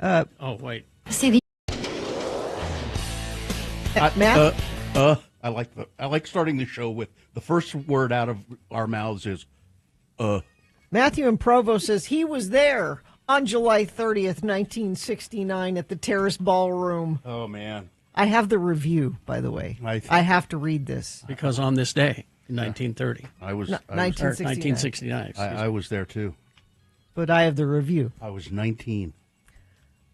Oh, wait. See the Matt? I like starting the show with the first word out of our mouths is Matthew in Provo says he was there on July 30th, 1969 at the Terrace Ballroom. Oh, man. I have the review, by the way. I have to read this. Because on this day, in 1930. I was 1969. I was there, too. But I have the review. I was 19.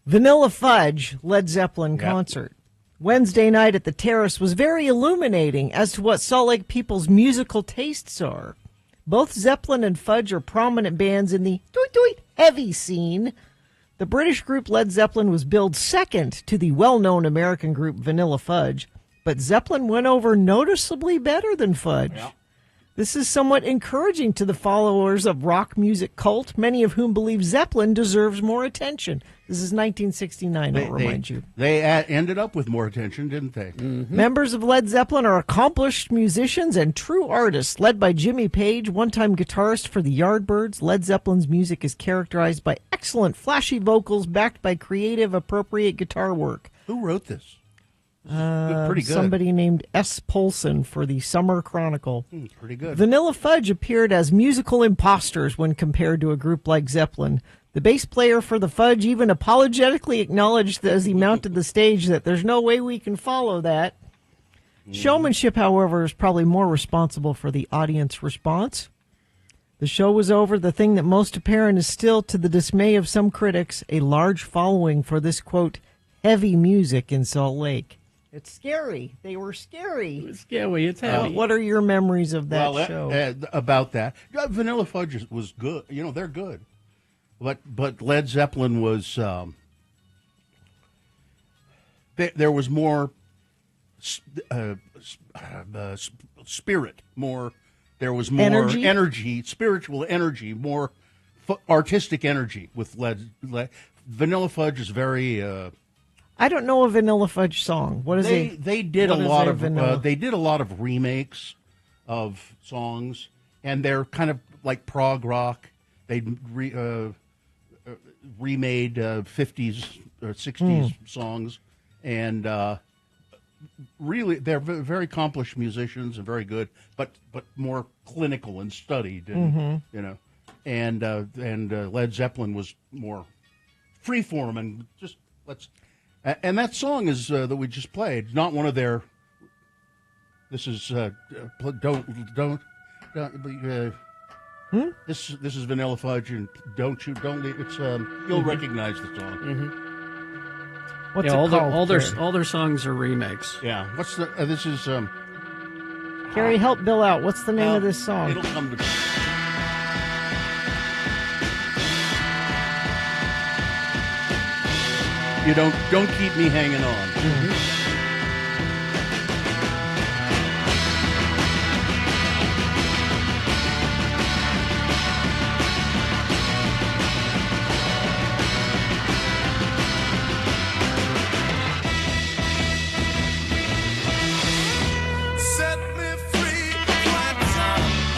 Vanilla Fudge, Led Zeppelin concert. Wednesday night at the Terrace was very illuminating as to what Salt Lake people's musical tastes are. Both Zeppelin and Fudge are prominent bands in the heavy scene. The British group Led Zeppelin was billed second to the well-known American group Vanilla Fudge, but Zeppelin went over noticeably better than Fudge. Yeah. This is somewhat encouraging to the followers of rock music cult, many of whom believe Zeppelin deserves more attention. This is 1969, I'll remind you. They ended up with more attention, didn't they? Mm-hmm. Members of Led Zeppelin are accomplished musicians and true artists, led by Jimmy Page, one-time guitarist for the Yardbirds. Led Zeppelin's music is characterized by excellent, flashy vocals backed by creative, appropriate guitar work. Who wrote this? Pretty good. Somebody named S. Polson for the Summer Chronicle. Pretty good. Vanilla Fudge appeared as musical imposters when compared to a group like Zeppelin. The bass player for the Fudge even apologetically acknowledged as he mounted the stage that there's no way we can follow that. Showmanship, however, is probably more responsible for the audience response. The show was over. The thing that most apparent is still, to the dismay of some critics, a large following for this, quote, heavy music in Salt Lake. It's scary. They were scary. It's scary. It's heavy. What are your memories of that show? About that, Vanilla Fudge was good. You know, they're good. But Led Zeppelin was there was more spirit, more. There was more energy, spiritual energy, more artistic energy with Vanilla Fudge is very. I don't know a Vanilla Fudge song. What is it? They did a lot of remakes of songs, and they're kind of like prog rock. They remade 50s or 60s songs, and really they're very accomplished musicians and very good, but more clinical and studied, and you know, and Led Zeppelin was more freeform and just let's. And that song is that we just played, not one of their. This is don't. This is Vanilla Fudge and don't leave. It's you'll recognize the song. Mm-hmm. What's it called? All their songs are remakes. Yeah. What's the? This is. Carrie, help Bill out. What's the name of this song? It'll come to me. You don't keep me hanging on. Mm-hmm.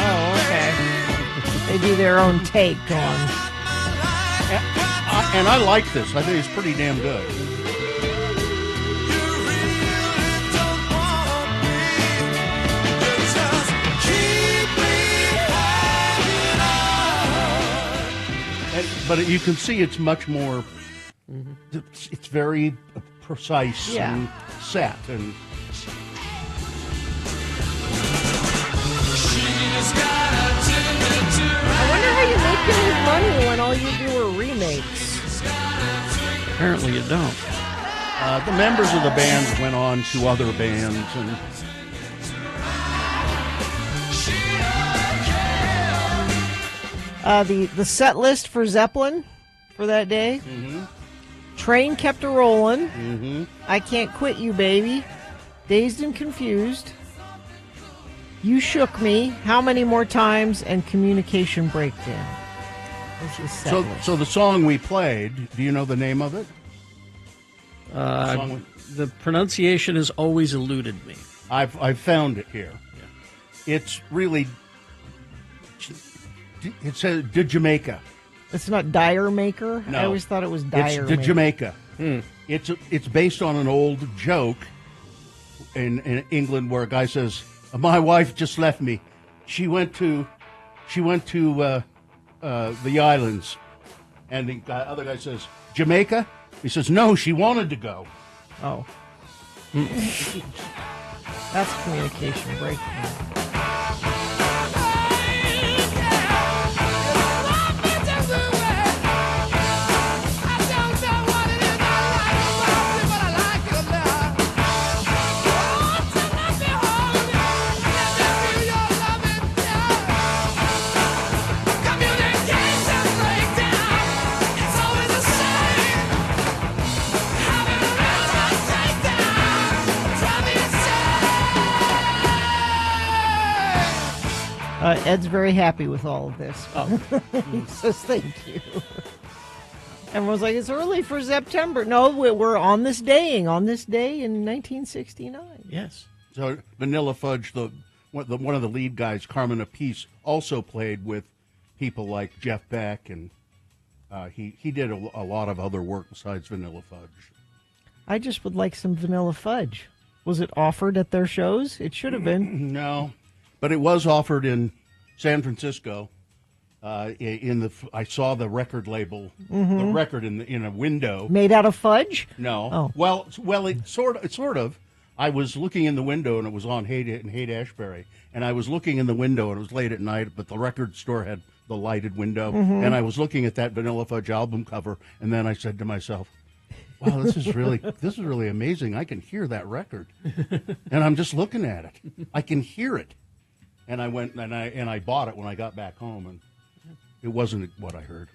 Oh, okay. They do their own take on. And I like this. I think it's pretty damn good. But you can see it's much more. It's very precise and set and. I wonder how you make any money when all you do are remakes. Apparently you don't. The members of the band went on to other bands and. The set list for Zeppelin for that day. Mm-hmm. Train Kept a Rollin'. Mm-hmm. I Can't Quit You, Baby. Dazed and Confused. You Shook Me. How Many More Times? And Communication Breakdown. So the song we played, do you know the name of it? The pronunciation has always eluded me. I've found it here. Yeah. It's really. It says De Jamaica. It's not Dyer Maker? No. I always thought it was Dyer It's the Maker. Jamaica. It's based on an old joke in England where a guy says, "My wife just left me. She went to the islands," and the other guy says, "Jamaica." He says, "No, she wanted to go." Oh. That's communication breakdown. Ed's very happy with all of this. He says thank you. Everyone's like, it's early for September. No, we're on this day in 1969. Yes. So Vanilla Fudge, one of the lead guys, Carmen Apice, also played with people like Jeff Beck, and he did a lot of other work besides Vanilla Fudge. I just would like some Vanilla Fudge. Was it offered at their shows? It should have been. No, but it was offered in San Francisco. I saw the record label, the record in a window. Made out of fudge? No. Oh. Well, it sort of. I was looking in the window, and it was on Haight-Ashbury, and I was looking in the window, and it was late at night, but the record store had the lighted window, and I was looking at that Vanilla Fudge album cover, and then I said to myself, "Wow, this is really amazing. I can hear that record," and I'm just looking at it. I can hear it, and I went and I bought it when I got back home, and it wasn't what I heard.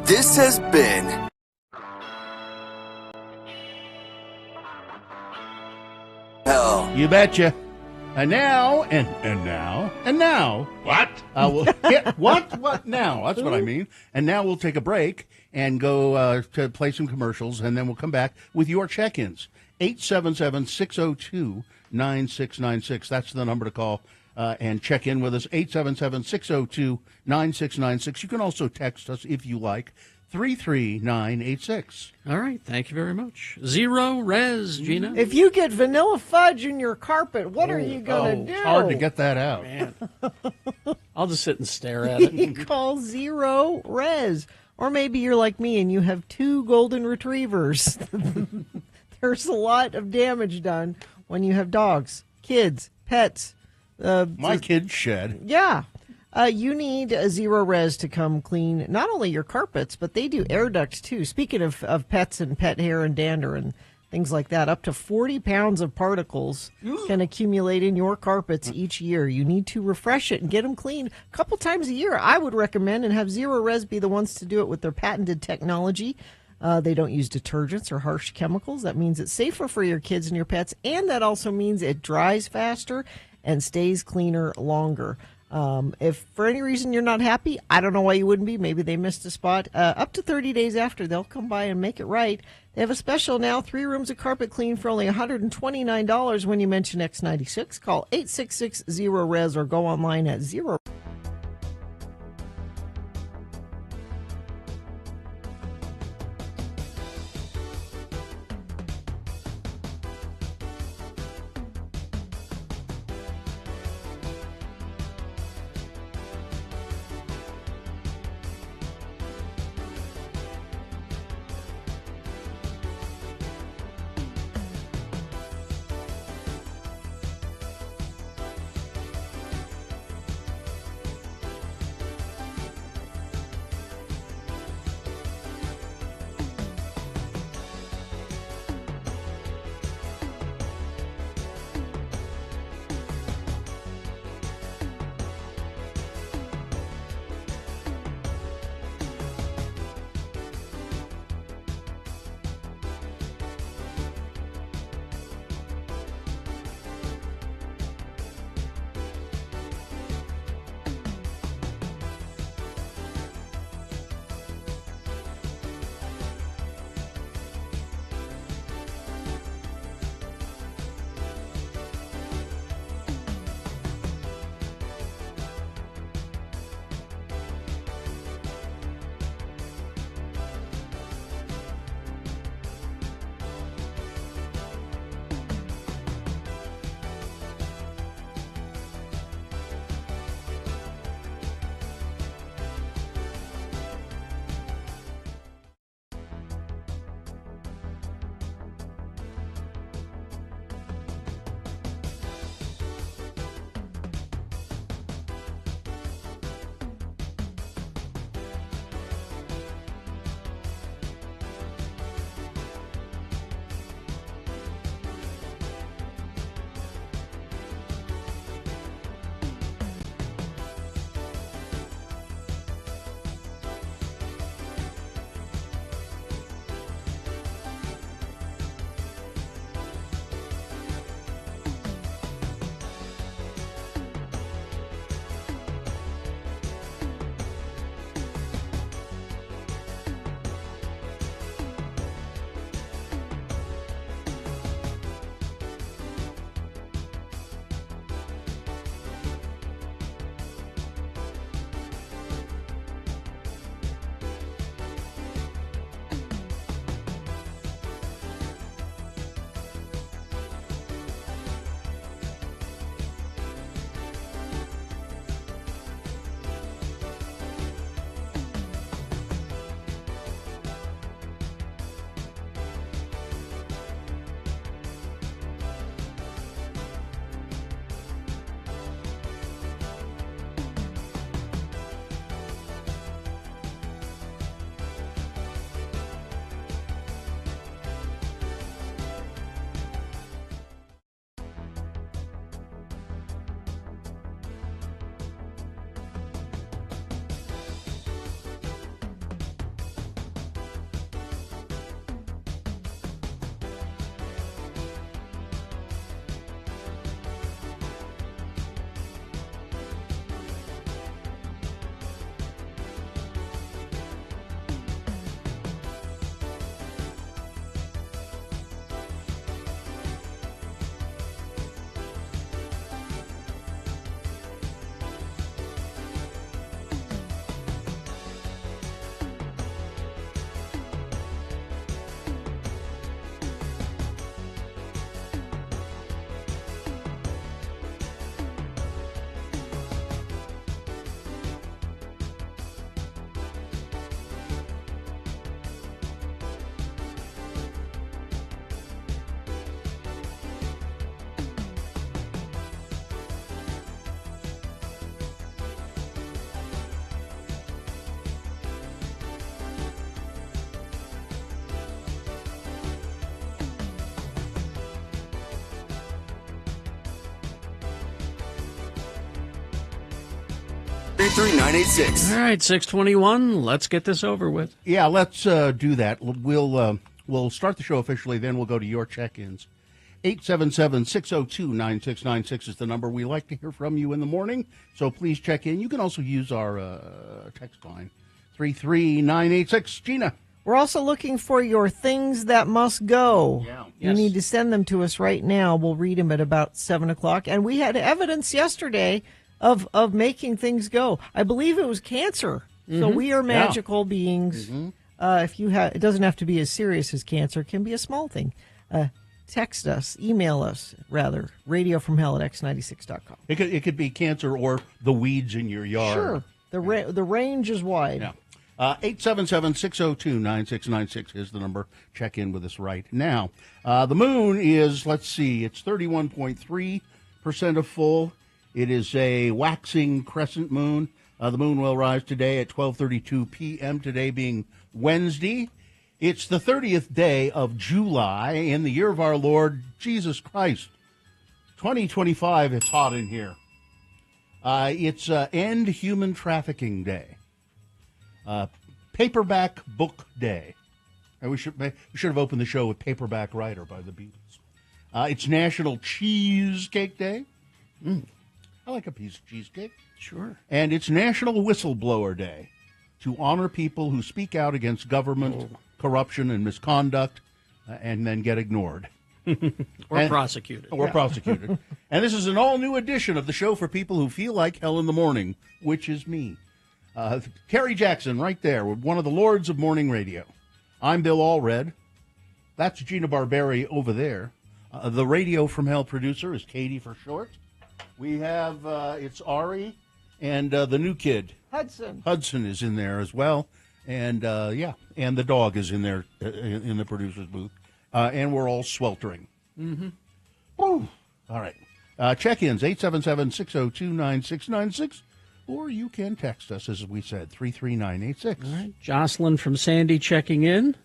This has been Hell. You betcha. And now. What? What now? That's what I mean. And now we'll take a break and go to play some commercials, and then we'll come back with your check-ins. 877-602-9696. That's the number to call and check in with us. 877-602-9696. You can also text us if you like. 33986. All right. Thank you very much. Zero res, Gina. If you get Vanilla Fudge in your carpet, what are you going to do? It's hard to get that out. Man. I'll just sit and stare at it. You call Zero Res. Or maybe you're like me and you have 2 golden retrievers. There's a lot of damage done when you have dogs, kids, pets. My kids shed. Yeah. You need a Zero Res to come clean not only your carpets, but they do air ducts too. Speaking of pets and pet hair and dander and things like that, up to 40 pounds of particles can accumulate in your carpets each year. You need to refresh it and get them clean a couple times a year. I would recommend, and have Zero Res be the ones to do it with their patented technology. They don't use detergents or harsh chemicals. That means it's safer for your kids and your pets, and that also means it dries faster and stays cleaner longer. If for any reason you're not happy, I don't know why you wouldn't be. Maybe they missed a spot. Up to 30 days after, they'll come by and make it right. They have a special now, 3 rooms of carpet clean for only $129 when you mention X96. Call 866-0RES or go online at 0. 33986. All right, 621. Let's get this over with. Yeah, let's do that. We'll start the show officially, then we'll go to your check-ins. 877-602-9696 is the number. We like to hear from you in the morning, so please check in. You can also use our text line, 33986. Gina. We're also looking for your things that must go. Yeah. You need to send them to us right now. We'll read them at about 7 o'clock. And we had evidence yesterday of making things go. I believe it was cancer. So we are magical beings. If you have, it doesn't have to be as serious as cancer. It can be a small thing. Text us, email us, rather, radiofromhell@x96.com. It could be cancer or the weeds in your yard. Sure. The range is wide. Yeah. 877-602-9696 is the number. Check in with us right now. The moon is, let's see, it's 31.3% of full. It is a waxing crescent moon. The moon will rise today at 12:32 p.m., today being Wednesday. It's the 30th day of July in the year of our Lord Jesus Christ. 2025, it's hot in here. It's End Human Trafficking Day. Paperback Book Day. We should have opened the show with Paperback Writer by the Beatles. It's National Cheesecake Day. I like a piece of cheesecake. Sure. And it's National Whistleblower Day, to honor people who speak out against government corruption and misconduct and then get ignored. Or prosecuted. Or prosecuted. And this is an all-new edition of the show for people who feel like hell in the morning, which is me. Kerry Jackson right there, one of the lords of morning radio. I'm Bill Allred. That's Gina Barberi over there. The Radio from Hell producer is Katie for short. We have, it's Ari and the new kid. Hudson. Hudson is in there as well. And, and the dog is in there in the producer's booth. And we're all sweltering. Mm-hmm. Woo. All right. Check-ins, 877-602-9696. Or you can text us, as we said, 33986. All right. Jocelyn from Sandy checking in.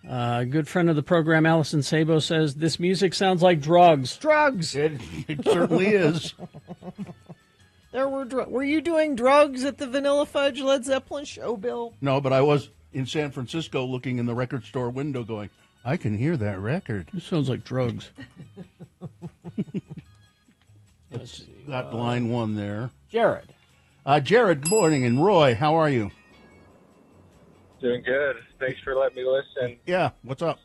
A good friend of the program, Allison Sabo, says, this music sounds like drugs. Drugs. It certainly is. Were you doing drugs at the Vanilla Fudge Led Zeppelin show, Bill? No, but I was in San Francisco looking in the record store window going, I can hear that record. It sounds like drugs. Let's see. Got line one there. Jared. Jared, good morning. And Roy, how are you? Doing good. Thanks for letting me listen. Yeah, what's up?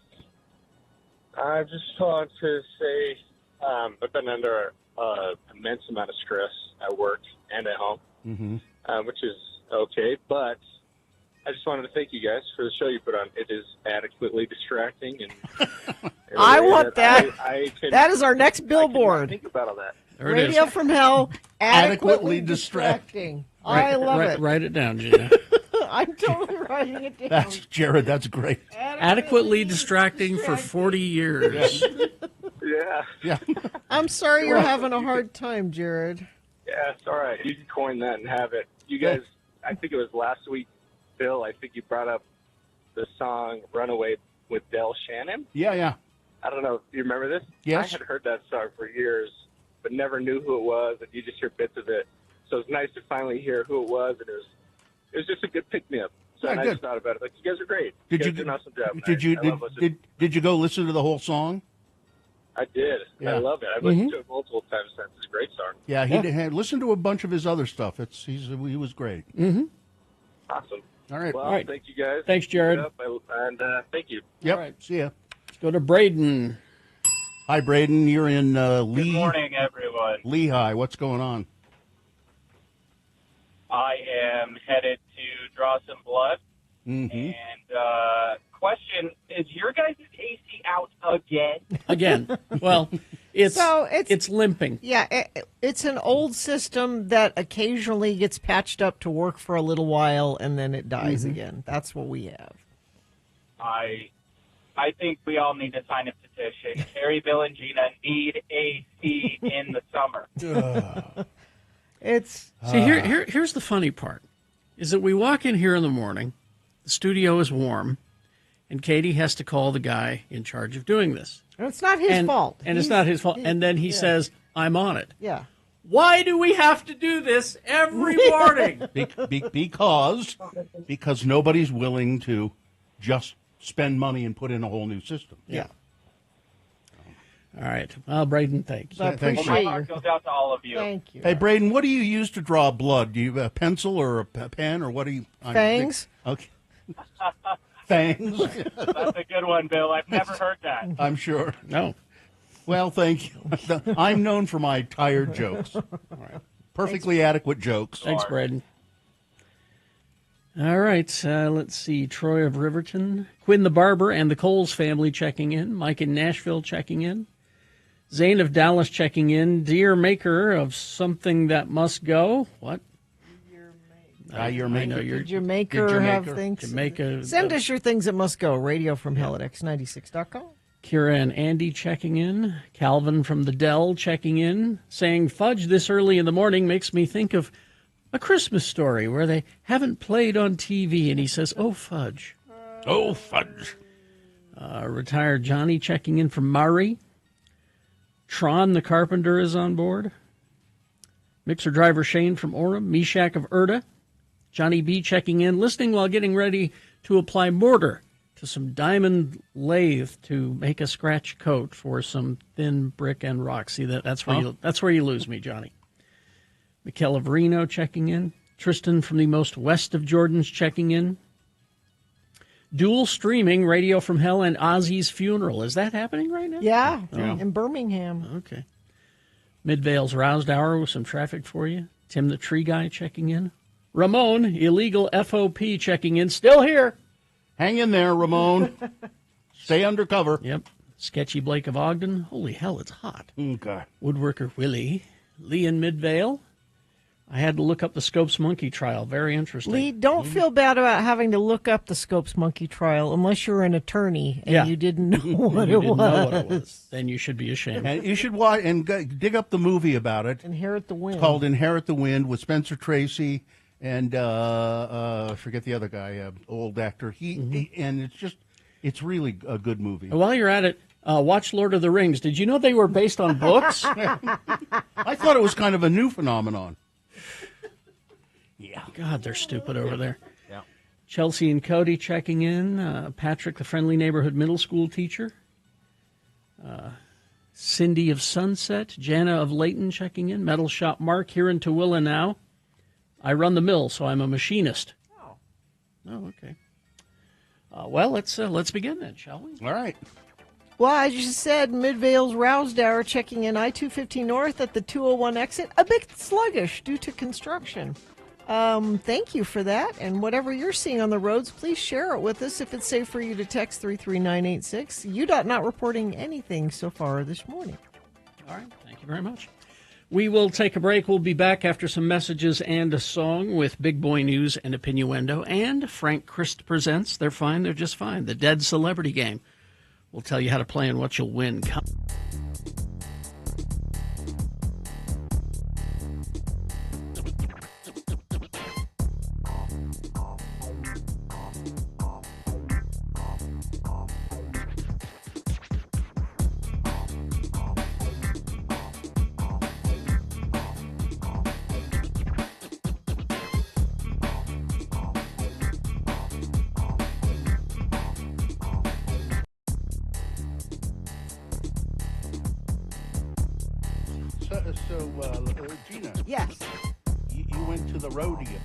I just want to say I've been under an immense amount of stress at work and at home, which is okay. But I just wanted to thank you guys for the show you put on. It is adequately distracting. And I want that. Can, that is our next billboard. Think about all that. Radio from Hell, adequately distracting. I love it. Write it down, Gina. I'm totally writing it down. That's Jared. That's great. Adequately distracting for 40 years. Yeah. I'm sorry you're having a hard time, Jared. Yeah, it's all right. You can coin that and have it. You guys, I think it was last week, Bill, I think you brought up the song Runaway with Del Shannon. Yeah. I don't know if you remember this. Yes. I had heard that song for years, but never knew who it was, and you just hear bits of it. So it's nice to finally hear who it was, and it was just a good pick-me-up. So I just thought about it. Like, you guys are great. You guys do an awesome job. Did you go listen to the whole song? I did. Yeah. I love it. I've listened to it multiple times since. It's a great song. Yeah, he had listened to a bunch of his other stuff. He was great. Awesome. All right. Well, All right. thank you guys. Thanks, Jared. And thank you. Yep. All right. See ya. Let's go to Braden. Hi, Braden. You're in Lee. Good morning, everyone. Lehigh. What's going on? I am headed to draw some blood. And question, is your guys' AC out again? Again. Well, it's limping. Yeah, it's an old system that occasionally gets patched up to work for a little while, and then it dies again. That's what we have. I think we all need to sign a petition. Harry, Bill, and Gina need AC in the summer. See, here's the funny part, is that we walk in here in the morning, the studio is warm, and Katie has to call the guy in charge of doing this. And it's not his fault. And it's not his fault. And then he says, I'm on it. Yeah. Why do we have to do this every morning? Because nobody's willing to just spend money and put in a whole new system. Yeah. All right. Well, Braden, thanks. I Thanks. appreciate My heart your. goes out to all of you. Thank you. Hey, Braden, what do you use to draw blood? Do you have a pencil or a pen, or what do you? Fangs? Okay. Fangs. That's a good one, Bill. I've never heard that. I'm sure. No. Well, thank you. I'm known for my tired jokes. Perfectly adequate jokes. Thanks, Braden. All right. Let's see. Troy of Riverton. Quinn the Barber and the Coles family checking in. Mike in Nashville checking in. Zane of Dallas checking in. Dear maker of something that must go. What? Your maker. I know you're Did your maker have things? Jamaica. Send us your things that must go. Radio from hell at x96.com. Kira and Andy checking in. Calvin from the Dell checking in, saying, Fudge this early in the morning makes me think of a Christmas Story where they haven't played on TV. And he says, oh, Fudge. Oh, Fudge. Retired Johnny checking in from Murray. Tron the Carpenter is on board. Mixer driver Shane from Orem. Meshach of Erda. Johnny B checking in, listening while getting ready to apply mortar to some diamond lathe to make a scratch coat for some thin brick and rock. See, that's where you lose me, Johnny. Mikel of Reno checking in. Tristan from the most west of Jordan's checking in. Dual streaming Radio from Hell and Ozzy's funeral. Is that happening right now? Yeah, in Birmingham. Okay. Midvale's Roused Hour with some traffic for you. Tim the Tree Guy checking in. Ramon, illegal FOP checking in. Still here. Hang in there, Ramon. Stay undercover. Yep. Sketchy Blake of Ogden. Holy hell, it's hot. Okay. Woodworker Willie. Lee in Midvale. I had to look up the Scopes Monkey trial. Very interesting. Lee, don't feel bad about having to look up the Scopes Monkey trial unless you're an attorney and you didn't know what You it didn't was. know what it was. Then you should be ashamed. And you should watch and dig up the movie about it. Inherit the Wind. It's called Inherit the Wind with Spencer Tracy and I forget the other guy, old actor. And it's really a good movie. While you're at it, watch Lord of the Rings. Did you know they were based on books? I thought it was kind of a new phenomenon. Yeah. God, they're stupid over there. Yeah. Chelsea and Cody checking in. Patrick, the friendly neighborhood middle school teacher. Cindy of Sunset. Jana of Layton checking in. Metal Shop Mark here in Tooele now. I run the mill, so I'm a machinist. Oh, okay. Well, let's begin then, shall we? All right. Well, I just said Midvale's Roused Hour checking in I-250 North at the 201 exit. A bit sluggish due to construction. Thank you for that. And whatever you're seeing on the roads, please share it with us if it's safe for you to text 33986. UDOT not reporting anything so far this morning. All right. Thank you very much. We will take a break. We'll be back after some messages and a song with Big Boy News and Opinuendo. And Frank Christ presents They're Fine, They're Just Fine, the Dead Celebrity Game. We'll tell you how to play and what you'll win. So, Gina, Yes. you went to the rodeo.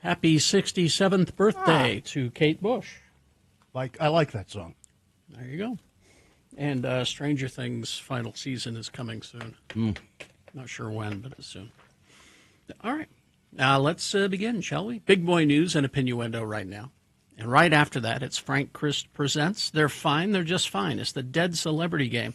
Happy 67th birthday to Kate Bush. I like that song. There you go. And Stranger Things final season is coming soon. Not sure when, but it's soon. All right. Now let's begin, shall we? Big boy news and opinuendo right now. And right after that, it's Frank Christ Presents. They're fine. They're just fine. It's the Dead Celebrity Game.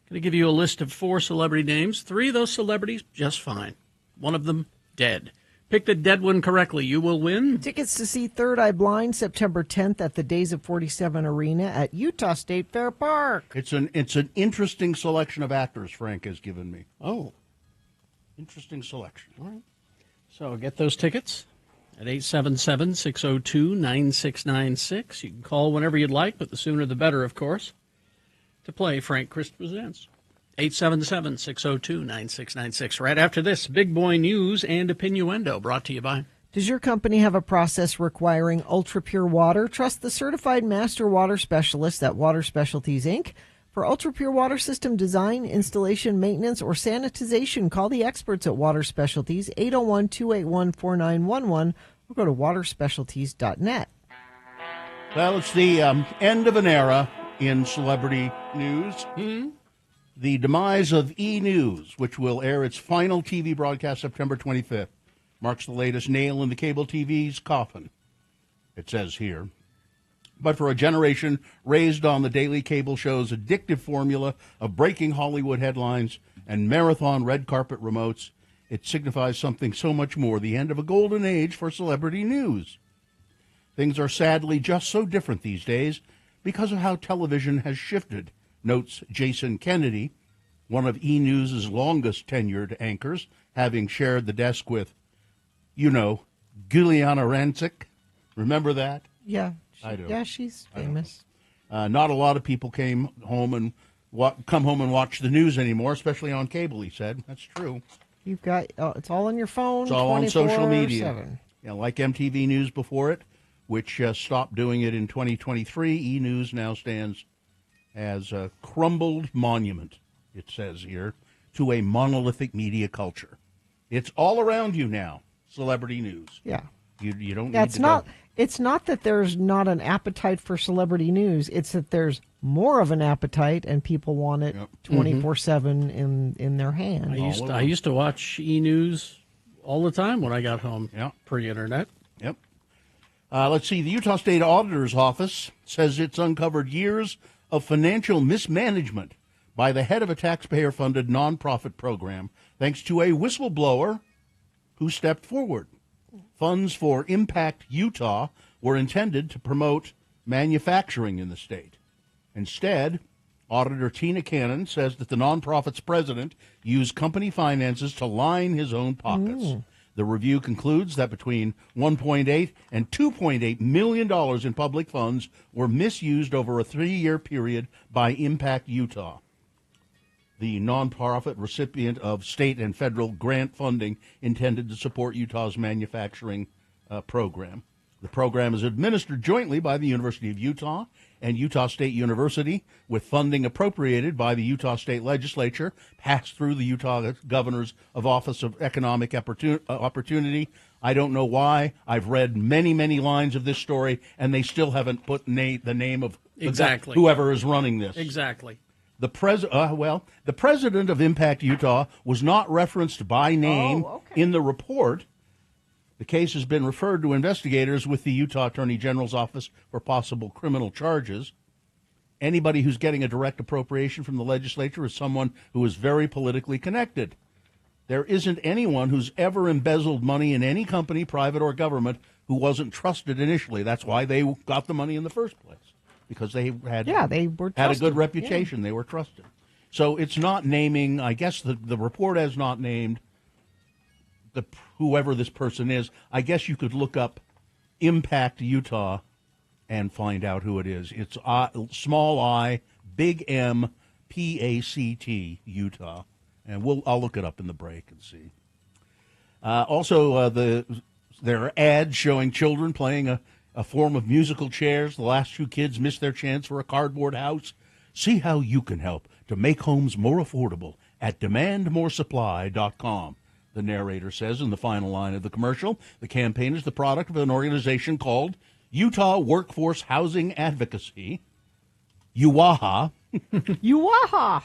Going to give you a list of 4 celebrity names. 3 of those celebrities, just fine. One of them, dead. Pick the dead one correctly. You will win. Tickets to see Third Eye Blind September 10th at the Days of 47 Arena at Utah State Fair Park. It's an interesting selection of actors Frank has given me. Oh. Interesting selection. All right. So get those tickets at 877-602-9696. You can call whenever you'd like, but the sooner the better, of course, to play Frank Christ Presents. 877-602-9696. Right after this, Big Boy News and Opinuendo, brought to you by... Does your company have a process requiring ultra-pure water? Trust the certified master water specialist at Water Specialties, Inc. For ultra-pure water system design, installation, maintenance, or sanitization, call the experts at Water Specialties, 801-281-4911, or go to waterspecialties.net. Well, it's the end of an era in celebrity news. Mm-hmm. The demise of E! News, which will air its final TV broadcast September 25th, marks the latest nail in the cable TV's coffin, it says here. But for a generation raised on the daily cable show's addictive formula of breaking Hollywood headlines and marathon red carpet remotes, it signifies something so much more, the end of a golden age for celebrity news. Things are sadly just so different these days because of how television has shifted, notes Jason Kennedy, one of E! News' longest tenured anchors, having shared the desk with, Giuliana Rancic. Remember that? Yeah. I do. Yeah, she's famous. Not a lot of people come home and watch the news anymore, especially on cable, he said. That's true. You've got, it's all on your phone. It's all on social media. 24/7. Yeah, like MTV News before it, which stopped doing it in 2023. E! News now stands as a crumbled monument, it says here, to a monolithic media culture. It's all around you now, celebrity news. Yeah. You don't Yeah, need to go. It's not that there's not an appetite for celebrity news. It's that there's more of an appetite and people want it 24/7 in their hand. I used to watch E! News all the time when I got home pre-internet. Yep. Let's see. The Utah State Auditor's Office says it's uncovered years of financial mismanagement by the head of a taxpayer-funded nonprofit program, thanks to a whistleblower who stepped forward. Funds for Impact Utah were intended to promote manufacturing in the state. Instead, Auditor Tina Cannon says that the nonprofit's president used company finances to line his own pockets. The review concludes that between $1.8 and $2.8 million in public funds were misused over a 3-year period by Impact Utah, the nonprofit recipient of state and federal grant funding intended to support Utah's manufacturing program. The program is administered jointly by the University of Utah and Utah State University, with funding appropriated by the Utah State Legislature, passed through the Utah Governor's Office of Economic Opportunity. I don't know why. I've read many, many lines of this story, and they still haven't put the name of whoever is running this. Exactly. The president of Impact Utah was not referenced by name in the report. The case has been referred to investigators with the Utah Attorney General's office for possible criminal charges. Anybody who's getting a direct appropriation from the legislature is someone who is very politically connected. There isn't anyone who's ever embezzled money in any company, private or government, who wasn't trusted initially. That's why they got the money in the first place, because they had they were had a trusted. good reputation. They were trusted. So it's not naming, I guess the report has not named whoever this person is. I guess you could look up Impact Utah and find out who it is. It's small I, big M, PACT, Utah. And I'll look it up in the break and see. Also, there are ads showing children playing a form of musical chairs. The last 2 kids missed their chance for a cardboard house. See how you can help to make homes more affordable at demandmoresupply.com. The narrator says in the final line of the commercial, the campaign is the product of an organization called Utah Workforce Housing Advocacy, UWAHA. UWAHA.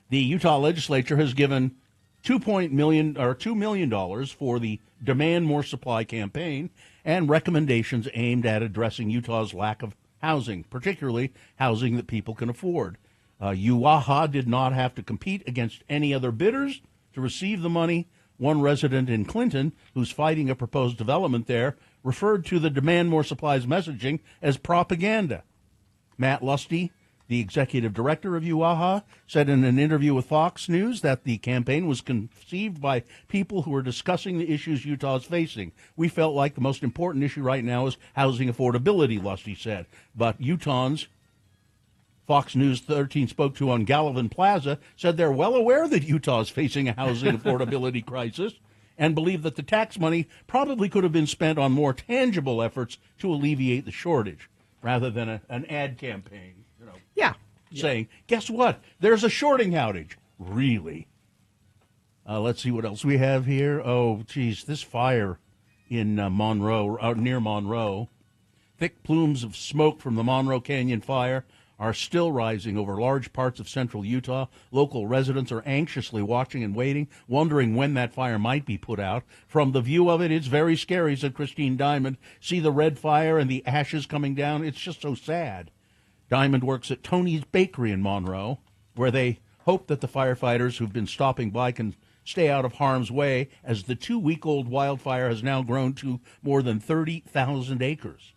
The Utah legislature has given $2 million for the Demand More Supply campaign and recommendations aimed at addressing Utah's lack of housing, particularly housing that people can afford. UWAHA did not have to compete against any other bidders to receive the money. One resident in Clinton, who's fighting a proposed development there, referred to the Demand More Supplies messaging as propaganda. Matt Lusty, the executive director of UWAHA, said in an interview with Fox News that the campaign was conceived by people who were discussing the issues Utah is facing. We felt like the most important issue right now is housing affordability, Lusty said. But Utahns, Fox News 13 spoke to on Gallivan Plaza, said they're well aware that Utah is facing a housing affordability crisis and believe that the tax money probably could have been spent on more tangible efforts to alleviate the shortage rather than an ad campaign. Yeah. Saying, guess what? There's a shorting outage. Really? Let's see what else we have here. Oh, geez, this fire in Monroe, near Monroe. Thick plumes of smoke from the Monroe Canyon fire are still rising over large parts of central Utah. Local residents are anxiously watching and waiting, wondering when that fire might be put out. From the view of it, it's very scary, said Christine Diamond. See the red fire and the ashes coming down? It's just so sad. Diamond works at Tony's Bakery in Monroe, where they hope that the firefighters who've been stopping by can stay out of harm's way, as the 2-week-old wildfire has now grown to more than 30,000 acres.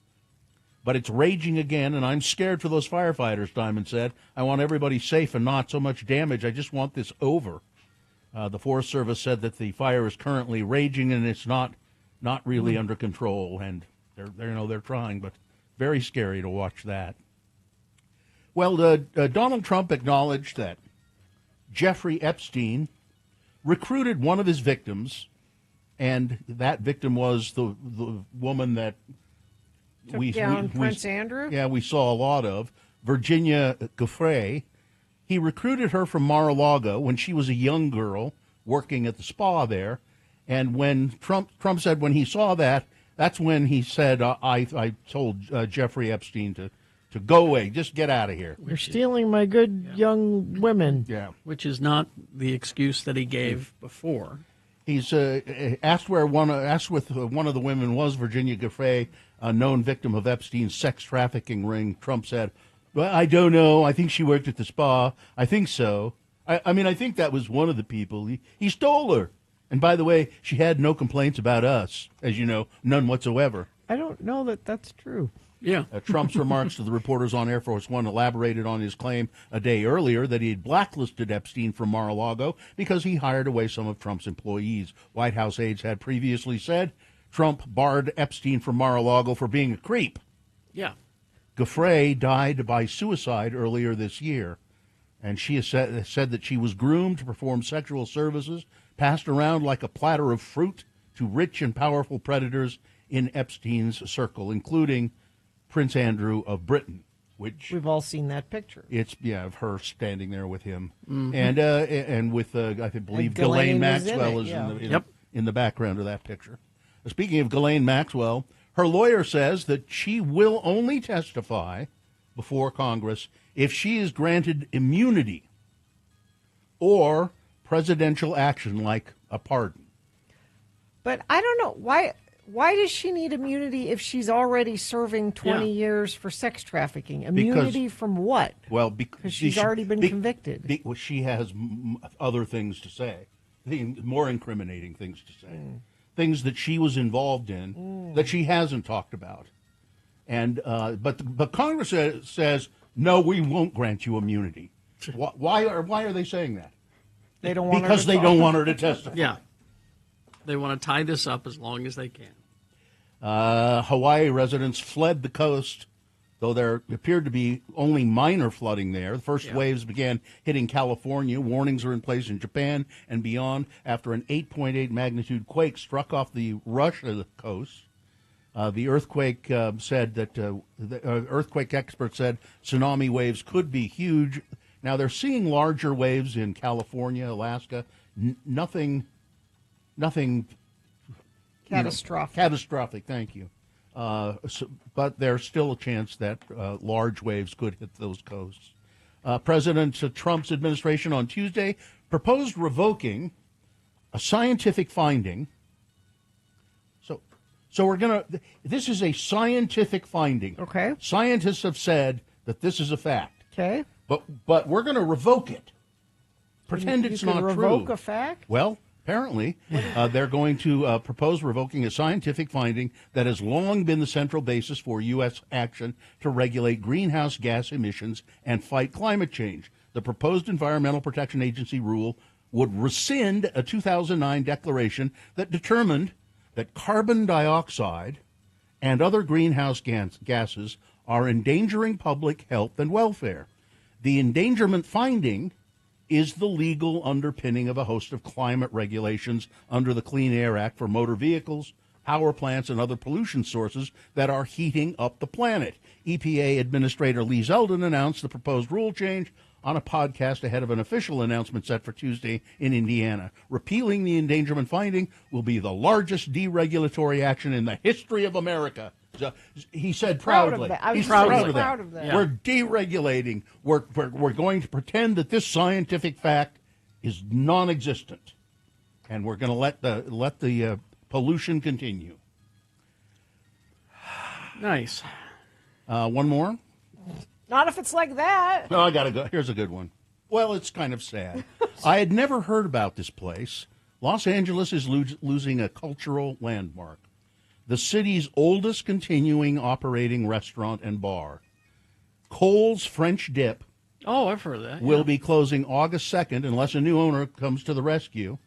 But it's raging again, and I'm scared for those firefighters, Diamond said. I want everybody safe and not so much damage. I just want this over. The Forest Service said that the fire is currently raging, and it's not really under control, and they're trying, but very scary to watch that. Well, Donald Trump acknowledged that Jeffrey Epstein recruited one of his victims, and that victim was the woman that Took down Prince Andrew? Yeah, we saw a lot of, Virginia Giuffre. He recruited her from Mar-a-Lago when she was a young girl working at the spa there, and when Trump said when he saw that, that's when he said, I told Jeffrey Epstein to go away, just get out of here. You're stealing my good young women. Yeah. Which is not the excuse that he gave before. He's asked with one of the women was Virginia Giuffre, a known victim of Epstein's sex trafficking ring. Trump said, well, I don't know. I think she worked at the spa. I think so. I mean, I think that was one of the people. He stole her. And by the way, she had no complaints about us, as you know, none whatsoever. I don't know that that's true. Yeah. Trump's remarks to the reporters on Air Force One elaborated on his claim a day earlier that he had blacklisted Epstein from Mar-a-Lago because he hired away some of Trump's employees. White House aides had previously said Trump barred Epstein from Mar-a-Lago for being a creep. Yeah. Giuffre died by suicide earlier this year, and she has said that she was groomed to perform sexual services, passed around like a platter of fruit to rich and powerful predators in Epstein's circle, including Prince Andrew of Britain, which we've all seen that picture. It's of her standing there with him, and with I believe Ghislaine Maxwell is in the background of that picture. Speaking of Ghislaine Maxwell, her lawyer says that she will only testify before Congress if she is granted immunity or presidential action like a pardon. But I don't know why. Why does she need immunity if she's already serving 20 years for sex trafficking? Immunity from what? Well, because she's already been convicted. She has other things to say, more incriminating things to say, things that she was involved in that she hasn't talked about. And but Congress says, no, we won't grant you immunity. Why are they saying that? They don't want because they don't want her to testify. Yeah. They want to tie this up as long as they can. Hawaii residents fled the coast, though there appeared to be only minor flooding there. The first waves began hitting California. Warnings are in place in Japan and beyond after an 8.8 magnitude quake struck off the Russia coast. The earthquake said that the earthquake experts said tsunami waves could be huge. Now they're seeing larger waves in California, Alaska. Nothing nothing Catastrophic. Catastrophic. Thank you. But there's still a chance that large waves could hit those coasts. President Trump's administration on Tuesday proposed revoking a scientific finding. So we're going to, this is a scientific finding. Okay. Scientists have said that this is a fact. Okay. But we're going to revoke it. Pretend it's not true. Revoke a fact? Well, apparently, they're going to propose revoking a scientific finding that has long been the central basis for U.S. action to regulate greenhouse gas emissions and fight climate change. The proposed Environmental Protection Agency rule would rescind a 2009 declaration that determined that carbon dioxide and other greenhouse gases are endangering public health and welfare. The endangerment finding is the legal underpinning of a host of climate regulations under the Clean Air Act for motor vehicles, power plants, and other pollution sources that are heating up the planet. EPA Administrator Lee Zeldin announced the proposed rule change on a podcast ahead of an official announcement set for Tuesday in Indiana. Repealing the endangerment finding will be the largest deregulatory action in the history of America. So, he said proudly. He's proud of that. Yeah. We're deregulating. We're going to pretend that this scientific fact is non-existent, and we're going to let the pollution continue. Nice. One more. Not if it's like that. No, I got to go. Here's a good one. Well, it's kind of sad. I had never heard about this place. Los Angeles is losing a cultural landmark. The city's oldest continuing operating restaurant and bar, Cole's French Dip. Oh, I've heard of that. Will be closing August 2nd unless a new owner comes to the rescue.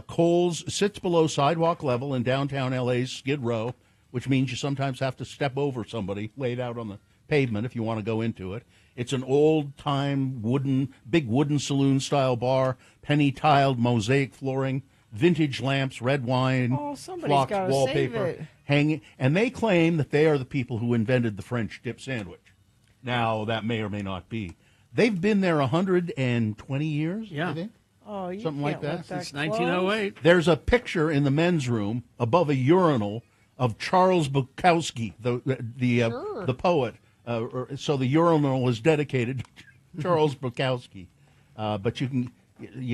Cole's sits below sidewalk level in downtown LA's Skid Row, which means you sometimes have to step over somebody laid out on the pavement if you want to go into it. It's an old-time big wooden saloon-style bar, penny-tiled mosaic flooring, vintage lamps, red wine, flocked wallpaper, hanging. And they claim that they are the people who invented the French dip sandwich. Now, that may or may not be. They've been there 120 years, I think. Oh, you something like that. Since 1908. There's a picture in the men's room above a urinal of Charles Bukowski, the poet. So the urinal is dedicated to Charles Bukowski. But you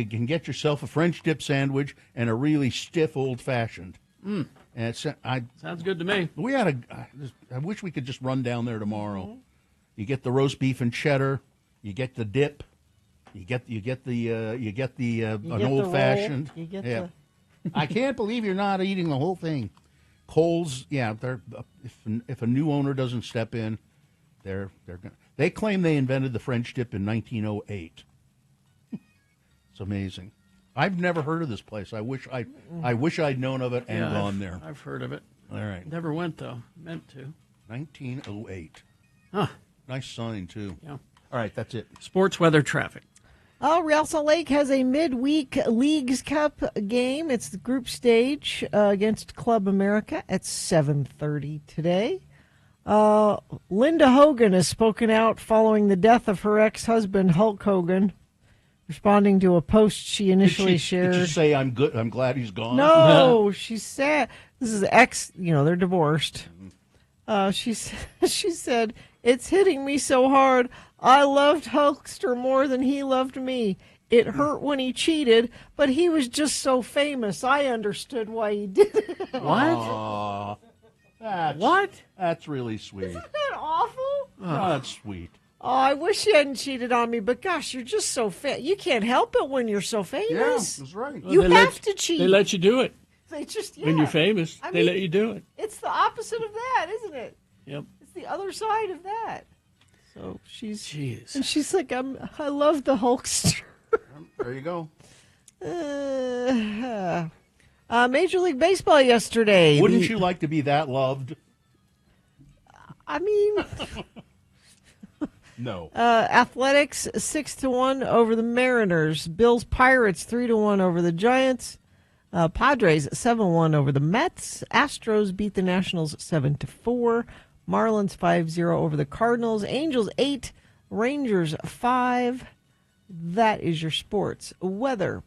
can get yourself a French dip sandwich and a really stiff old-fashioned. Mm. And sounds good to me. I wish we could just run down there tomorrow. Mm-hmm. You get the roast beef and cheddar. You get the dip. You get an old-fashioned. I can't believe you're not eating the whole thing. Cole's, if a new owner doesn't step in, they claim they invented the French dip in 1908. It's amazing. I've never heard of this place. I wish I'd known of it and gone there. I've heard of it. All right. Never went though. Meant to. 1908. Huh. Nice sign too. Yeah. All right, that's it. Sports, weather, traffic. Real Salt Lake has a midweek Leagues Cup game. It's the group stage against Club America at 7:30 today. Linda Hogan has spoken out following the death of her ex-husband, Hulk Hogan, responding to a post she initially shared. Did she say, I'm glad he's gone? No, she said, this is they're divorced. She said, it's hitting me so hard. I loved Hulkster more than he loved me. It hurt when he cheated, but he was just so famous. I understood why he did it. What? That's really sweet. Isn't that awful? Oh, that's sweet. Oh, I wish you hadn't cheated on me, but gosh, you're just so you can't help it when you're so famous. Yeah, that's right. You have to cheat. They let you do it. They just, when you're famous, they let you do it. It's the opposite of that, isn't it? Yep. It's the other side of that. So Jeez. And she's like, I love the Hulkster. There you go. Major League Baseball yesterday. Wouldn't you like to be that loved? I mean, no. Athletics 6-1 over the Mariners. Bills Pirates 3-1 over the Giants. Padres 7-1 over the Mets. Astros beat the Nationals 7-4. Marlins 5-0 over the Cardinals. Angels 8, Rangers 5. That is your sports weather.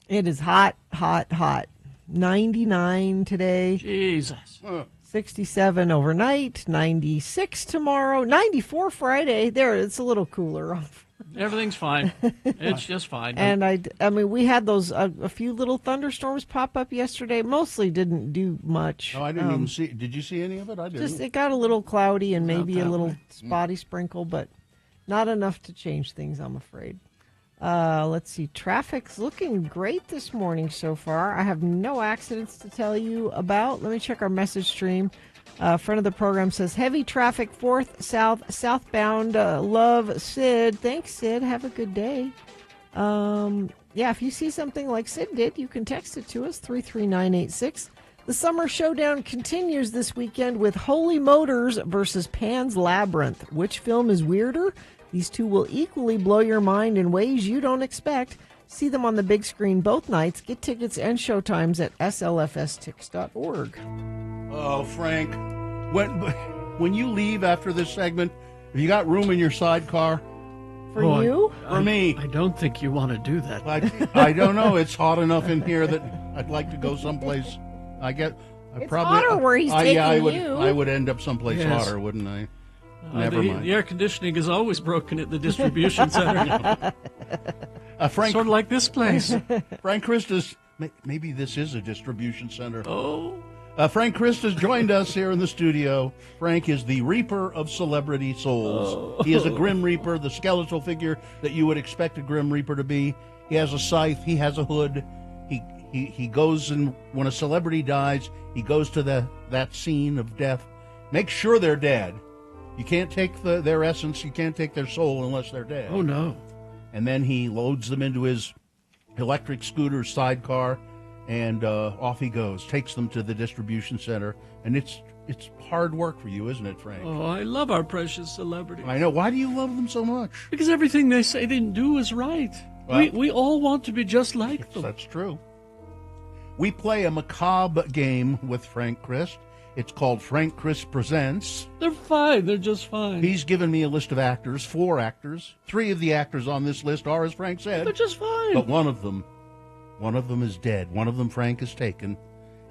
It is hot, hot, hot. 99 today. Jesus. 67 overnight, 96 tomorrow, 94 Friday. There, it's a little cooler. Everything's fine. It's just fine. And I mean, we had those a few little thunderstorms pop up yesterday. Mostly didn't do much. Oh, I didn't even see. Did you see any of it? I didn't. Just it got a little cloudy and Not maybe a that little way. spotty sprinkle, but not enough to change things, I'm afraid. Let's see. Traffic's looking great this morning so far. I have no accidents to tell you about. Let me check our message stream. Friend of the program says, heavy traffic 4th southbound. Love, Sid. Thanks, Sid. Have a good day. Yeah, if you see something like Sid did, you can text it to us, 33986. The Summer Showdown continues this weekend with Holy Motors versus Pan's Labyrinth. Which film is weirder? These two will equally blow your mind in ways you don't expect. See them on the big screen both nights. Get tickets and showtimes at slfstix.org. Oh, Frank, when you leave after this segment, have you got room in your sidecar? For you? For me. I don't think you want to do that. I don't know. It's hot enough in here that I'd like to go someplace. It's hotter where he's taking you. I would end up someplace Yes. hotter, wouldn't I? Never mind. The air conditioning is always broken at the distribution center. Frank, Sort of like this place. Frank Christus, maybe this is a distribution center. Oh. Frank Christus joined us here in the studio. Frank is the Reaper of celebrity souls. He is a Grim Reaper, the skeletal figure that you would expect a Grim Reaper to be. He has a scythe. He has a hood. He goes, and when a celebrity dies, he goes to that scene of death. Make sure they're dead. You can't take their essence. You can't take their soul unless they're dead. Oh, no. And then he loads them into his electric scooter sidecar, and off he goes. Takes them to the distribution center, and it's hard work for you, isn't it, Frank? Oh, I love our precious celebrities. I know. Why do you love them so much? Because everything they say they do is right. Well, we all want to be just like them. That's true. We play a macabre game with Frank Christ. It's called Frank Christ Presents. They're fine. They're just fine. He's given me a list of actors, 4 actors. 3 of the actors on this list are, as Frank said. They're just fine. But one of them is dead. One of them Frank has taken.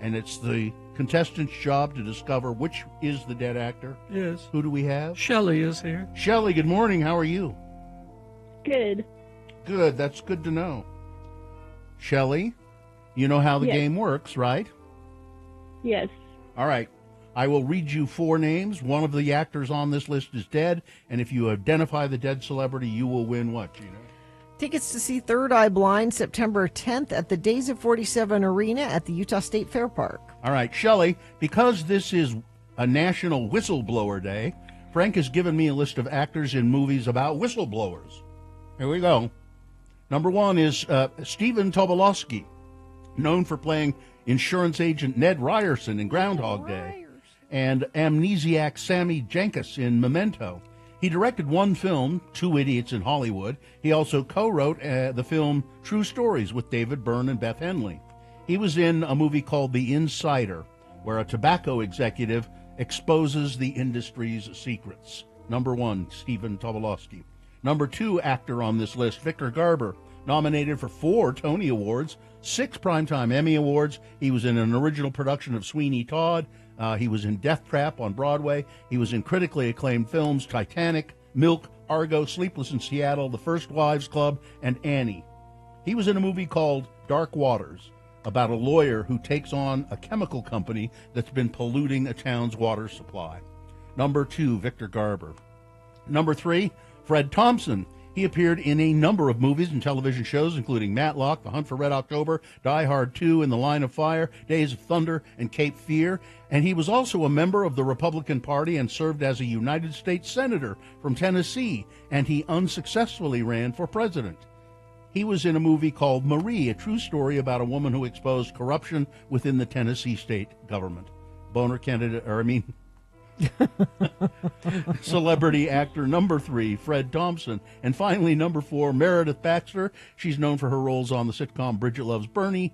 And it's the contestant's job to discover which is the dead actor. Yes. Who do we have? Shelley is here. Shelley, good morning. How are you? Good. Good. That's good to know. Shelley, you know how the Yes. game works, right? Yes. All right. I will read you 4 names. One of the actors on this list is dead, and if you identify the dead celebrity, you will win what, Gina? Tickets to see Third Eye Blind September 10th at the Days of 47 Arena at the Utah State Fair Park. All right, Shelley, because this is a National Whistleblower Day, Frank has given me a list of actors in movies about whistleblowers. Here we go. Number 1 is Stephen Tobolowsky, known for playing insurance agent Ned Ryerson in Groundhog Day, and amnesiac Sammy Jenkins in Memento. He directed 1 film, 2 Idiots in Hollywood. He also co-wrote the film True Stories with David Byrne and Beth Henley. He was in a movie called The Insider, where a tobacco executive exposes the industry's secrets. Number 1, Stephen Tobolowsky. Number 2 actor on this list, Victor Garber, nominated for 4 Tony Awards, 6 Primetime Emmy Awards. He was in an original production of Sweeney Todd. He was in Death Trap on Broadway. He was in critically acclaimed films Titanic, Milk, Argo, Sleepless in Seattle, The First Wives Club, and Annie. He was in a movie called Dark Waters about a lawyer who takes on a chemical company that's been polluting a town's water supply. Number 2, Victor Garber. Number 3, Fred Thompson. He appeared in a number of movies and television shows, including Matlock, The Hunt for Red October, Die Hard 2, In the Line of Fire, Days of Thunder, and Cape Fear. And he was also a member of the Republican Party and served as a United States Senator from Tennessee, and he unsuccessfully ran for president. He was in a movie called Marie, a true story about a woman who exposed corruption within the Tennessee state government. Celebrity actor number 3, Fred Thompson. And finally, number 4, Meredith Baxter. She's known for her roles on the sitcom Bridget Loves Bernie.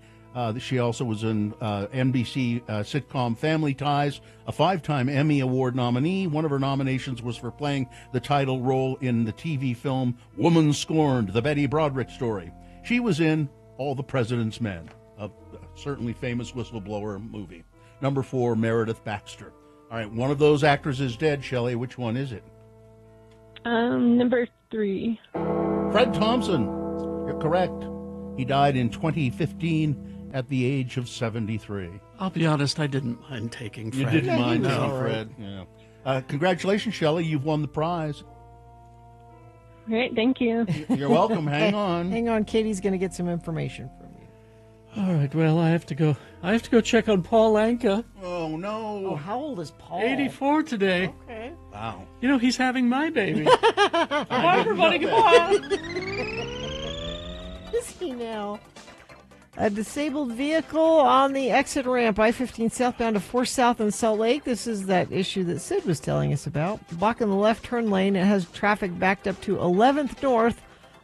She also was in NBC sitcom Family Ties, a 5-time Emmy Award nominee. One of her nominations was for playing the title role in the TV film Woman Scorned, the Betty Broderick story. She was in All the President's Men, a certainly famous whistleblower movie. Number 4, Meredith Baxter. All right, one of those actors is dead, Shelley. Which one is it? Number 3. Fred Thompson. You're correct. He died in 2015 at the age of 73. I'll be honest, I didn't mind taking You Fred. didn't mind was taking all right. Fred. Yeah. Congratulations, Shelley. You've won the prize. Great, thank you. You're welcome. Hang on. Hang on, Katie's going to get some information from you. All right, well, I have to go check on Paul Anka. Oh, no. Oh, how old is Paul? 84 today. Okay. Wow. You know, he's having my baby. Bye, everybody. Goodbye. Is he now? A disabled vehicle on the exit ramp, I-15 southbound to 4 South in Salt Lake. This is that issue that Sid was telling us about. Blocking the left turn lane. It has traffic backed up to 11th North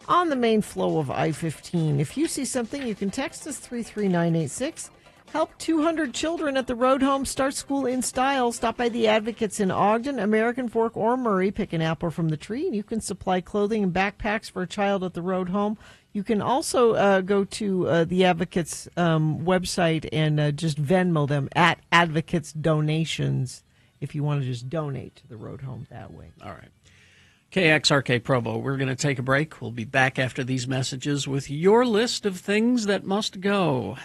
on the main flow of I-15. If you see something, you can text us 33986. Help 200 children at the Road Home start school in style. Stop by the Advocates in Ogden, American Fork, or Murray. Pick an apple from the tree, and you can supply clothing and backpacks for a child at the Road Home. You can also go to the Advocates website and just Venmo them at Advocates Donations if you want to just donate to the Road Home that way. All right. KXRK Provo, we're going to take a break. We'll be back after these messages with your list of things that must go.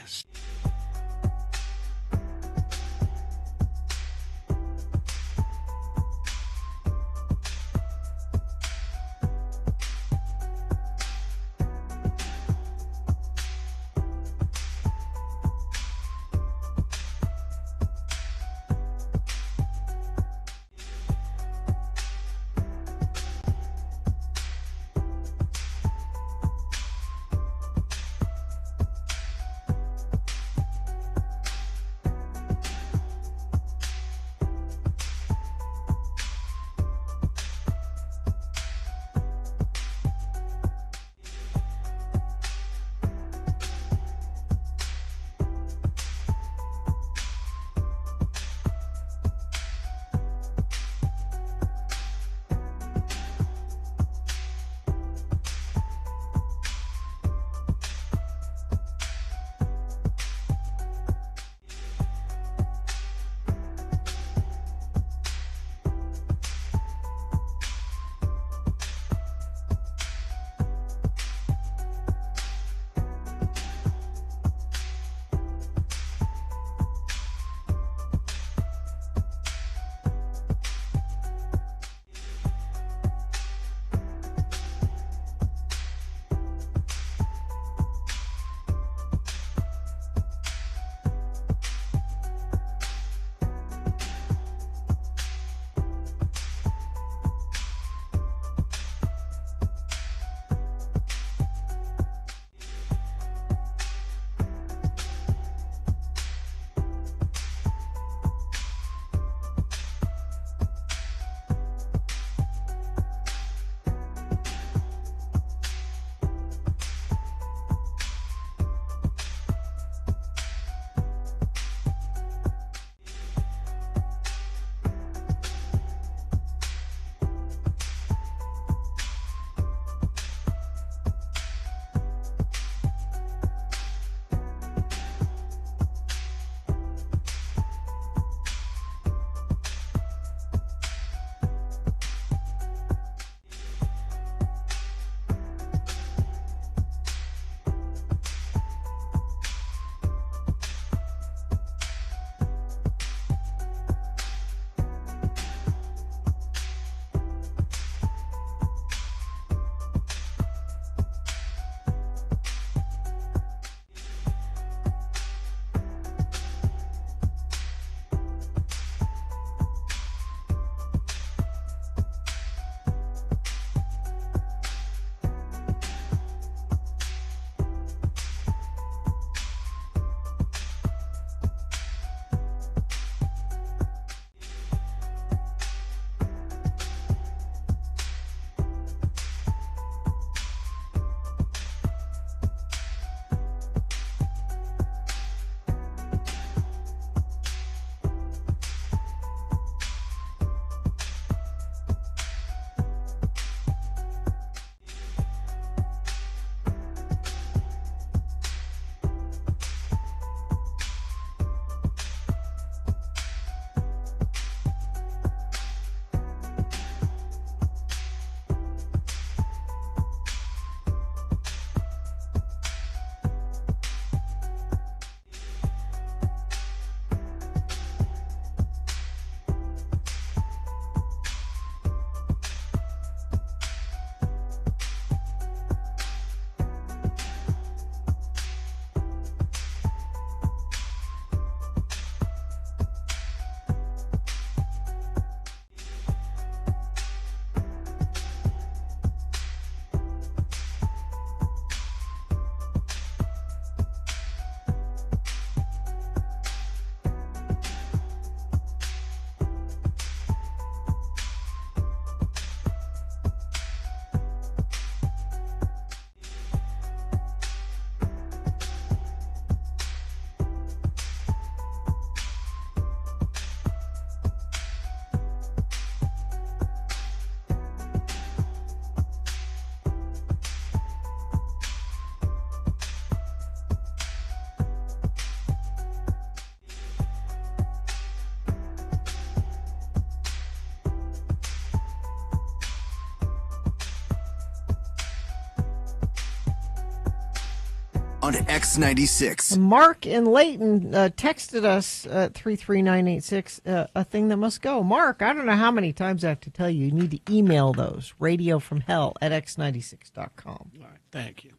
on X96. Mark in Layton texted us at 33986 a thing that must go. Mark, I don't know how many times I have to tell you, you need to email those. radiofromhell at x96.com. All right, thank you.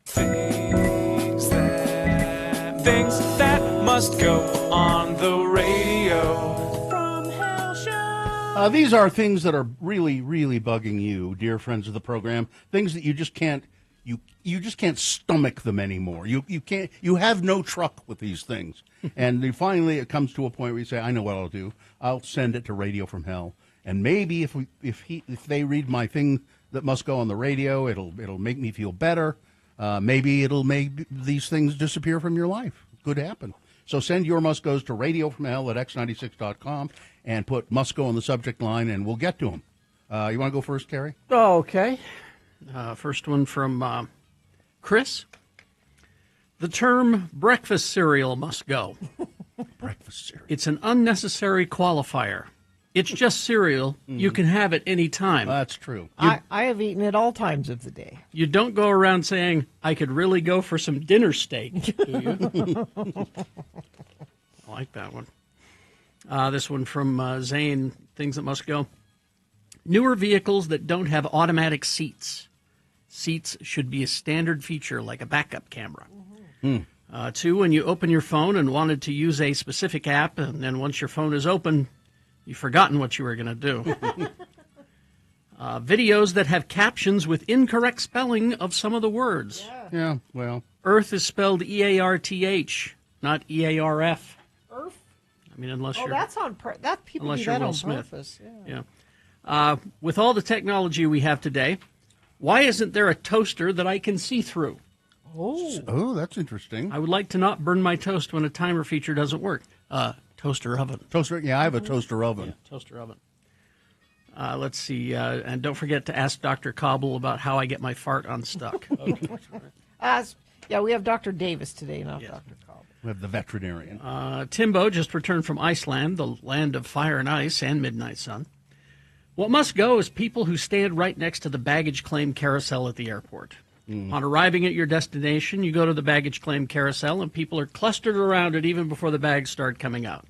Things that must go on the radio. From Hell Show. These are things that are really, really bugging you, dear friends of the program. Things that you just can't you just can't stomach them anymore. You can't. You have no truck with these things. And finally, it comes to a point where you say, "I know what I'll do. I'll send it to Radio from Hell." And maybe if they read my thing that must go on the radio, it'll make me feel better. Maybe it'll make these things disappear from your life. It could happen. So send your must goes to radiofromhell at x96.com and put must go on the subject line, and we'll get to them. You want to go first, Terry? Oh, okay. First one from Chris. The term breakfast cereal must go. Breakfast cereal. It's an unnecessary qualifier. It's just cereal. You can have it any time. That's true. I have eaten it all times of the day. You don't go around saying, I could really go for some dinner steak, do you? I like that one. This one from Zane, things that must go. Newer vehicles that don't have automatic seats. Seats should be a standard feature like a backup camera. Mm-hmm. 2, when you open your phone and wanted to use a specific app, and then once your phone is open, you've forgotten what you were going to do. Videos that have captions with incorrect spelling of some of the words. Yeah, well. Earth is spelled E-A-R-T-H, not E-A-R-F. Earth? I mean, unless you're... that's on that people unless do you're that Will on Smith. purpose. Yeah. With all the technology we have today, why isn't there a toaster that I can see through? Oh, that's interesting. I would like to not burn my toast when a timer feature doesn't work. Toaster oven. Toaster, yeah, I have a toaster oven. Yeah, toaster oven. Let's see, and don't forget to ask Dr. Cobble about how I get my fart unstuck. Yeah, we have Dr. Davis today, not Dr. Cobble. We have the veterinarian. Timbo just returned from Iceland, the land of fire and ice and midnight sun. What must go is people who stand right next to the baggage claim carousel at the airport. On arriving at your destination, you go to the baggage claim carousel, and people are clustered around it even before the bags start coming out.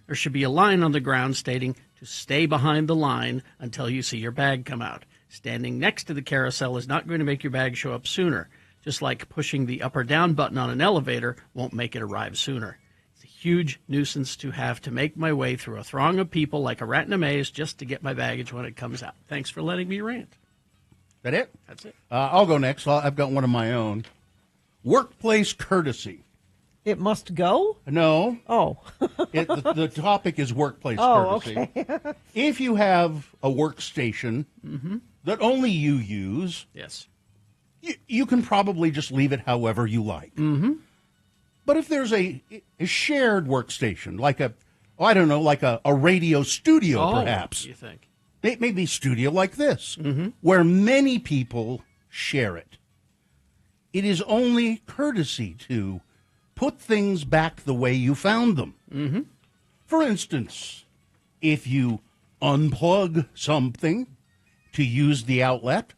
There should be a line on the ground stating to stay behind the line until you see your bag come out. Standing next to the carousel is not going to make your bag show up sooner, just like pushing the up or down button on an elevator won't make it arrive sooner. It's a huge nuisance to have to make my way through a throng of people like a rat in a maze just to get my baggage when it comes out. Thanks for letting me rant. That it? That's it. I'll go next. I've got one of my own. Workplace courtesy. It must go? No. Oh. The topic is workplace courtesy. Okay. If you have a workstation that only you use, Yes. you can probably just leave it however you like. Mm-hmm. But if there's a shared workstation, like a radio studio, perhaps. You think? Maybe a studio like this, where many people share it. It is only courtesy to put things back the way you found them. Mm-hmm. For instance, if you unplug something to use the outlet,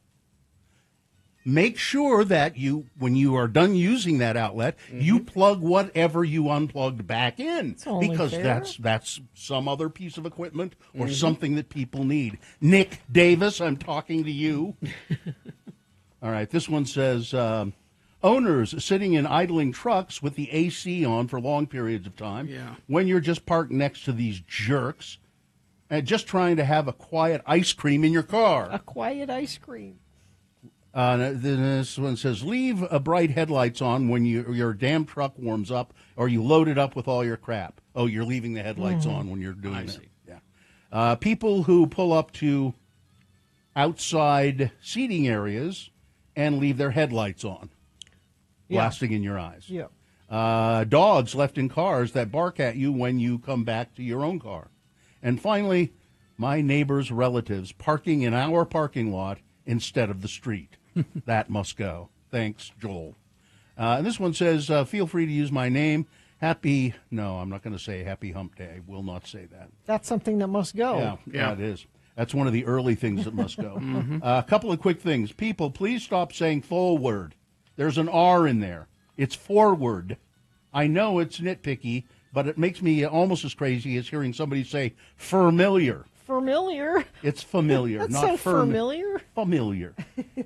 make sure that when you are done using that outlet, you plug whatever you unplugged back in, because that's some other piece of equipment or something that people need. Nick Davis, I'm talking to you. All right, this one says, owners sitting in idling trucks with the AC on for long periods of time, when you're just parked next to these jerks and just trying to have a quiet ice cream in your car. A quiet ice cream. This one says, leave bright headlights on when your damn truck warms up or you load it up with all your crap. Oh, you're leaving the headlights on when you're doing it. Yeah. People who pull up to outside seating areas and leave their headlights on, blasting in your eyes. Yeah. Dogs left in cars that bark at you when you come back to your own car. And finally, my neighbor's relatives parking in our parking lot instead of the street. That must go. Thanks, Joel. And this one says, feel free to use my name. No, I'm not going to say happy hump day. I will not say that. That's something that must go. Yeah, it is. That's one of the early things that must go. A couple of quick things. People, please stop saying forward. There's an R in there. It's forward. I know it's nitpicky, but it makes me almost as crazy as hearing somebody say familiar. Familiar? It's familiar. That's not so familiar. Familiar.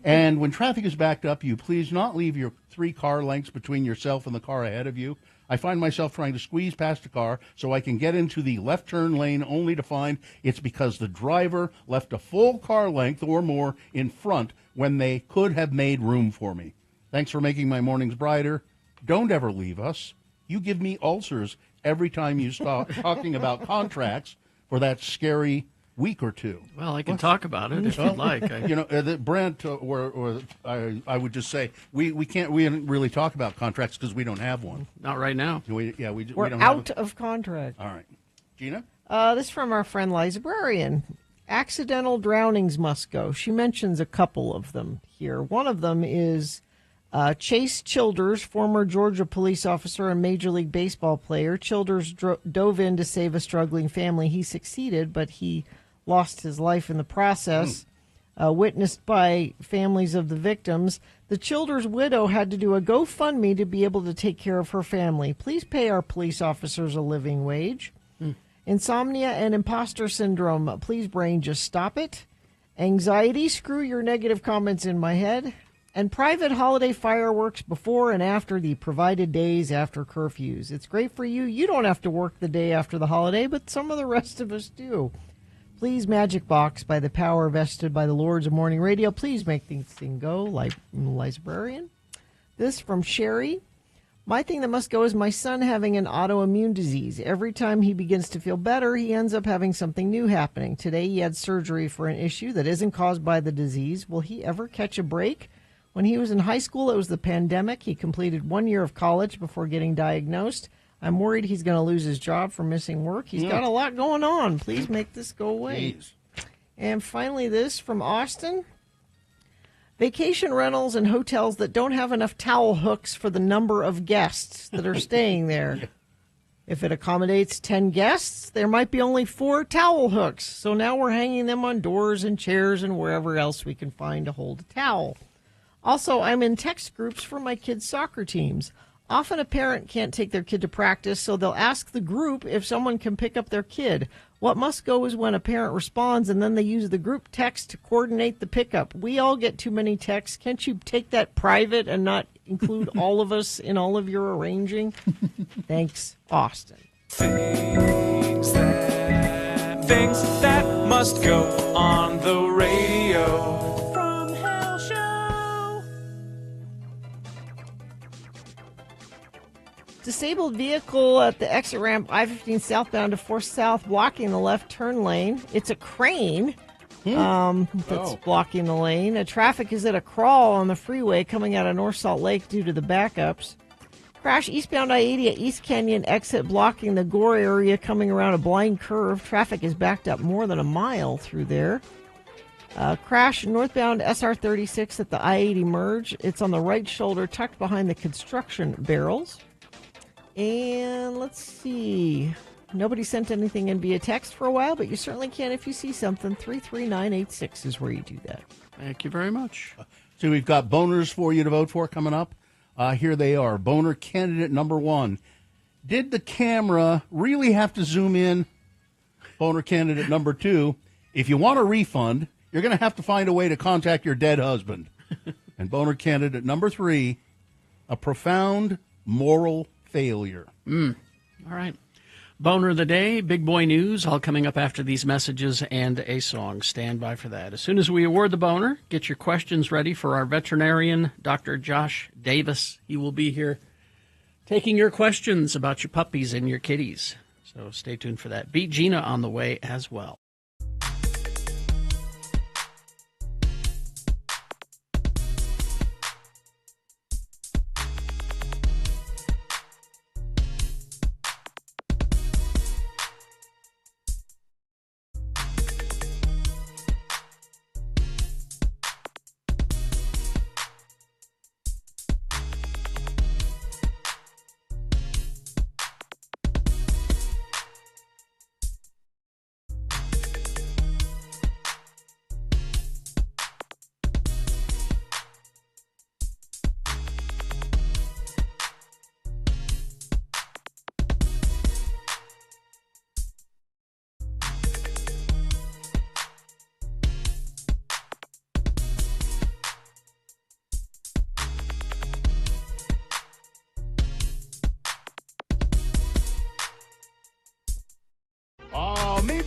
And when traffic is backed up, you please not leave your 3 car lengths between yourself and the car ahead of you. I find myself trying to squeeze past a car so I can get into the left turn lane only to find it's because the driver left a full car length or more in front when they could have made room for me. Thanks for making my mornings brighter. Don't ever leave us. You give me ulcers every time you stop talking about contracts for that scary week or two. Well, I can talk about it if you'd like. Brent, or I would just say we didn't really talk about contracts because we don't have one. Not right now. We We're don't out have of contract. All right, Gina. This is from our friend Librarian. Accidental drownings must go. She mentions a couple of them here. One of them is Chase Childers, former Georgia police officer and Major League Baseball player. Childers dove in to save a struggling family. He succeeded, but he lost his life in the process. Witnessed by families of the victims, the Childers widow had to do a GoFundMe to be able to take care of her family. Please pay our police officers a living wage. Insomnia and imposter syndrome. Please, brain, just stop it. Anxiety. Screw your negative comments in my head. And private holiday fireworks before and after the provided days after curfews. It's great for you. You don't have to work the day after the holiday, but some of the rest of us do. Please, Magic Box, by the power vested by the Lords of Morning Radio, please make this thing go, Librarian. This from Sherry. My thing that must go is my son having an autoimmune disease. Every time he begins to feel better, he ends up having something new happening. Today he had surgery for an issue that isn't caused by the disease. Will he ever catch a break? When he was in high school, it was the pandemic. He completed 1 year of college before getting diagnosed. I'm worried he's going to lose his job for missing work. He's got a lot going on. Please make this go away. Jeez. And finally, this from Austin. Vacation rentals and hotels that don't have enough towel hooks for the number of guests that are staying there. If it accommodates 10 guests, there might be only 4 towel hooks. So now we're hanging them on doors and chairs and wherever else we can find to hold a towel. Also, I'm in text groups for my kids' soccer teams. Often a parent can't take their kid to practice, so they'll ask the group if someone can pick up their kid. What must go is when a parent responds, and then they use the group text to coordinate the pickup. We all get too many texts. Can't you take that private and not include all of us in all of your arranging? Thanks, Austin. Things that must go on the radio. From Hell Show. Disabled vehicle at the exit ramp I-15 southbound to 4 South blocking the left turn lane. It's a crane that's blocking the lane. Traffic is at a crawl on the freeway coming out of North Salt Lake due to the backups. Crash eastbound I-80 at East Canyon exit blocking the Gore area coming around a blind curve. Traffic is backed up more than a mile through there. Crash northbound SR-36 at the I-80 merge. It's on the right shoulder tucked behind the construction barrels. And let's see. Nobody sent anything in via text for a while, but you certainly can if you see something. 33986 is where you do that. Thank you very much. So we've got boners for you to vote for coming up. Here they are. Boner candidate number 1. Did the camera really have to zoom in? Boner candidate number 2. If you want a refund, you're going to have to find a way to contact your dead husband. And boner candidate number 3, a profound moral failure. All right. Boner of the day, big boy news, all coming up after these messages and a song. Stand by for that. As soon as we award the boner, get your questions ready for our veterinarian, Dr. Josh Davis. He will be here taking your questions about your puppies and your kitties. So stay tuned for that. Beat Gina on the way as well.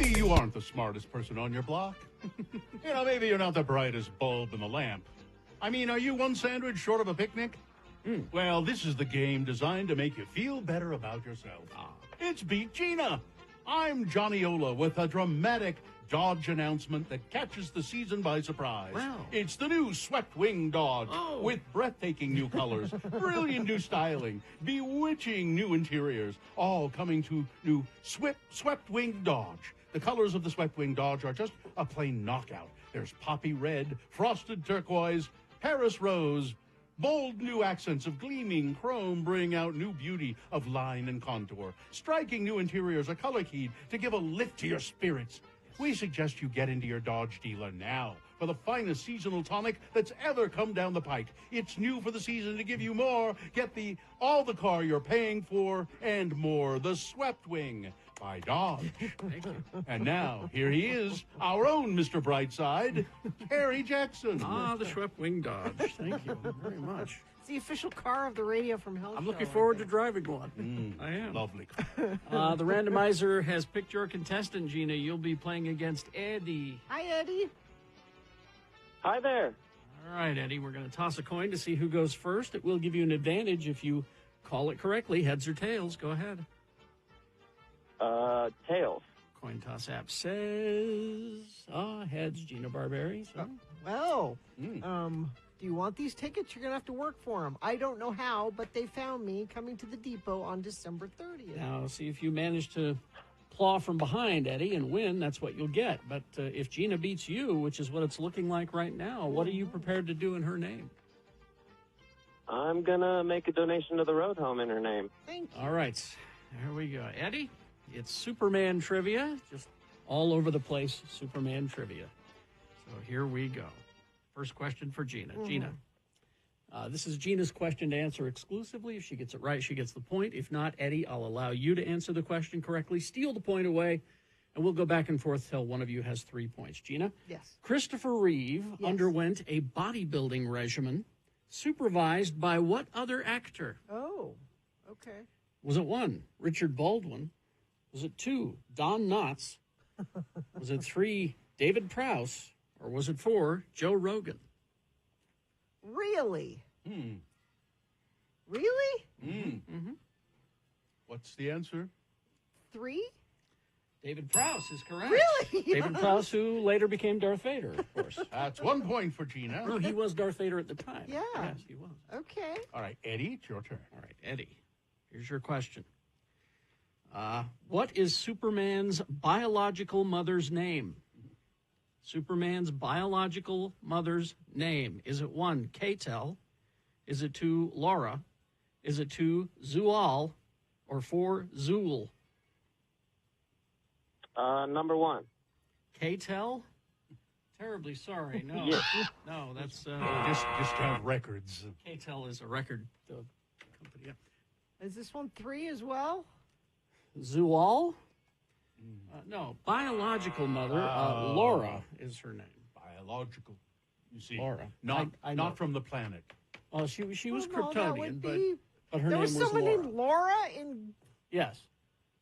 Maybe you aren't the smartest person on your block. Maybe you're not the brightest bulb in the lamp. I mean, are you one sandwich short of a picnic? Well, this is the game designed to make you feel better about yourself. It's Beat Gina. I'm Johnny Ola with a dramatic Dodge announcement that catches the season by surprise. Wow. It's the new Swept Wing Dodge with breathtaking new colors, brilliant new styling, bewitching new interiors, all coming to new Swept Wing Dodge. The colors of the Swept Wing Dodge are just a plain knockout. There's poppy red, frosted turquoise, Paris rose. Bold new accents of gleaming chrome bring out new beauty of line and contour. Striking new interiors are color keyed to give a lift to your spirits. We suggest you get into your Dodge dealer now for the finest seasonal tonic that's ever come down the pike. It's new for the season to give you more. Get all the car you're paying for and more. The Swept Wing by Dodge. Thank you. And now, here he is, our own Mr. Brightside, Harry Jackson. The Swept Wing Dodge. Thank you very much. It's the official car of the Radio from Hell I'm show, looking I forward to think. driving one. I am. Lovely. The randomizer has picked your contestant, Gina. You'll be playing against Eddie. Hi, Eddie. Hi there. All right, Eddie, we're going to toss a coin to see who goes first. It will give you an advantage if you call it correctly, heads or tails. Go ahead. Tails. Coin toss app says heads, Gina Barberi. So. Well, do you want these tickets? You're going to have to work for them. I don't know how, but they found me coming to the depot on December 30th. Now, see if you manage to claw from behind, Eddie, and win, that's what you'll get. But if Gina beats you, which is what it's looking like right now, what are you prepared to do in her name? I'm going to make a donation to the road home in her name. Thank you. All right, there we go. Eddie, it's Superman trivia, just all over the place, Superman trivia. So here we go. First question for Gina. Gina, this is Gina's question to answer exclusively. If she gets it right, she gets the point. If not, Eddie, I'll allow you to answer the question correctly, steal the point away, and we'll go back and forth till one of you has 3 points. Gina? Yes. Christopher Reeve underwent a bodybuilding regimen supervised by what other actor? Oh, okay. Was it 1, Richard Baldwin? Was it 2, Don Knotts? Was it 3, David Prowse? Or was it 4, Joe Rogan? Really? Really? What's the answer? 3? David Prowse is correct. Really? David Prowse, who later became Darth Vader, of course. That's 1 point for Gina. No, he was Darth Vader at the time. Yeah. Yes, he was. Okay. All right, Eddie, it's your turn. All right, Eddie, here's your question. What is Superman's biological mother's name? Superman's biological mother's name. Is it 1, K-Tel? Is it 2, Laura? Is it 2, Zual? Or 4, Zool? Number 1. K-Tel? Terribly sorry. No. Yeah. No, that's... Just have records. K-Tel is a record company. Yeah. Is this one 3 as well? Zual? No, biological mother. Laura is her name. Biological. You see, Laura. Not I know. from the planet. Oh, she was No, that Kryptonian, would but be... her There name was was someone Laura. named Laura in... Yes,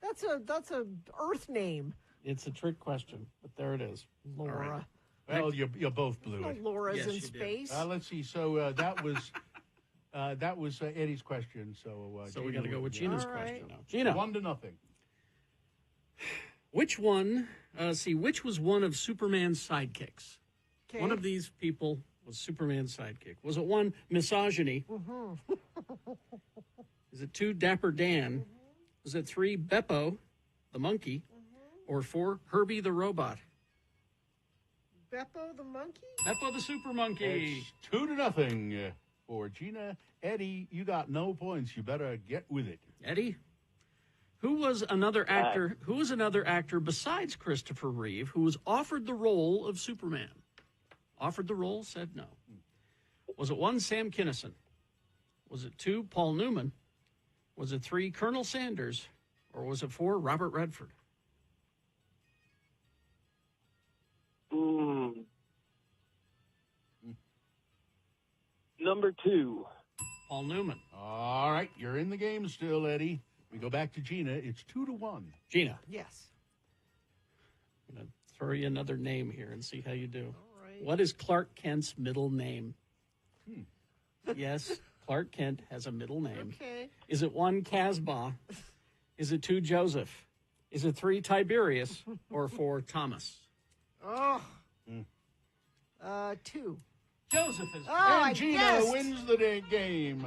That's a Earth name. it's a trick question, but there it is. Laura. Well, you both blew No it. Laura's Yes, in you did. space. Let's see. So that was Eddie's question. So So we got to Gina go with would- Gina's All question right. now. Gina, 1-0. which one? Which was one of Superman's sidekicks? Okay. One of these people was Superman's sidekick. Was it 1, Misogyny? Is it 2, Dapper Dan? Was it 3, Beppo, the monkey? Or 4, Herbie the robot? Beppo the monkey? Beppo the super monkey. It's 2-0 for Gina. Eddie, you got no points. You better get with it. Eddie, who was another actor? Who was another actor besides Christopher Reeve who was offered the role of Superman? Offered the role, said no. Was it 1, Sam Kinison? Was it 2, Paul Newman? Was it 3, Colonel Sanders? Or was it 4, Robert Redford? Number 2. Paul Newman. All right, you're in the game still, Eddie. We go back to Gina. It's 2-1. Gina, Yes. I'm going to throw you another name here and see how you do. All right. What is Clark Kent's middle name? Yes, Clark Kent has a middle name. Okay. Is it 1, Casbah? Is it 2, Joseph? Is it 3, Tiberius? Or 4, Thomas? Oh. 2. Joseph is. Oh, And Gina wins the game.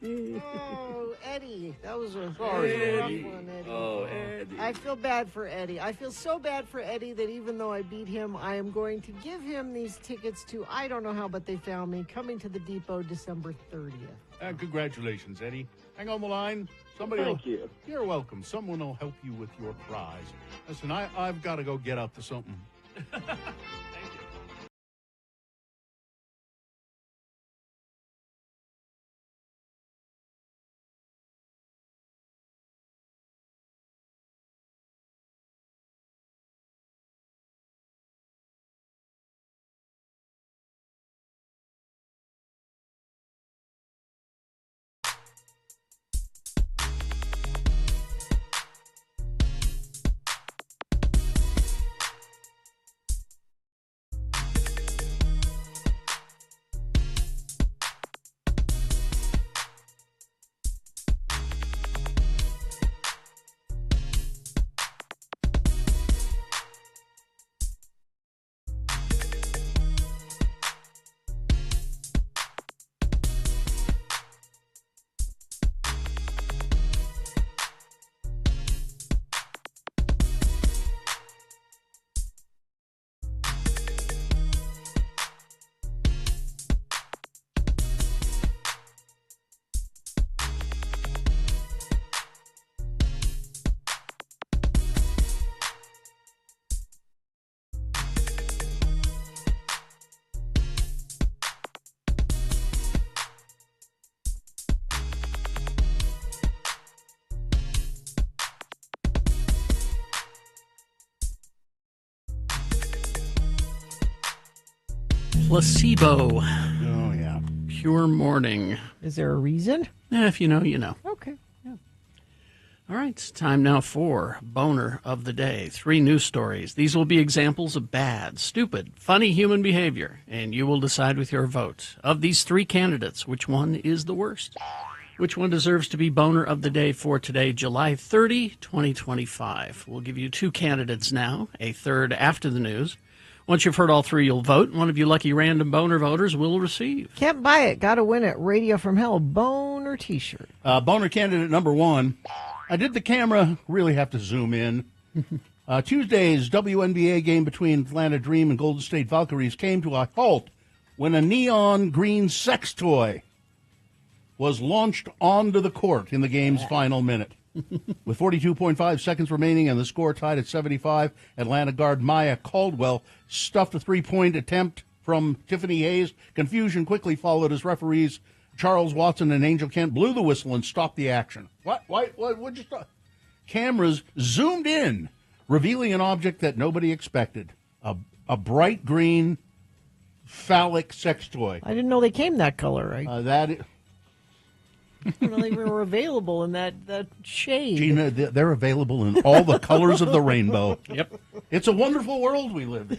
Oh, Eddie. That was a Sorry, rough Eddie. one, Eddie. Oh, Eddie. I feel bad for Eddie. I feel so bad for Eddie that even though I beat him, I am going to give him these tickets to, I don't know how, but they found me, coming to the Depot December 30th. Congratulations, Eddie. Hang on the line. Thank you. You're welcome. Someone will help you with your prize. Listen, I've got to go get up to something. Placebo. Oh, yeah. Pure morning. Is there a reason? If you know, you know. Okay. All right, it's time now for Boner of the Day. 3 news stories. These will be examples of bad, stupid, funny human behavior, and you will decide with your vote. Of these 3 candidates, which one is the worst? Which one deserves to be Boner of the Day for today, July 30, 2025? We'll give you 2 candidates now, a third after the news. Once you've heard all 3, you'll vote. One of you lucky random Boner voters will receive. Can't buy it. Got to win it. Radio from Hell Boner T-shirt. Boner candidate number 1. Did the camera really have to zoom in? Tuesday's WNBA game between Atlanta Dream and Golden State Valkyries came to a halt when a neon green sex toy was launched onto the court in the game's final minute. With 42.5 seconds remaining and the score tied at 75, Atlanta guard Maya Caldwell stuffed a three-point attempt from Tiffany Hayes. Confusion quickly followed as referees Charles Watson and Angel Kent blew the whistle and stopped the action. What'd you stop? Cameras zoomed in, revealing an object that nobody expected. A bright green phallic sex toy. I didn't know they came that color. I That didn't know they were available in that shade. Gina, they're available in all the colors of the rainbow. Yep. It's a wonderful world we live in.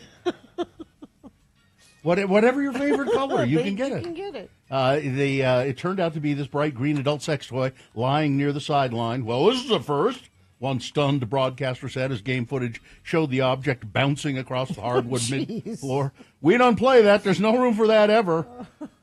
Whatever your favorite color, you can get it. You can get it. It turned out to be this bright green adult sex toy lying near the sideline. Well, this is a first, one stunned broadcaster said as game footage showed the object bouncing across the hardwood mid-floor. We don't play that. There's no room for that ever.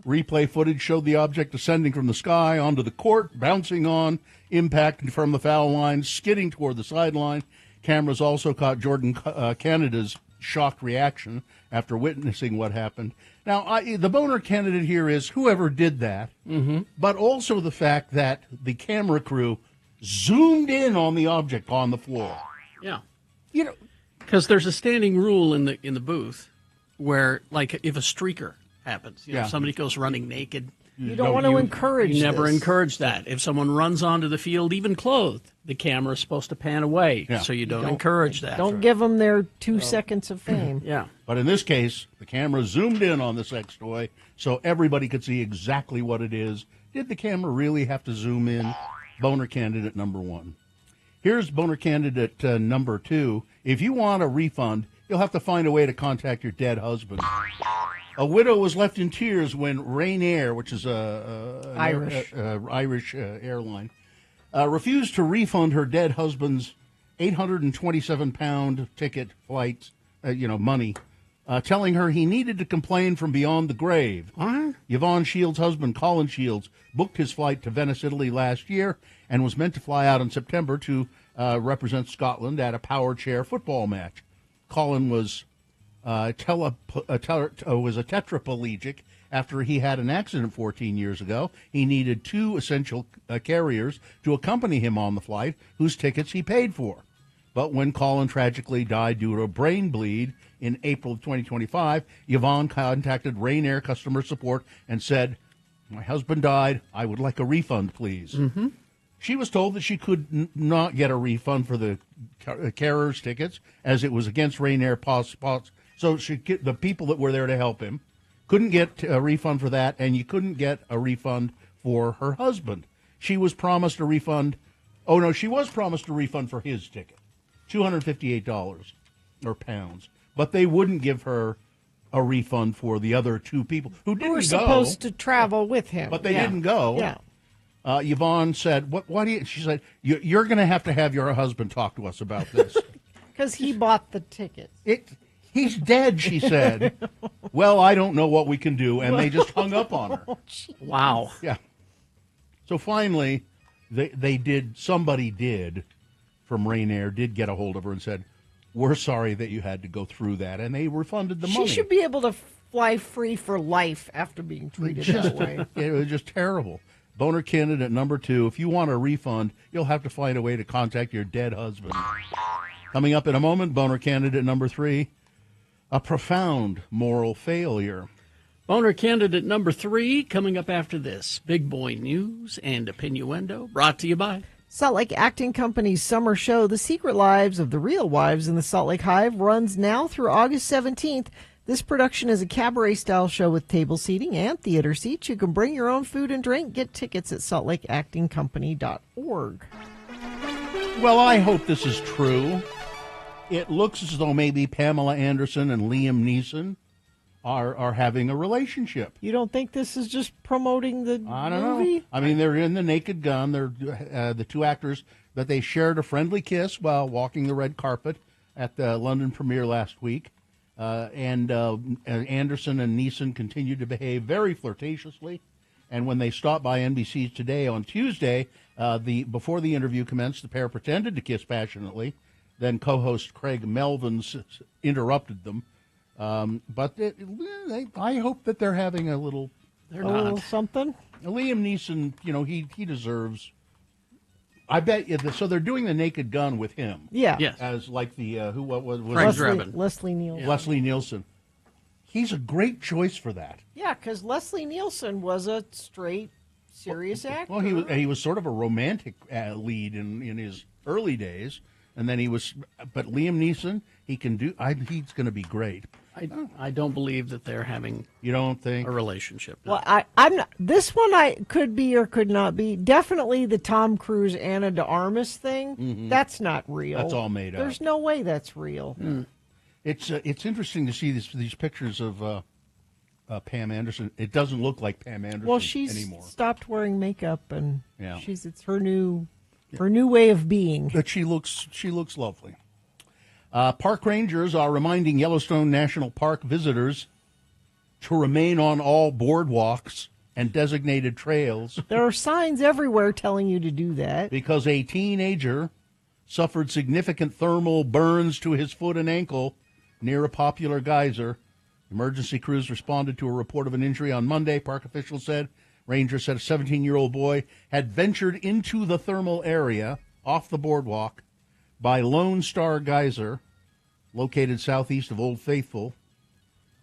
Replay footage showed the object descending from the sky onto the court, bouncing on, impact from the foul line, skidding toward the sideline. Cameras also caught Jordan Canada's shocked reaction after witnessing what happened. Now, the boner candidate here is whoever did that, but also the fact that the camera crew zoomed in on the object on the floor. Yeah. You know, Because there's a standing rule in the booth where, like, if a streaker happens, you know, Yeah. somebody goes running naked, You don't want to encourage you never this. encourage that. If someone runs onto the field, even clothed, the camera is supposed to pan away, Yeah. so you don't encourage that. Don't give them their 2 seconds of fame. Yeah. but in this case, the camera zoomed in on the sex toy so everybody could see exactly what it is. Did the camera really have to zoom in? Boner candidate number 1. Here's boner candidate number 2. If you want a refund, you'll have to find a way to contact your dead husband. A widow was left in tears when Ryanair, which is an Irish airline, refused to refund her dead husband's £827 ticket flight, money, telling her he needed to complain from beyond the grave. What? Yvonne Shields' husband, Colin Shields, booked his flight to Venice, Italy last year and was meant to fly out in September to represent Scotland at a power chair football match. Colin was was a tetraplegic after he had an accident 14 years ago. He needed 2 essential carriers to accompany him on the flight, whose tickets he paid for. But when Colin tragically died due to a brain bleed in April of 2025, Yvonne contacted Ryanair customer support and said, "My husband died. I would like a refund, please." Mm-hmm. She was told that she could not get a refund for the carrier's tickets, as it was against Ryanair policy. So the people that were there to help him couldn't get a refund for that, and you couldn't get a refund for her husband. She was promised a refund. Oh, no, she was promised a refund for his ticket, $258 or pounds. But they wouldn't give her a refund for the other 2 people who didn't go. Who were supposed to travel with him. But they didn't go. Yeah. Yvonne said, "What do you?" She said, "You're going to have your husband talk to us about this." Because he bought the tickets. He's dead, she said. "Well, I don't know what we can do," and they just hung up on her. Wow. Yeah. So finally, somebody from Ryanair did get a hold of her and said, "We're sorry that you had to go through that," and they refunded the money. She should be able to fly free for life after being treated that way. It was just terrible. Boner candidate number 2, if you want a refund, you'll have to find a way to contact your dead husband. Coming up in a moment, boner candidate number 3, a profound moral failure. Boner candidate number 3 coming up after this. Big Boy News and Opinuendo, brought to you by Salt Lake Acting Company's summer show, The Secret Lives of the Real Wives in the Salt Lake Hive, runs now through August 17th. This production is a cabaret-style show with table seating and theater seats. You can bring your own food and drink. Get tickets at saltlakeactingcompany.org. Well, I hope this is true. It looks as though maybe Pamela Anderson and Liam Neeson are having a relationship. You don't think this is just promoting the I don't movie? know. I mean, they're in The Naked Gun. They're the 2 actors that they shared a friendly kiss while walking the red carpet at the London premiere last week. And Anderson and Neeson continued to behave very flirtatiously. And when they stopped by NBC Today on Tuesday, before the interview commenced, the pair pretended to kiss passionately. Then co-host Craig Melvin interrupted them. But I hope that they're having a little something. Liam Neeson, he deserves. I bet you. So they're doing The Naked Gun with him. Yeah. Yes. As like the what was Frank Drebin. Leslie Nielsen. Leslie Nielsen. He's a great choice for that. Yeah, because Leslie Nielsen was a straight, serious actor. Well, he was sort of a romantic lead in his early days, and then he was. But Liam Neeson, he can do. He's going to be great. I don't believe that they're having You don't think? a relationship. Well, I'm not. This one I could be or could not be. Definitely the Tom Cruise Anna de Armas thing. Mm-hmm. That's not real. That's all made up. There's no way that's real. It's interesting to see these pictures of Pam Anderson. It doesn't look like Pam Anderson Well, she's anymore. stopped wearing makeup, and Yeah. it's her new way of being. But she looks lovely. Park rangers are reminding Yellowstone National Park visitors to remain on all boardwalks and designated trails There are signs everywhere telling you to do that. because a teenager suffered significant thermal burns to his foot and ankle near a popular geyser. Emergency crews responded to a report of an injury on Monday, park officials said. Rangers said a 17-year-old boy had ventured into the thermal area off the boardwalk by Lone Star Geyser, located southeast of Old Faithful,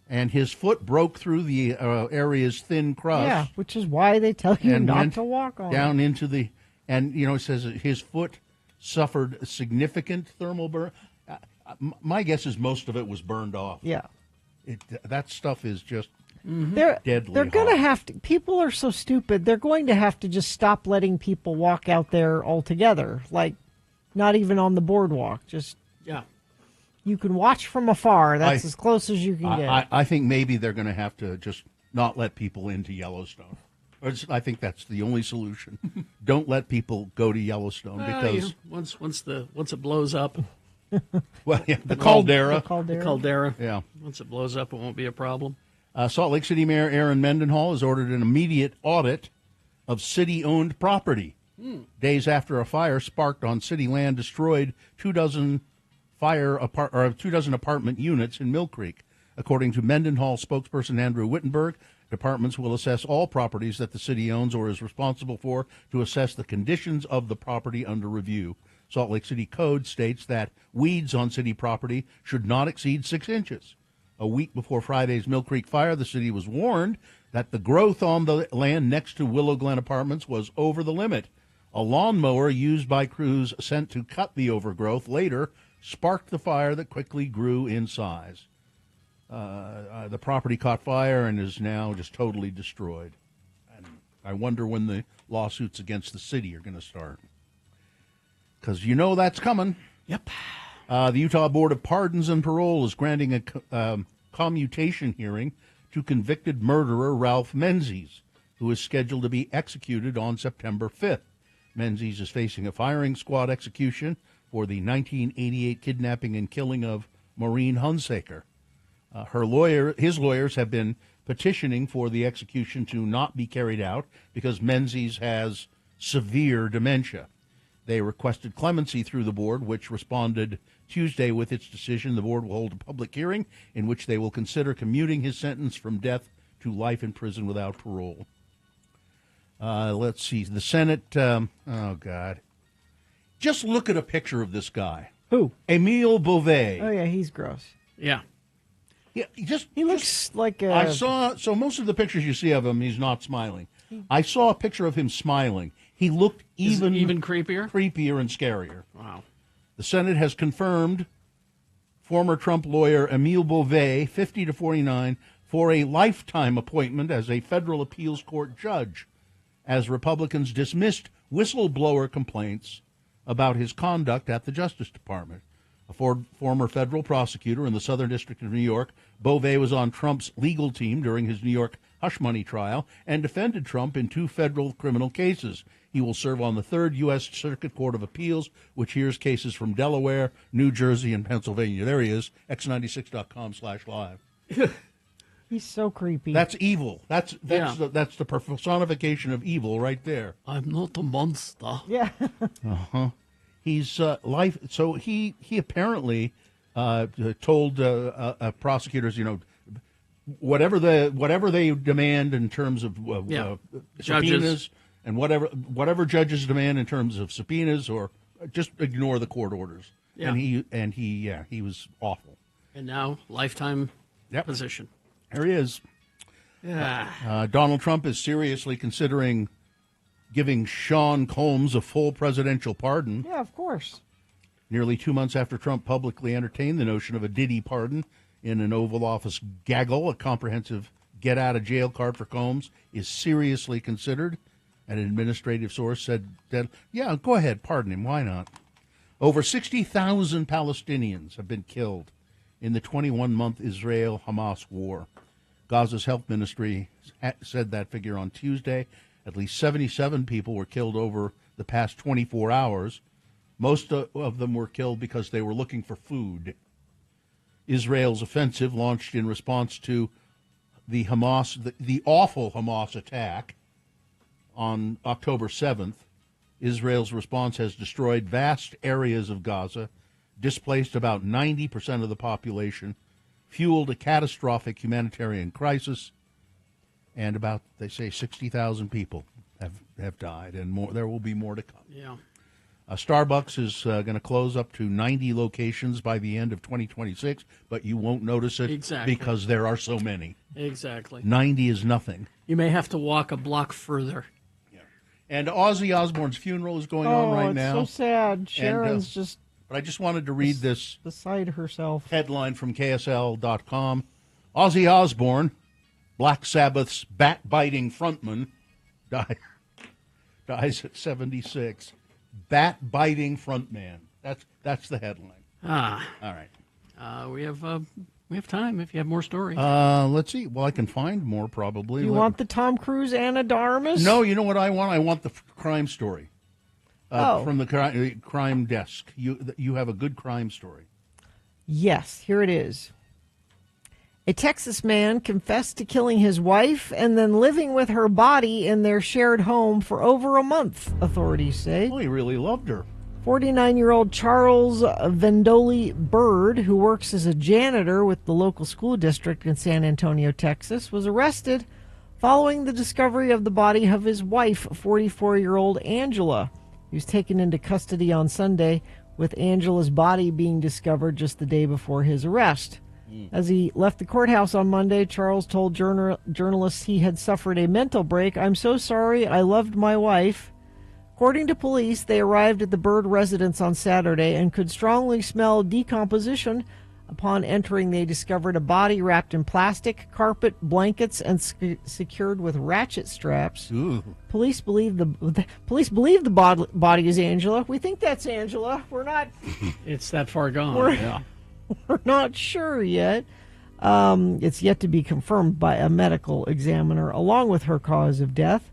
and his foot broke through the area's thin crust. Yeah, which is why they tell you and not went to walk on down it. into the, and it says that his foot suffered a significant thermal burn. My guess is most of it was burned off. Yeah. That stuff is just They're going to have to. People are so stupid. They're going to have to just stop letting people walk out there altogether. Like, Not even on the boardwalk. Just Yeah. you can watch from afar. That's as close as you can get. I think maybe they're going to have to just not let people into Yellowstone. I think that's the only solution. Don't let people go to Yellowstone because once it blows up, well, yeah, the caldera. the caldera. Yeah. Once it blows up, it won't be a problem. Salt Lake City Mayor Aaron Mendenhall has ordered an immediate audit of city-owned property. Days after a fire sparked on city land destroyed 24 apartment units in Mill Creek. According to Mendenhall spokesperson Andrew Wittenberg, departments will assess all properties that the city owns or is responsible for to assess the conditions of the property under review. Salt Lake City Code states that weeds on city property should not exceed 6 inches. A week before Friday's Mill Creek fire, the city was warned that the growth on the land next to Willow Glen Apartments was over the limit. A lawnmower used by crews sent to cut the overgrowth later sparked the fire that quickly grew in size. The property caught fire and is now just totally destroyed. And I wonder when the lawsuits against the city are going to start. Because you know that's coming. Yep. The Utah Board of Pardons and Parole is granting a commutation hearing to convicted murderer Ralph Menzies, who is scheduled to be executed on September 5th. Menzies is facing a firing squad execution for the 1988 kidnapping and killing of Maureen Hunsaker. His lawyers have been petitioning for the execution to not be carried out because Menzies has severe dementia. They requested clemency through the board, which responded Tuesday with its decision. The board will hold a public hearing in which they will consider commuting his sentence from death to life in prison without parole. Let's see. The Senate, oh, God. Just look at a picture of this guy. Who? Emile Beauvais. Oh, yeah, he's gross. Yeah. Yeah, he looks like a... I saw, so most of the pictures you see of him, he's not smiling. I saw a picture of him smiling. He looked even creepier? Creepier and scarier. Wow. The Senate has confirmed former Trump lawyer Emile Beauvais, 50 to 49, for a lifetime appointment as a federal appeals court judge, as Republicans dismissed whistleblower complaints about his conduct at the Justice Department. A former federal prosecutor in the Southern District of New York, Beauvais was on Trump's legal team during his New York hush money trial and defended Trump in 2 federal criminal cases. He will serve on the 3rd U.S. Circuit Court of Appeals, which hears cases from Delaware, New Jersey, and Pennsylvania. There he is, x96.com/live. He's so creepy. That's evil. That's the personification of evil right there. I'm not a monster. Yeah. He's So he apparently told prosecutors, whatever they demand in terms of subpoenas, and whatever judges demand in terms of subpoenas, or just ignore the court orders. Yeah. And he was awful. And now lifetime position. There he is. Yeah. Donald Trump is seriously considering giving Sean Combs a full presidential pardon. Yeah, of course. Nearly 2 months after Trump publicly entertained the notion of a Diddy pardon in an Oval Office gaggle, a comprehensive get-out-of-jail card for Combs is seriously considered. An administrative source said that, yeah, go ahead, pardon him, why not? Over 60,000 Palestinians have been killed in the 21-month Israel-Hamas war. Gaza's health ministry said that figure on Tuesday. At least 77 people were killed over the past 24 hours. Most of them were killed because they were looking for food. Israel's offensive, launched in response to the awful Hamas attack on October 7th. Israel's response has destroyed vast areas of Gaza, displaced about 90% of the population, fueled a catastrophic humanitarian crisis, and about, they say, 60,000 people have died, and more. There will be more to come. Yeah. Starbucks is going to close up to 90 locations by the end of 2026, but you won't notice it because there are so many. Exactly. 90 is nothing. You may have to walk a block further. Yeah. And Ozzy Osbourne's funeral is going on right now. Oh, it's so sad. Sharon's just... But I just wanted to read this beside herself headline from KSL.com. Ozzy Osbourne, Black Sabbath's bat-biting frontman, dies at 76. bat-biting frontman. That's the headline. All right. We have time if you have more stories. Let's see. Well, I can find more probably. You want the Tom Cruise Anna de Armas? No, you know what I want? I want the crime story from the crime desk. You have a good crime story. Yes, here it is. A Texas man confessed to killing his wife and then living with her body in their shared home for over a month, authorities say. Oh, he really loved her. 49-year-old Charles Vendoli Bird, who works as a janitor with the local school district in San Antonio, Texas, was arrested following the discovery of the body of his wife, 44-year-old Angela. He was taken into custody on Sunday, with Angela's body being discovered just the day before his arrest. As he left the courthouse on Monday, Charles told journalists he had suffered a mental break. "I'm so sorry. I loved my wife." According to police, they arrived at the Bird residence on Saturday and could strongly smell decomposition. Upon entering, they discovered a body wrapped in plastic, carpet, blankets, and secured with ratchet straps. Ooh. Police believe the body is Angela. We think that's Angela. We're not. It's that far gone. We're not sure yet. It's yet to be confirmed by a medical examiner, along with her cause of death.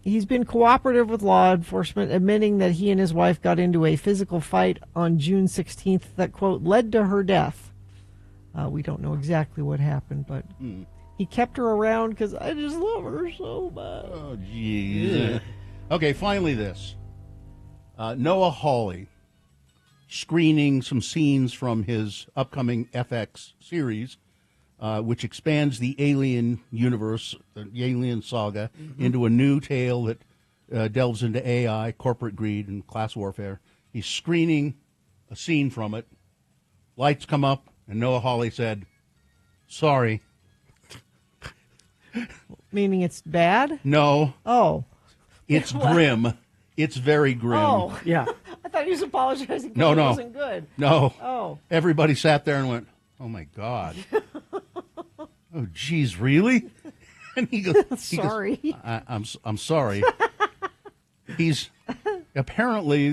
He's been cooperative with law enforcement, admitting that he and his wife got into a physical fight on June 16th that, quote, led to her death. We don't know exactly what happened, but he kept her around because I just love her so much. Oh, jeez. Yeah. Okay, finally this. Noah Hawley screening some scenes from his upcoming FX series, which expands the Alien universe, the Alien saga, into a new tale that delves into AI, corporate greed, and class warfare. He's screening a scene from it. Lights come up, and Noah Hawley said, "Sorry." Meaning it's bad? No. Oh. It's grim. It's very grim. Oh. Yeah. I thought he was apologizing because No. it wasn't good. No. Oh. Everybody sat there and went, "Oh, my God." "Oh, geez, really?" And he goes, Sorry. I'm sorry. He's apparently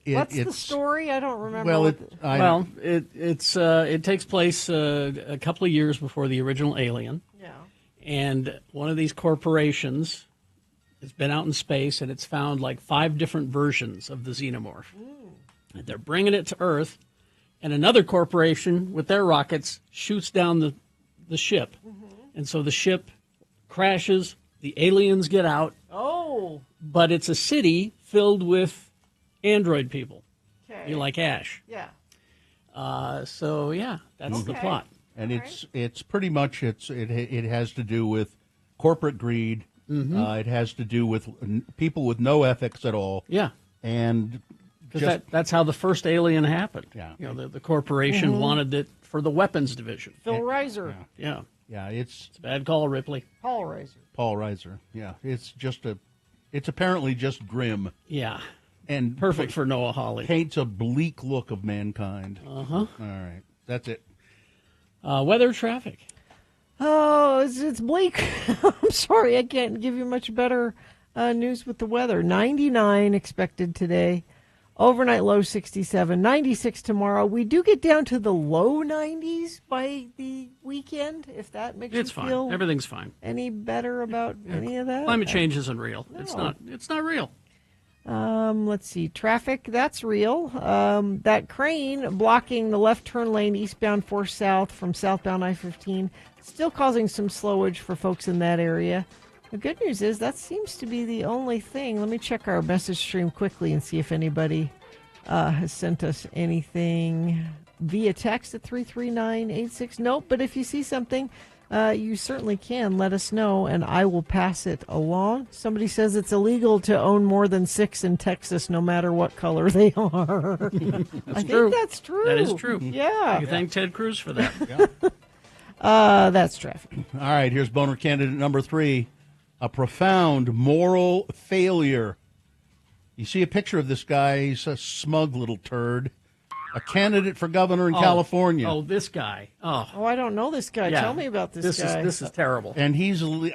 What's the it's story? I don't remember. Well, it takes place a couple of years before the original Alien. Yeah. And one of these corporations has been out in space, and it's found like 5 different versions of the xenomorph. And they're bringing it to Earth, and another corporation with their rockets shoots down the ship. And so the ship crashes, the aliens get out. Oh. But it's a city filled with android people. Okay. You like Ash. Yeah. So, yeah, that's the plot. and it's pretty much it has to do with corporate greed. It has to do with people with no ethics at all. Yeah. And because that's how the first Alien happened. Yeah. You know, the corporation wanted it for the weapons division. Phil Reiser. Yeah. Yeah, it's a bad call, Ripley. Paul Reiser. Paul Reiser. Yeah, it's apparently just grim. Yeah. And perfect for Noah Hawley. Paints a bleak look of mankind. All right, that's it. Weather, traffic. Oh, it's bleak. I'm sorry, I can't give you much better news with the weather. 99 expected today. Overnight low 67, 96 tomorrow. We do get down to the low 90s by the weekend, if that makes you feel fine. Everything's fine. Any better about any of that? Climate change isn't real. No. It's not real. Let's see. Traffic, that's real. That crane blocking the left turn lane eastbound 4 South from southbound I-15, still causing some slowage for folks in that area. The good news is that seems to be the only thing. Let me check our message stream quickly and see if anybody has sent us anything via text at 33986. Nope, but if you see something, you certainly can let us know, and I will pass it along. Somebody says it's illegal to own more than 6 in Texas, no matter what color they are. I think that's true. That is true. Yeah. You thank Ted Cruz for that. That's traffic. All right, here's boner candidate number 3. A profound moral failure. You see a picture of this guy. He's a smug little turd. A candidate for governor in California. Oh, this guy. Oh, I don't know this guy. Yeah. Tell me about this guy. This is terrible. And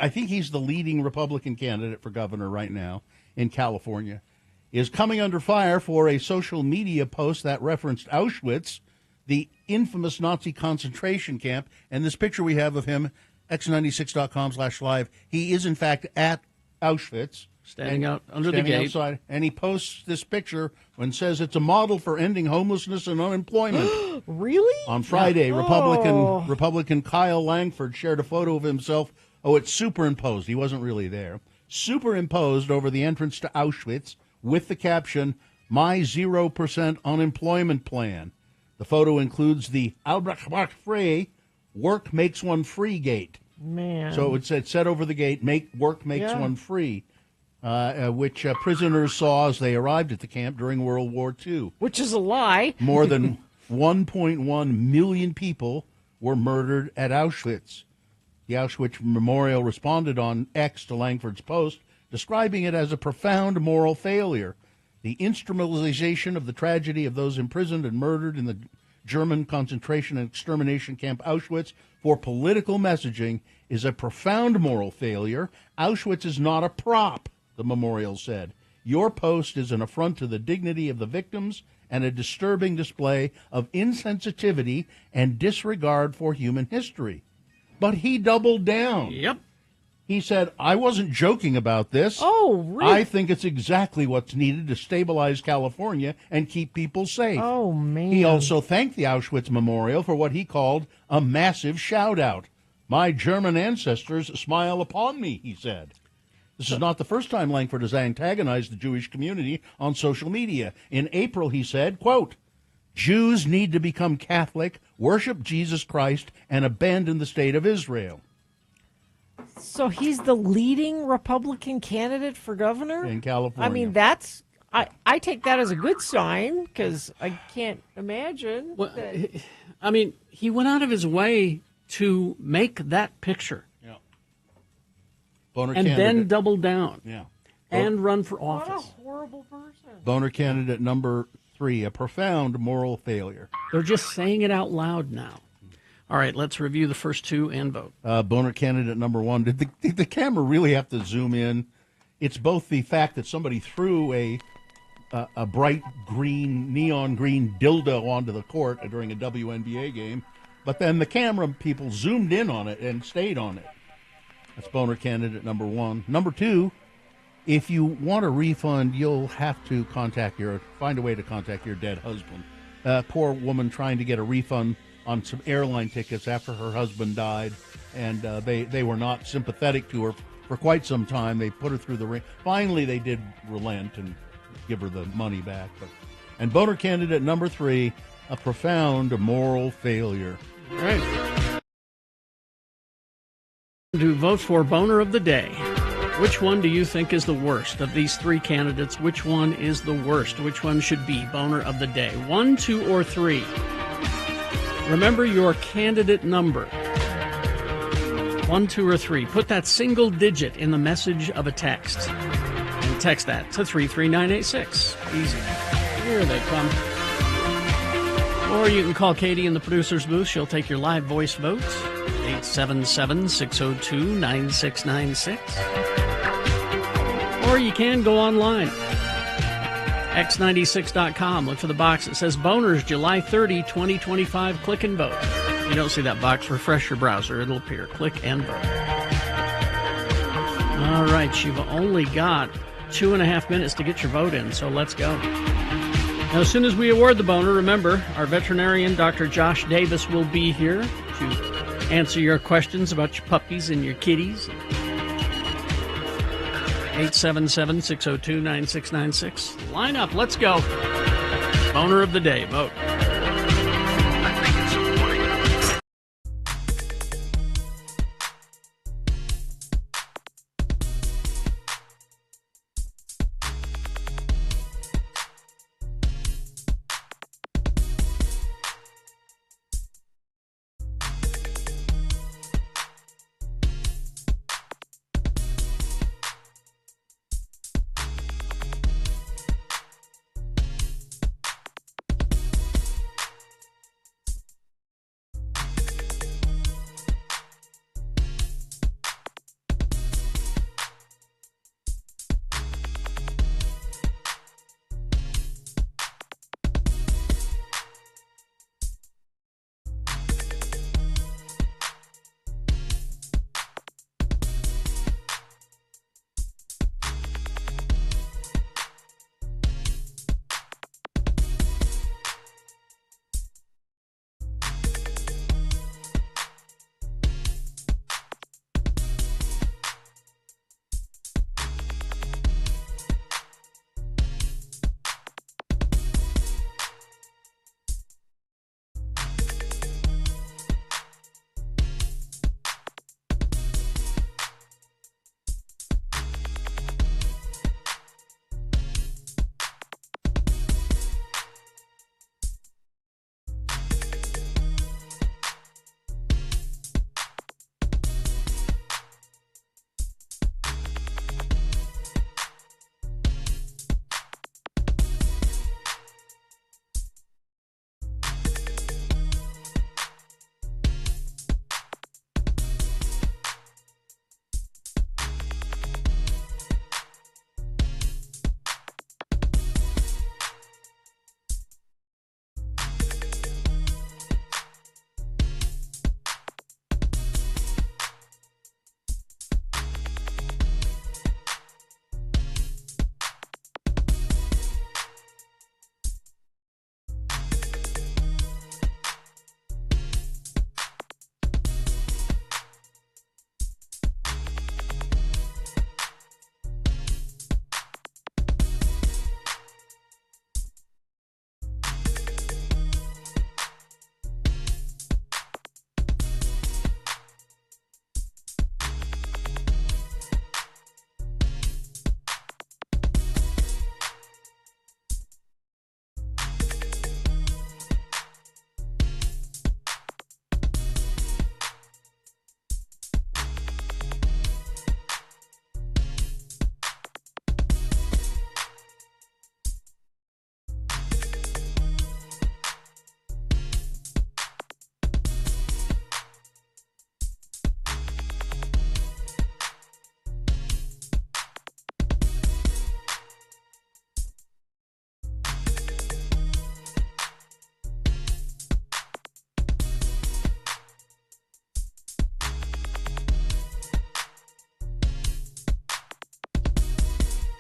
I think he's the leading Republican candidate for governor right now in California. is coming under fire for a social media post that referenced Auschwitz, the infamous Nazi concentration camp. And this picture we have of him, x96.com/live, he is in fact at Auschwitz. Standing out under the gate. Outside, and he posts this picture and says it's a model for ending homelessness and unemployment. Really? On Friday, Yeah. Republican Kyle Langford shared a photo of himself. Oh, it's superimposed. He wasn't really there. Superimposed over the entrance to Auschwitz with the caption, "My 0% unemployment plan." The photo includes the Albrecht Frey, "Work makes one free" gate. Man. So it said over the gate, work makes one free, which prisoners saw as they arrived at the camp during World War II. Which is a lie. More than 1.1 million people were murdered at Auschwitz. The Auschwitz Memorial responded on X to Langford's post, describing it as a profound moral failure. The instrumentalization of the tragedy of those imprisoned and murdered in the German concentration and extermination camp Auschwitz for political messaging is a profound moral failure. Auschwitz is not a prop, the memorial said. Your post is an affront to the dignity of the victims and a disturbing display of insensitivity and disregard for human history. But he doubled down. Yep. He said, I wasn't joking about this. Oh, really? I think it's exactly what's needed to stabilize California and keep people safe. Oh, man. He also thanked the Auschwitz Memorial for what he called a massive shout-out. My German ancestors smile upon me, he said. This is not the first time Langford has antagonized the Jewish community on social media. In April, he said, quote, Jews need to become Catholic, worship Jesus Christ, and abandon the state of Israel. So he's the leading Republican candidate for governor? In California. I mean, I take that as a good sign because I can't imagine. Well, I mean, he went out of his way to make that picture. Yeah. Boner and candidate. then double down. Yeah. And run for What a office. horrible person. Boner candidate number 3, a profound moral failure. They're just saying it out loud now. All right, let's review the first two and vote. Boner candidate number 1. Did the camera really have to zoom in? It's both the fact that somebody threw a bright green, neon green dildo onto the court during a WNBA game, but then the camera people zoomed in on it and stayed on it. That's Boner candidate number 1. Number 2, if you want a refund, you'll have to find a way to contact your dead husband. Poor woman trying to get a refund on some airline tickets after her husband died, and they were not sympathetic to her for quite some time. They put her through the ring. Finally, they did relent and give her the money back. And Boner candidate number 3, a profound moral failure. All right. To vote for Boner of the Day. Which one do you think is the worst of these three candidates? Which one is the worst? Which one should be Boner of the Day? 1, 2, or 3? Remember your candidate number. 1, 2, or 3. Put that single digit in the message of a text. And text that to 33986. Easy. Here they come. Or you can call Katie in the producer's booth. She'll take your live voice votes. 877-602-9696. Or you can go online. X96.com. Look for the box that says Boners July 30, 2025. Click and vote. If you don't see that box, refresh your browser. It'll appear. Click and vote. All right. You've only got 2.5 minutes to get your vote in, so let's go. Now, as soon as we award the boner, remember, our veterinarian, Dr. Josh Davis, will be here to answer your questions about your puppies and your kitties. 877-602-9696. Line up. Let's go. Boner of the day. Vote.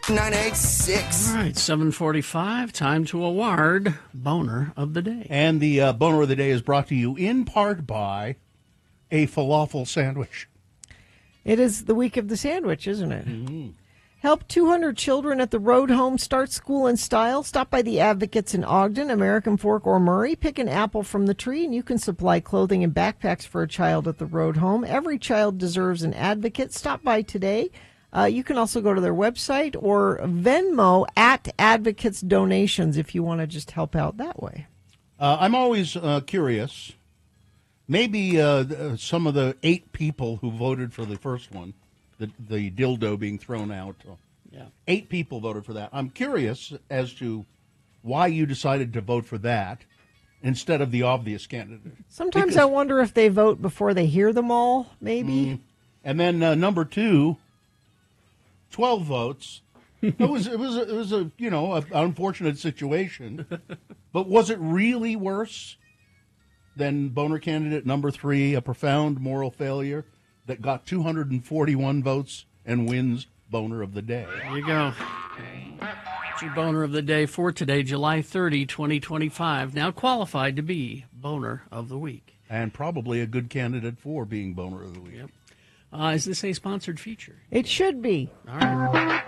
986. All right, 7:45. Time to award Boner of the Day. And the Boner of the Day is brought to you in part by a falafel sandwich. It is the week of the sandwich, isn't it? Help 200 children at the Road Home start school in style. Stop by the Advocates in Ogden, American Fork, or Murray. Pick an apple from the tree, and you can supply clothing and backpacks for a child at the Road Home. Every child deserves an advocate. Stop by today. You can also go to their website or Venmo at Advocates Donations if you want to just help out that way. I'm always curious. Maybe some of the 8 people who voted for the first one, the dildo being thrown out, 8 people voted for that. I'm curious as to why you decided to vote for that instead of the obvious candidate. Sometimes I wonder if they vote before they hear them all, maybe. And then number 2, 12 votes. It was a an unfortunate situation, but was it really worse than Boner candidate number 3, a profound moral failure that got 241 votes and wins Boner of the Day? There you go. It's your Boner of the Day for today, July 30, 2025. Now qualified to be Boner of the Week. And probably a good candidate for being Boner of the Week. Yep. Is this a sponsored feature? It should be. All right.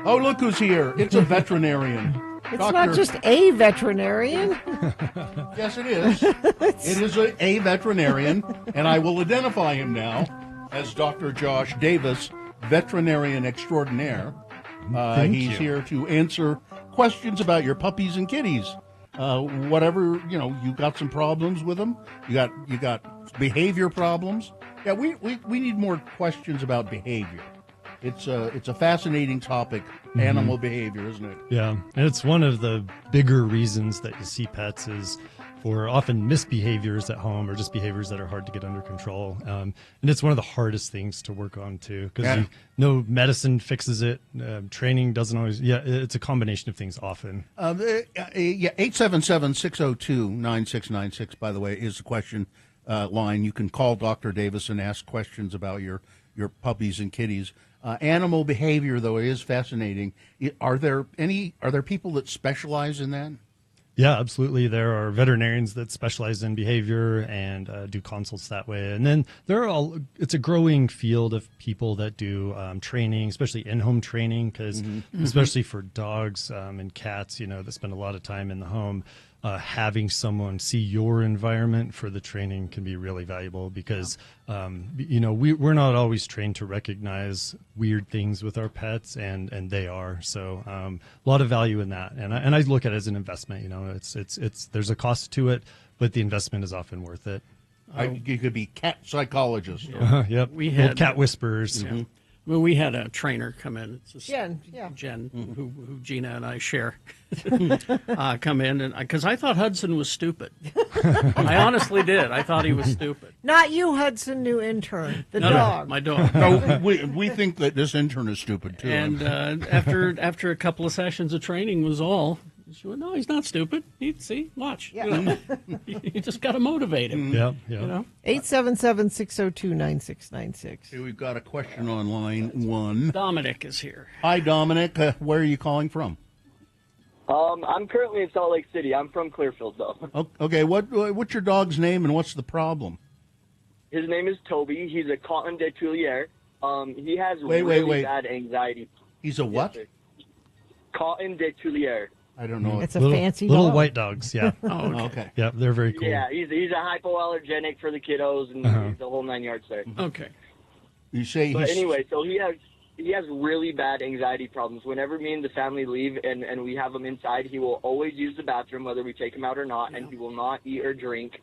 Oh, look who's here. It's a veterinarian. It's not just a veterinarian. Yes, it is. It is a veterinarian, and I will identify him now as Dr. Josh Davis, veterinarian extraordinaire. He's here to answer questions about your puppies and kitties. Whatever, you got some problems with them. You got behavior problems. Yeah, we need more questions about behavior. It's a fascinating topic, animal behavior, isn't it? Yeah, and it's one of the bigger reasons that you see pets is for often misbehaviors at home or just behaviors that are hard to get under control. And it's one of the hardest things to work on, too, because no medicine fixes it. Training doesn't always. Yeah, it's a combination of things often. 877-602-9696, by the way, is the question line. You can call Dr. Davis and ask questions about your puppies and kitties. Animal behavior, though, is fascinating. Are there people that specialize in that? Yeah, absolutely. There are veterinarians that specialize in behavior and do consults that way. And then it's a growing field of people that do training, especially in-home training, because especially for dogs and cats, that spend a lot of time in the home, having someone see your environment for the training can be really valuable because, we're not always trained to recognize weird things with our pets, and they are. So a lot of value in that. And I look at it as an investment. There's a cost to it, but the investment is often worth it. You could be cat psychologist. Yep. We had cat whisperers. Yeah. Well, we had a trainer come in. It's Jen, who Gina and I share, come in, and because I thought Hudson was stupid. I honestly did. I thought he was stupid. Not you, Hudson, new intern. The dog. No, my dog. No, we think that this intern is stupid, too. And after a couple of sessions of training was all, she went, no, he's not stupid. Watch. Yeah. You just got to motivate him. Yeah. 877-602-9696. Here we've got a question on line 1. Dominic is here. Hi, Dominic. Where are you calling from? I'm currently in Salt Lake City. I'm from Clearfield, though. Okay, what's your dog's name and what's the problem? His name is Toby. He's a Cotton de Tuilier. He has Wait. bad anxiety. He's a what? Yes, Cotton de Tuilier. I don't know. It's a fancy little dog. white dogs. Yeah. Okay. Yeah, they're very cool. Yeah, he's a hypoallergenic for the kiddos and he's the whole 9 yards there. Okay. You say But anyway, so he has really bad anxiety problems. Whenever me and the family leave and we have him inside, he will always use the bathroom, whether we take him out or not, and he will not eat or drink.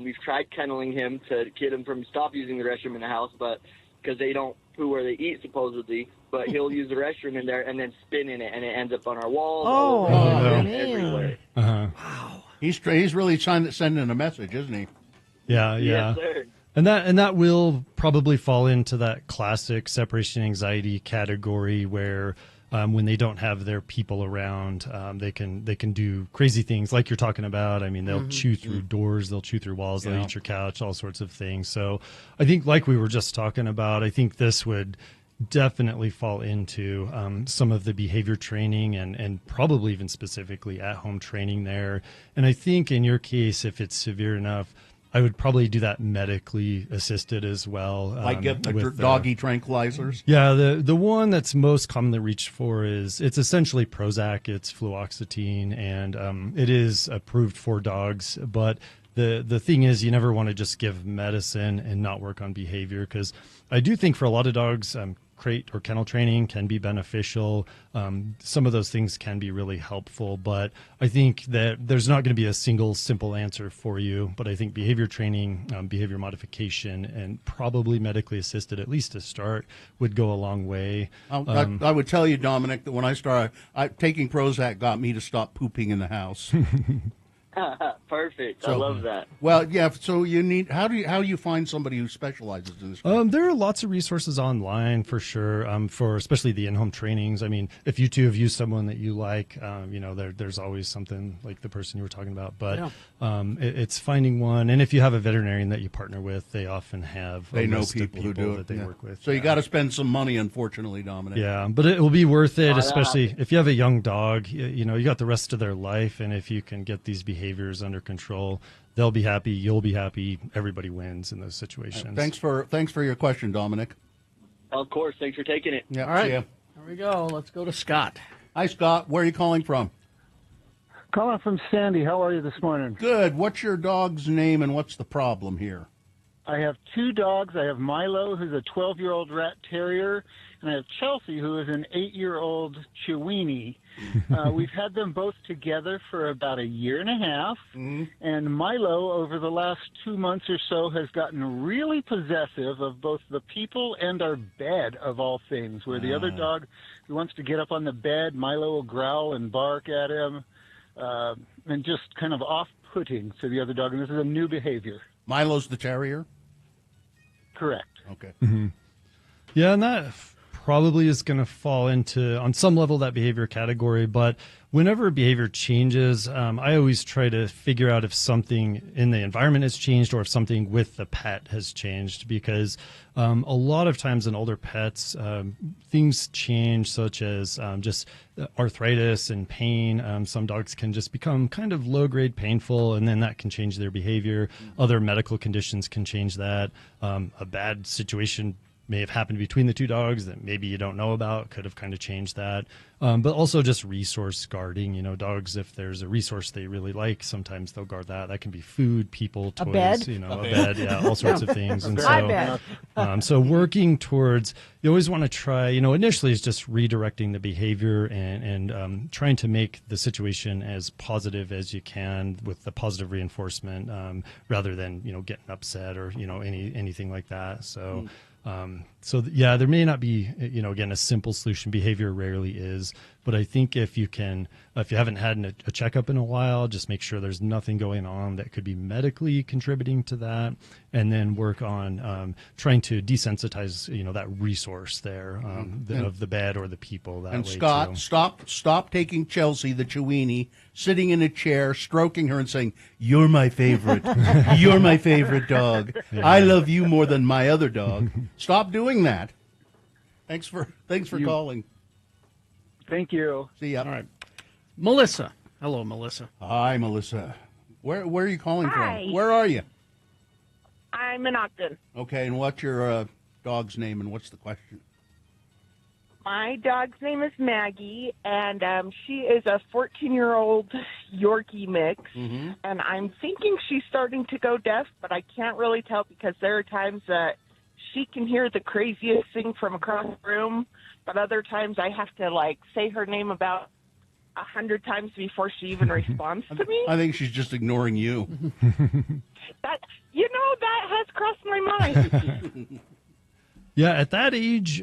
We've tried kenneling him to get him from stop using the restroom in the house, but because they don't poo where they eat, supposedly, but he'll use the restroom in there and then spin in it, and it ends up on our walls. Everywhere. Wow. He's really sending a message, isn't he? Yeah. Yes, sir. And that will probably fall into that classic separation anxiety category where when they don't have their people around, they can do crazy things like you're talking about. I mean, they'll chew through doors, they'll chew through walls, they'll eat your couch, all sorts of things. So I think, like we were just talking about, I think this would definitely fall into some of the behavior training and probably even specifically at-home training there. And I think in your case, if it's severe enough, I would probably do that medically assisted as well. Like get the doggy tranquilizers? Yeah, the one that's most commonly reached for it's essentially Prozac, it's fluoxetine, and it is approved for dogs. But the thing is, you never want to just give medicine and not work on behavior, because I do think for a lot of dogs, crate or kennel training can be beneficial. Some of those things can be really helpful, but I think that there's not going to be a single simple answer for you. But I think behavior training, behavior modification, and probably medically assisted, at least to start, would go a long way. I would tell you, Dominic, that when I started, taking Prozac got me to stop pooping in the house. Perfect. So, I love that. Well, yeah. So you need how do you find somebody who specializes in this? There are lots of resources online for sure. For especially the in-home trainings. I mean, if you two have used someone that you like, there's always something like the person you were talking about. But it's finding one, and if you have a veterinarian that you partner with, they often have know people who do it that they work with. So you got to spend some money, unfortunately, Dominic. Yeah, but it will be worth it, especially if you have a young dog. You got the rest of their life, and if you can get these behaviors under control, they'll be happy, you'll be happy, everybody wins in those situations. Thanks for your question, Dominic. Of course. Thanks for taking it. Yeah. All right. Yeah. Here we go. Let's go to Scott. Hi, Scott. Where are you calling from? Calling from Sandy. How are you this morning? Good. What's your dog's name and what's the problem here? I have two dogs. I have Milo, who's a 12-year-old rat terrier, and I have Chelsea, who is an 8-year-old Chiweenie. We've had them both together for about a year and a half, and Milo, over the last 2 months or so, has gotten really possessive of both the people and our bed, of all things, where the other dog who wants to get up on the bed, Milo will growl and bark at him, and just kind of off-putting to the other dog, and this is a new behavior. Milo's the terrier? Correct. Okay. Mm-hmm. Yeah, and that probably is going to fall into, on some level, that behavior category. But whenever behavior changes, I always try to figure out if something in the environment has changed or if something with the pet has changed. Because a lot of times in older pets, things change, such as just arthritis and pain. Some dogs can just become kind of low-grade painful, and then that can change their behavior. Other medical conditions can change that. A bad situation may have happened between the two dogs that maybe you don't know about, could have kind of changed that. But also just resource guarding. Dogs, if there's a resource they really like, sometimes they'll guard that. That can be food, people, toys, a bed, a bed, yeah, all sorts of things. And so working towards, you always want to try, initially is just redirecting the behavior and trying to make the situation as positive as you can with the positive reinforcement, rather than, getting upset or, anything like that. So, there may not be, again, a simple solution. Behavior rarely is, but I think if you haven't had a checkup in a while, just make sure there's nothing going on that could be medically contributing to that, and then work on trying to desensitize, that resource there of the bed or the people. That and way Scott, too. stop taking Chelsea, the Chiweenie, sitting in a chair, stroking her and saying, "You're my favorite. You're my favorite dog. Yeah. I love you more than my other dog." Stop doing that. Thanks for calling. Thank you. See ya. All right. Melissa. Hello, Melissa. Hi, Melissa. Where are you calling Hi. from? Where are you? I'm in Ogden. Okay, and what's your dog's name and what's the question? My dog's name is Maggie, and she is a 14-year-old Yorkie mix, and I'm thinking she's starting to go deaf, but I can't really tell because there are times that she can hear the craziest thing from across the room, but other times I have to, say her name about 100 times before she even responds to me. I think she's just ignoring you. That has crossed my mind. Yeah, at that age,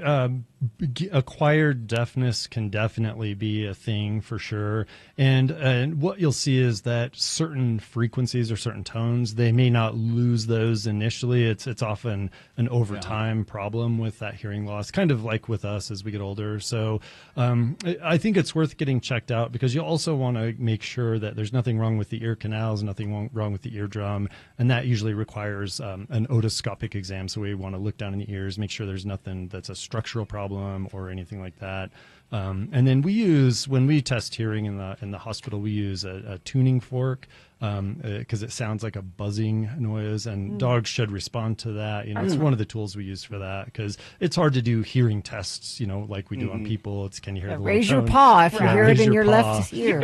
acquired deafness can definitely be a thing for sure. And what you'll see is that certain frequencies or certain tones, they may not lose those initially. It's often an overtime problem with that hearing loss, kind of like with us as we get older. So I think it's worth getting checked out, because you also want to make sure that there's nothing wrong with the ear canals, nothing wrong with the eardrum, and that usually requires an otoscopic exam. So we want to look down in the ears, make sure there's nothing that's a structural problem problem or anything like that. And then when we test hearing in the hospital, we use a tuning fork because it sounds like a buzzing noise, and dogs should respond to that. It's one of the tools we use for that because it's hard to do hearing tests, like we do on people. Can you hear the raise low your tone? paw if you hear it in your paw. left ear.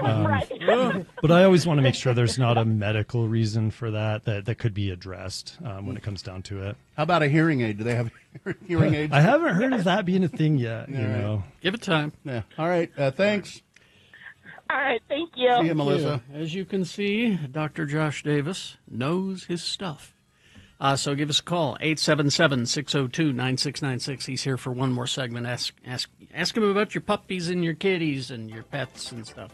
But I always want to make sure there's not a medical reason for that could be addressed when it comes down to it. How about a hearing aid? Do they have hearing aids? I haven't heard of that being a thing yet. Know, give it time. Yeah. All right. Thanks. All right, thank you. See you, Melissa. As you can see, Dr. Josh Davis knows his stuff. So give us a call, 877-602-9696. He's here for one more segment. Ask him about your puppies and your kitties and your pets and stuff.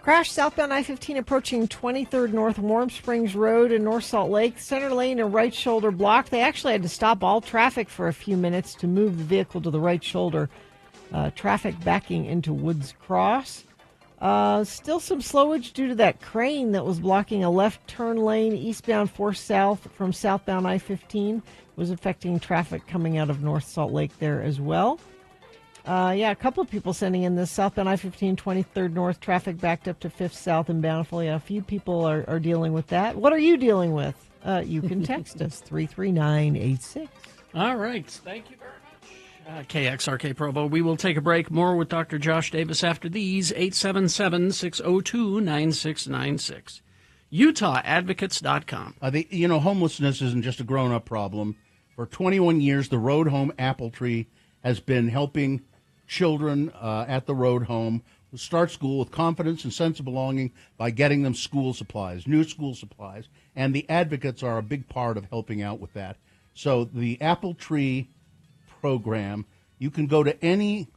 Crash southbound I-15 approaching 23rd North Warm Springs Road in North Salt Lake. Center lane and right shoulder blocked. They actually had to stop all traffic for a few minutes to move the vehicle to the right shoulder. Traffic backing into Woods Cross. Still some slowage due to that crane that was blocking a left turn lane eastbound 4 south from southbound I-15. It was affecting traffic coming out of North Salt Lake there as well. A couple of people sending in this southbound I-15 23rd North traffic backed up to 5th South in Bountiful. Yeah, a few people are dealing with that. What are you dealing with? You can text us 33986. All right. Thank you very much. KXRK Provo. We will take a break. More with Dr. Josh Davis after these. 877-602-9696. UtahAdvocates.com. Homelessness isn't just a grown-up problem. For 21 years, the Road Home Apple Tree has been helping children at the Road Home start school with confidence and sense of belonging by getting them school supplies, new school supplies. And the advocates are a big part of helping out with that. So the Apple Tree program, you can go to any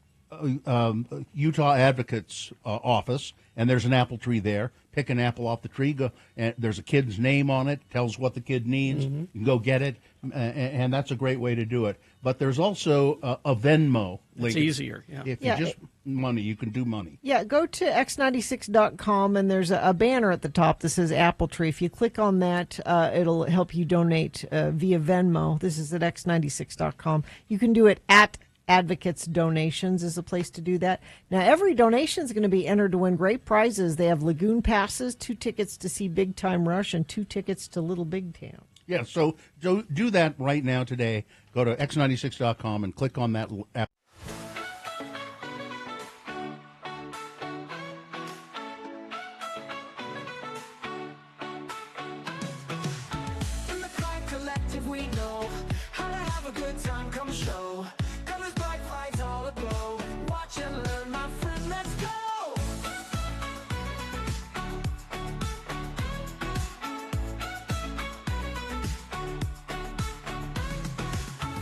Utah Advocates office, and there's an apple tree there. Pick an apple off the tree. Go, and there's a kid's name on it. Tells what the kid needs. You can go get it, and that's a great way to do it. But there's also a Venmo link. It's easier. Yeah. If you just money, you can do money. Yeah, go to x96.com, and there's a banner at the top that says Apple Tree. If you click on that, it'll help you donate via Venmo. This is at x96.com. You can do it at Advocates Donations is the place to do that. Now, every donation is going to be entered to win great prizes. They have Lagoon passes, 2 tickets to see Big Time Rush, and 2 tickets to Little Big Town. Yeah, so do that right now today. Go to x96.com and click on that app. In the Clyde Collective, we know how to have a good time. Come show. Colors, bright lights, all aglow. Watch and learn, my friend. Let's go.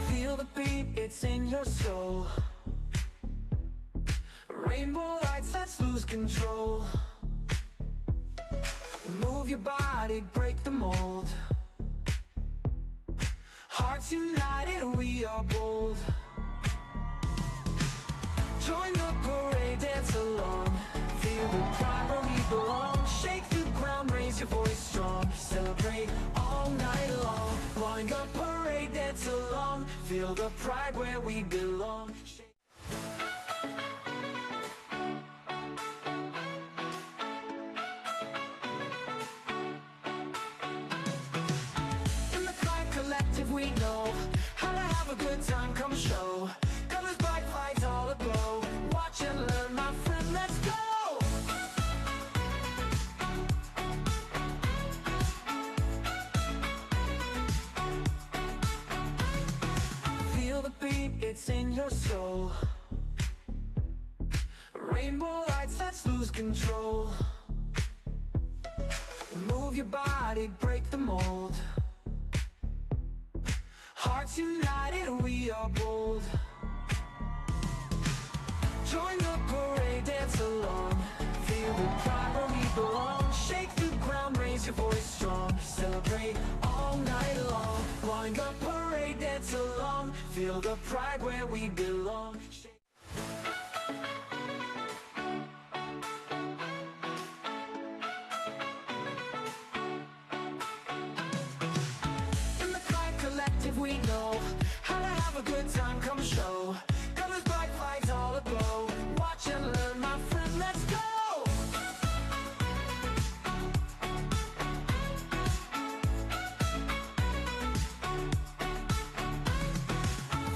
Feel the beat, it's in your soul. Rainbow lights, let's lose control. Move your body, break the mold. Hearts united, we are bold. Join the parade, dance along. Feel the pride where we belong. Shake the ground, raise your voice strong. Celebrate all night long. Join the parade, dance along. Feel the pride where we belong. In the Clyde Collective, we know how to have a good time. Come show. Colors, bright lights, all aglow. Watch and learn, my friend. Let's go. Feel the beat, it's in your soul. Rainbow lights, let's lose control. Move your body, break the mold. Hearts united, we are bold. Join the parade, dance along. Feel the pride where we belong. Shake the ground, raise your voice strong. Celebrate all night long. Join the parade, dance along. Feel the pride where we belong. In the Clyde Collective, we know how to have a good time. Come show. Colors, Colors, bright flags all aglow. Watch and learn, my friend, let's go.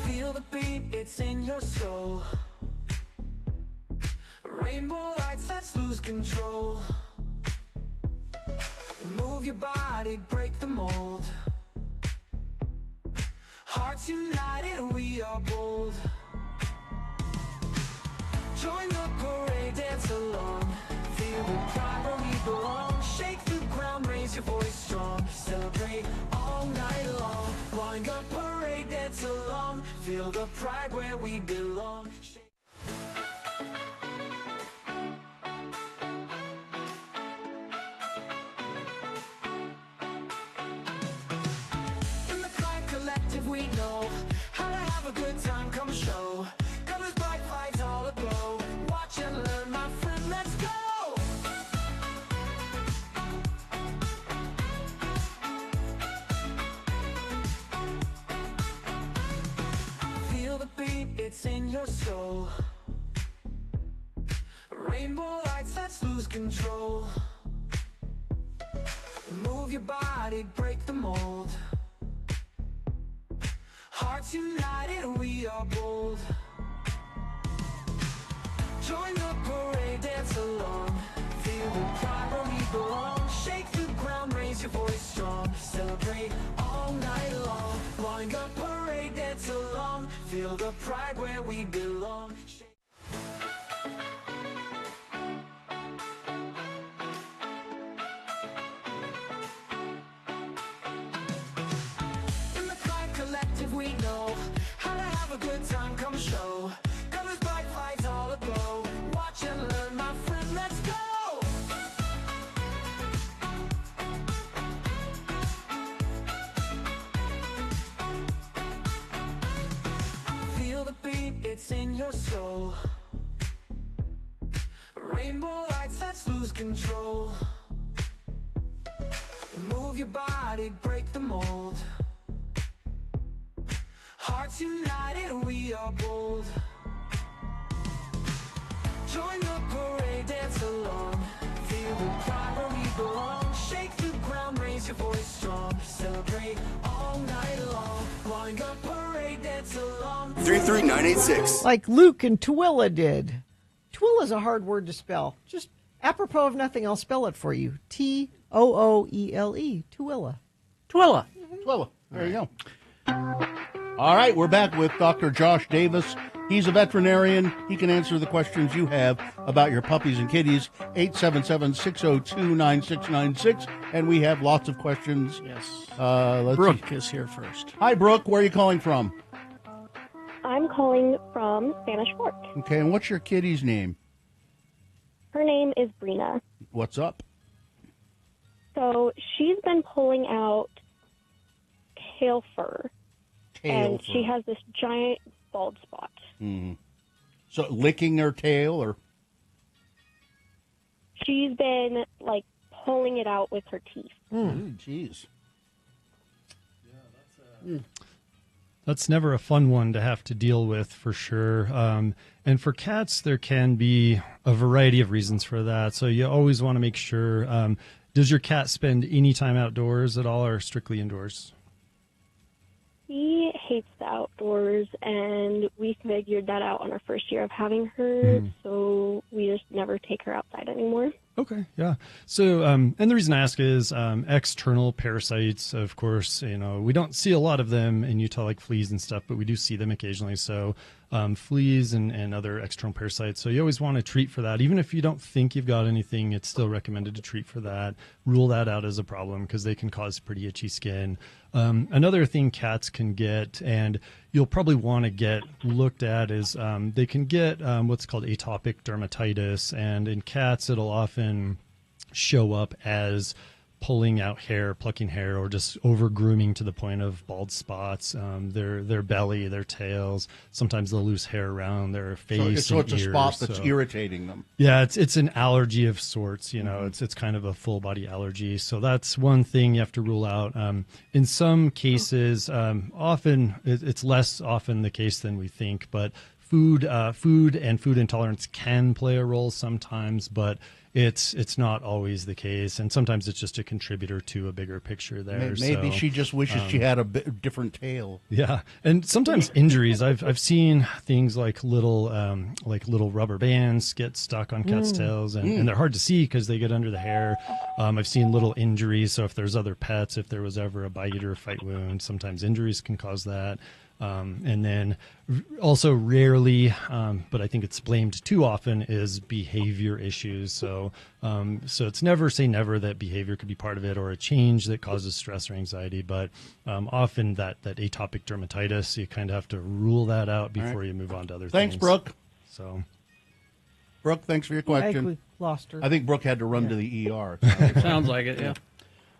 Feel the beat, it's in your soul. Rainbow lights, let's lose control. Move your body, break the mold. Hearts united, we are bold. Join the parade, dance along. Feel the pride where we belong. Shake the ground, raise your voice strong. Celebrate all night long. Join the parade, dance along. Feel the pride where we belong. In the Clyde Collective, we know how to have a good time, come show. Colors, bright flags all aglow. Watch and learn, my friend, let's go. Feel the beat, it's in your soul. Rainbow lights, let's lose control. Move your body, break the mold. Hearts united, we are bold. Join the parade, dance along. Feel the pride where we belong. Shake the ground, raise your voice strong. Celebrate all night long. Join the parade, dance along. Feel the pride where we belong. In the Clyde Collective, we know how to have a good time, come show. Colors, bright flags all aglow. Watch and learn, my friend, let's go. Feel the beat, it's in your soul. Rainbow lights, let's lose control. Move your body, break the mold. Hearts united, we are bold. Join the parade, dance along. Feel the pride where we belong. Shake the ground, raise your voice strong. Celebrate all night long. Join the parade, dance along. 33986. Like Luke and Tooele did. Tooele's a hard word to spell. Just apropos of nothing, I'll spell it for you. Tooele. Tooele. Twilla. Twilla. There you go. All right, we're back with Dr. Josh Davis. He's a veterinarian. He can answer the questions you have about your puppies and kitties. 877-602-9696. And we have lots of questions. Yes. Brooke is here first. Hi, Brooke. Where are you calling from? I'm calling from Spanish Fork. Okay, and what's your kitty's name? Her name is Brina. What's up? So she's been pulling out tail fur. And she has this giant bald spot. Mm-hmm. So licking her tail, or? She's been, like, pulling it out with her teeth. Jeez. That's never a fun one to have to deal with, for sure. And for cats, there can be a variety of reasons for that. So you always want to make sure. Does your cat spend any time outdoors at all, or strictly indoors? He hates the outdoors, and we figured that out on our first year of having her, so we just never take her outside anymore. Okay, yeah. So, and the reason I ask is external parasites, of course, we don't see a lot of them in Utah, like fleas and stuff, but we do see them occasionally. So fleas and other external parasites. So you always want to treat for that. Even if you don't think you've got anything, it's still recommended to treat for that. Rule that out as a problem because they can cause pretty itchy skin. Another thing cats can get, and you'll probably want to get looked at, is they can get what's called atopic dermatitis. And in cats, it'll often show up as pulling out hair, plucking hair, or just over grooming to the point of bald spots. Their belly, their tails. Sometimes they'll lose hair around their face. So it's and a ears, spot that's irritating them. Yeah, it's an allergy of sorts. It's kind of a full body allergy. So that's one thing you have to rule out. In some cases, often it's less often the case than we think, but food and food intolerance can play a role sometimes, but it's not always the case, and sometimes it's just a contributor to a bigger picture there. Maybe she just wishes she had a different tail. Yeah, and sometimes injuries. I've seen things like little rubber bands get stuck on cats' tails, and they're hard to see because they get under the hair. I've seen little injuries. So if there's other pets, if there was ever a bite or a fight wound, sometimes injuries can cause that. And then also rarely, but I think it's blamed too often, is behavior issues. So it's never say never that behavior could be part of it or a change that causes stress or anxiety. But often that atopic dermatitis, you kind of have to rule that out before you move on to other things. Thanks, Brooke. So, Brooke, thanks for your question. I think we lost her. I think Brooke had to run to the ER. Sounds like it, yeah.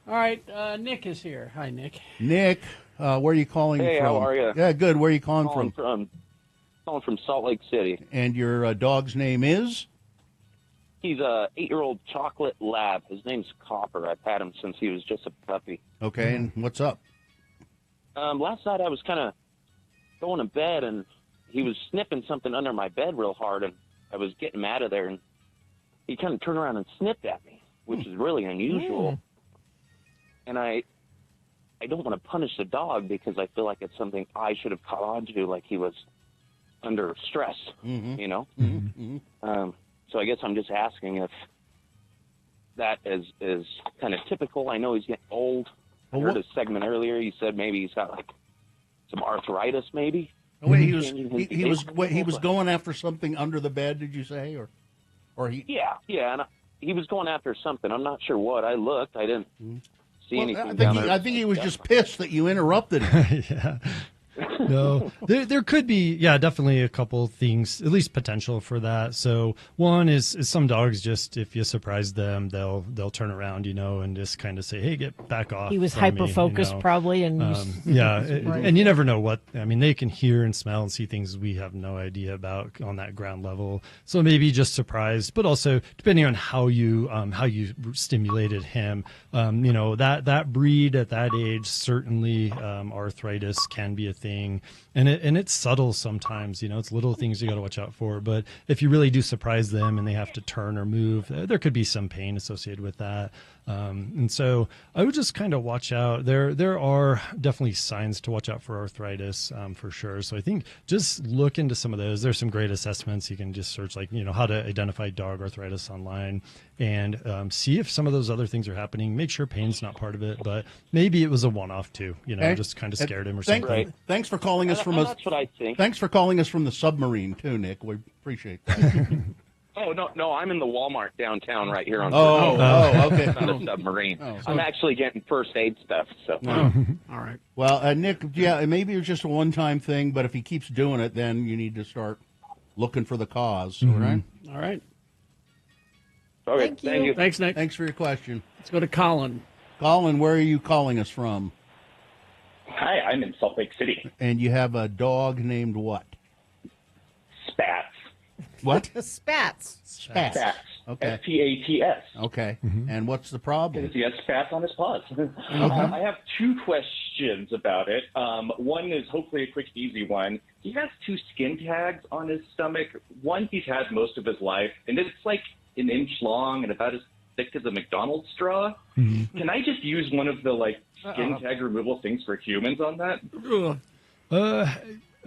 All right, Nick is here. Hi, Nick. Nick, where are you calling from? Hey, how are you? Yeah, good. Where are you calling from? Calling from Salt Lake City. And your dog's name is? He's a 8-year-old chocolate lab. His name's Copper. I've had him since he was just a puppy. Okay, and what's up? Last night I was kind of going to bed, and he was sniffing something under my bed real hard, and I was getting him out of there, and he kind of turned around and sniffed at me, which is really unusual. And I don't want to punish the dog because I feel like it's something I should have caught on to, like he was under stress, you know? So I guess I'm just asking if that is kind of typical. I know he's getting old. I heard a segment earlier. You said maybe he's got like some arthritis, maybe. Oh, wait, he was going after something under the bed. Did you say, or he? Yeah, and he was going after something. I'm not sure what. I looked. I didn't see anything. I think he was just pissed that you interrupted him. Yeah. No, there could be, definitely a couple things, at least potential for that. So one is some dogs just, if you surprise them, they'll turn around, and just kind of say, hey, get back off. He was from me, hyper-focused probably. And and you never know what, they can hear and smell and see things we have no idea about on that ground level. So maybe just surprised, but also depending on how you stimulated him, that breed at that age, certainly arthritis can be a thing. And it's subtle sometimes, it's little things you got to watch out for. But if you really do surprise them and they have to turn or move, there could be some pain associated with that. And so I would just kind of watch out. There are definitely signs to watch out for arthritis, for sure. So I think just look into some of those. There's some great assessments. You can just search how to identify dog arthritis online and see if some of those other things are happening. Make sure pain's not part of it, but maybe it was a one-off too. Just kind of scared him or something. Thanks for calling us from that's what I think. Thanks for calling us from the submarine too, Nick. We appreciate that. Oh, no, I'm in the Walmart downtown right here on okay. It's not a submarine. I'm actually getting first aid stuff. So. All right. Well, Nick, maybe it's just a one-time thing, but if he keeps doing it, then you need to start looking for the cause, all right? All right. Okay, thank you. Thanks, Nick. Thanks for your question. Let's go to Colin. Colin, where are you calling us from? Hi, I'm in Salt Lake City. And you have a dog named what? Spats. What? Spats. Spats. Okay. S-P-A-T-S. Okay. And what's the problem? Because he has spats on his paws. I have two questions about it. One is hopefully a quick, easy one. He has 2 skin tags on his stomach. One he's had most of his life, and it's like an inch long and about as thick as a McDonald's straw. Can I just use one of the skin tag removal things for humans on that?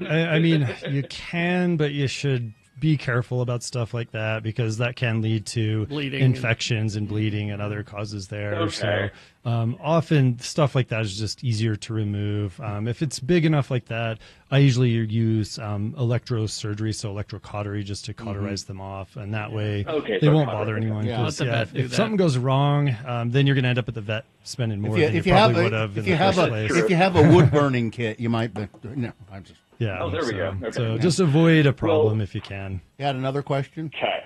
I mean, you can, but you should be careful about stuff like that because that can lead to infections and bleeding and other causes there. Okay. So often stuff like that is just easier to remove. If it's big enough like that, I usually use electrosurgery, so electrocautery, just to cauterize them off, and that way they won't bother anyone. If something goes wrong, then you're going to end up at the vet spending more than you probably would have in the first place. If you have a wood burning kit, you might be. No, I'm just. Yeah. Oh, there we go. Okay. So just avoid a problem if you can. You had another question? Okay.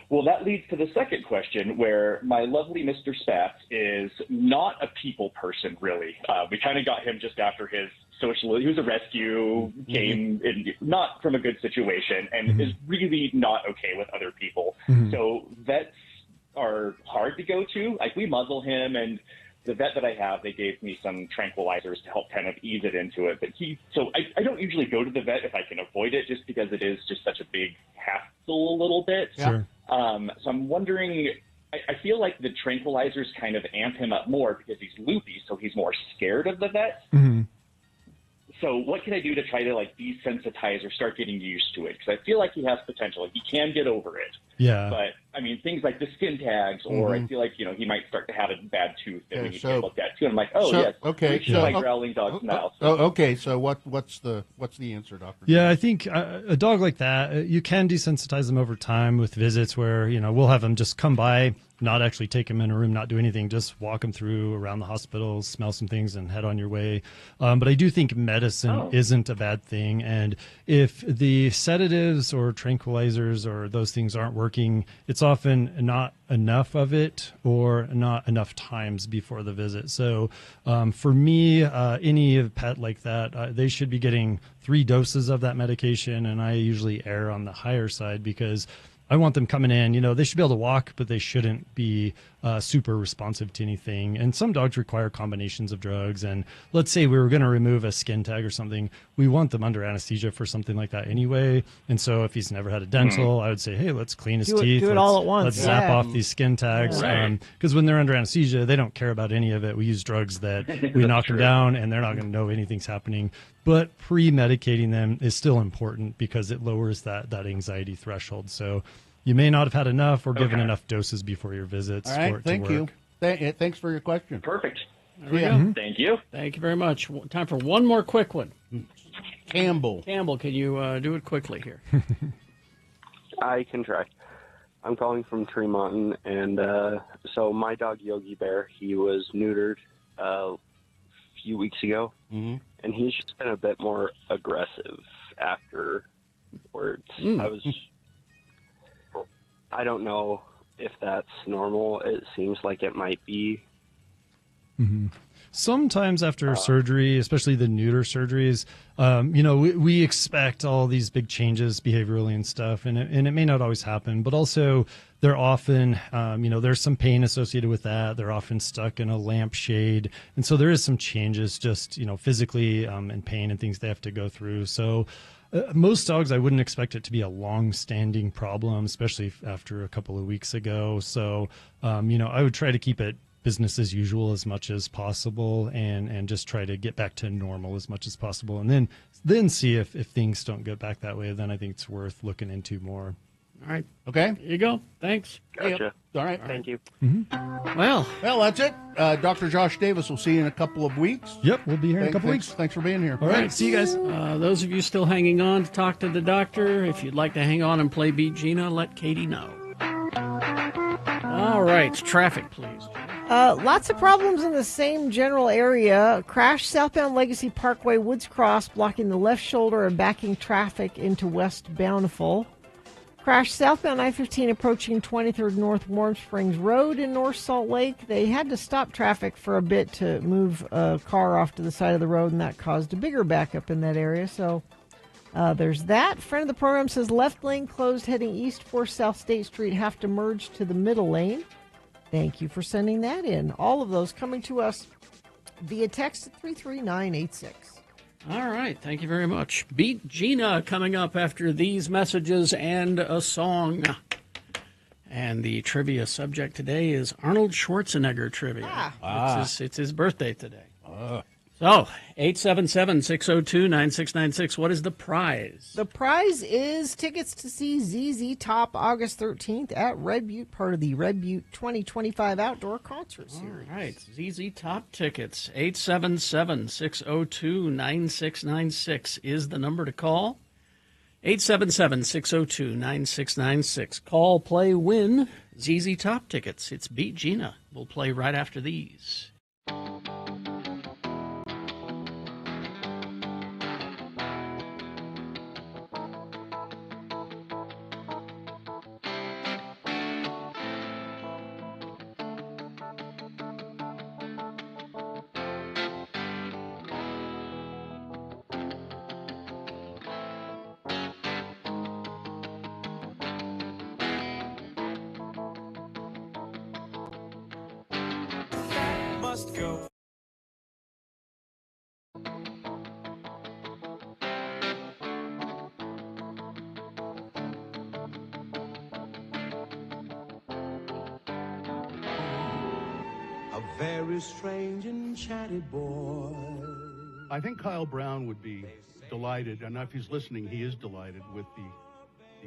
Well, that leads to the second question, where my lovely Mr. Spats is not a people person, really. We kind of got him just after his social. He was a rescue, came in not from a good situation, and is really not okay with other people. So vets are hard to go to. Like, we muzzle him, and the vet that I have, they gave me some tranquilizers to help kind of ease it into it. But so I don't usually go to the vet if I can avoid it, just because it is just such a big hassle a little bit. Sure. So I'm wondering, I feel like the tranquilizers kind of amp him up more because he's loopy, so he's more scared of the vet. Mm-hmm. So what can I do to try to like desensitize or start getting used to it? Because I feel like he has potential. He can get over it. Yeah. But I mean, things like the skin tags, or I feel like he might start to have a bad tooth that we need to look at too. And I'm like, yes, okay, my growling dog's mouth. Okay, so what's the answer, Doctor? Yeah, I think a dog like that, you can desensitize them over time with visits where we'll have them just come by, not actually take them in a room, not do anything, just walk them through around the hospital, smell some things, and head on your way. But I do think medicine isn't a bad thing. And if the sedatives or tranquilizers or those things aren't working, it's often not enough of it or not enough times before the visit. So for me, any pet like that, they should be getting 3 doses of that medication. And I usually err on the higher side because I want them coming in, they should be able to walk, but they shouldn't be super responsive to anything. And some dogs require combinations of drugs. And let's say we were going to remove a skin tag or something. We want them under anesthesia for something like that anyway. And so if he's never had a dental, I would say, hey, let's clean his teeth. Do it all at once. Let's zap off these skin tags. Because when they're under anesthesia, they don't care about any of it. We use drugs that we knock them down, and they're not going to know anything's happening. But pre-medicating them is still important because it lowers that anxiety threshold. So you may not have had enough or given enough doses before your visits. All right, for it thank to work. you. Thanks for your question. Perfect. There we go. Thank you. Thank you very much. Time for one more quick one. Campbell, can you do it quickly here? I can try. I'm calling from Tremont, and so my dog Yogi Bear, he was neutered a few weeks ago, and he's just been a bit more aggressive afterwards. I don't know if that's normal. It seems like it might be. Sometimes after surgery, especially the neuter surgeries, we expect all these big changes behaviorally and stuff, and it may not always happen, but also they're often, there's some pain associated with that. They're often stuck in a lampshade. And so there is some changes just, physically and pain and things they have to go through. So most dogs, I wouldn't expect it to be a long-standing problem, especially after a couple of weeks ago. So, I would try to keep it business as usual as much as possible and just try to get back to normal as much as possible. And then see if things don't get back that way, then I think it's worth looking into more. All right. Okay. Here you go. Thanks. Gotcha. All right. Thank you. Well, that's it. Dr. Josh Davis, we'll see you in a couple of weeks. Yep, we'll be here in a couple weeks. Thanks for being here. All right, see you guys. Those of you still hanging on to talk to the doctor, if you'd like to hang on and play Beat Gina, let Katie know. All right, traffic, please. Lots of problems in the same general area. Crash southbound Legacy Parkway, Woods Cross, blocking the left shoulder and backing traffic into West Bountiful. Crash southbound I-15 approaching 23rd North Warm Springs Road in North Salt Lake. They had to stop traffic for a bit to move a car off to the side of the road, and that caused a bigger backup in that area. So there's that. Friend of the program says left lane closed heading east for South State Street. Have to merge to the middle lane. Thank you for sending that in. All of those coming to us via text at 33986. All right. Thank you very much. Beat Gina coming up after these messages and a song. And the trivia subject today is Arnold Schwarzenegger trivia. It's his birthday today. So, 877-602-9696. What is the prize? The prize is tickets to see ZZ Top August 13th at Red Butte, part of the Red Butte 2025 Outdoor Concert Series. All right, ZZ Top tickets. 877-602-9696 is the number to call. 877-602-9696. Call, play, win ZZ Top tickets. It's Beat Gina. We'll play right after these. must go. A very strange and chatty boy. I think Kyle Brown would be delighted, and if he's listening, he is delighted with the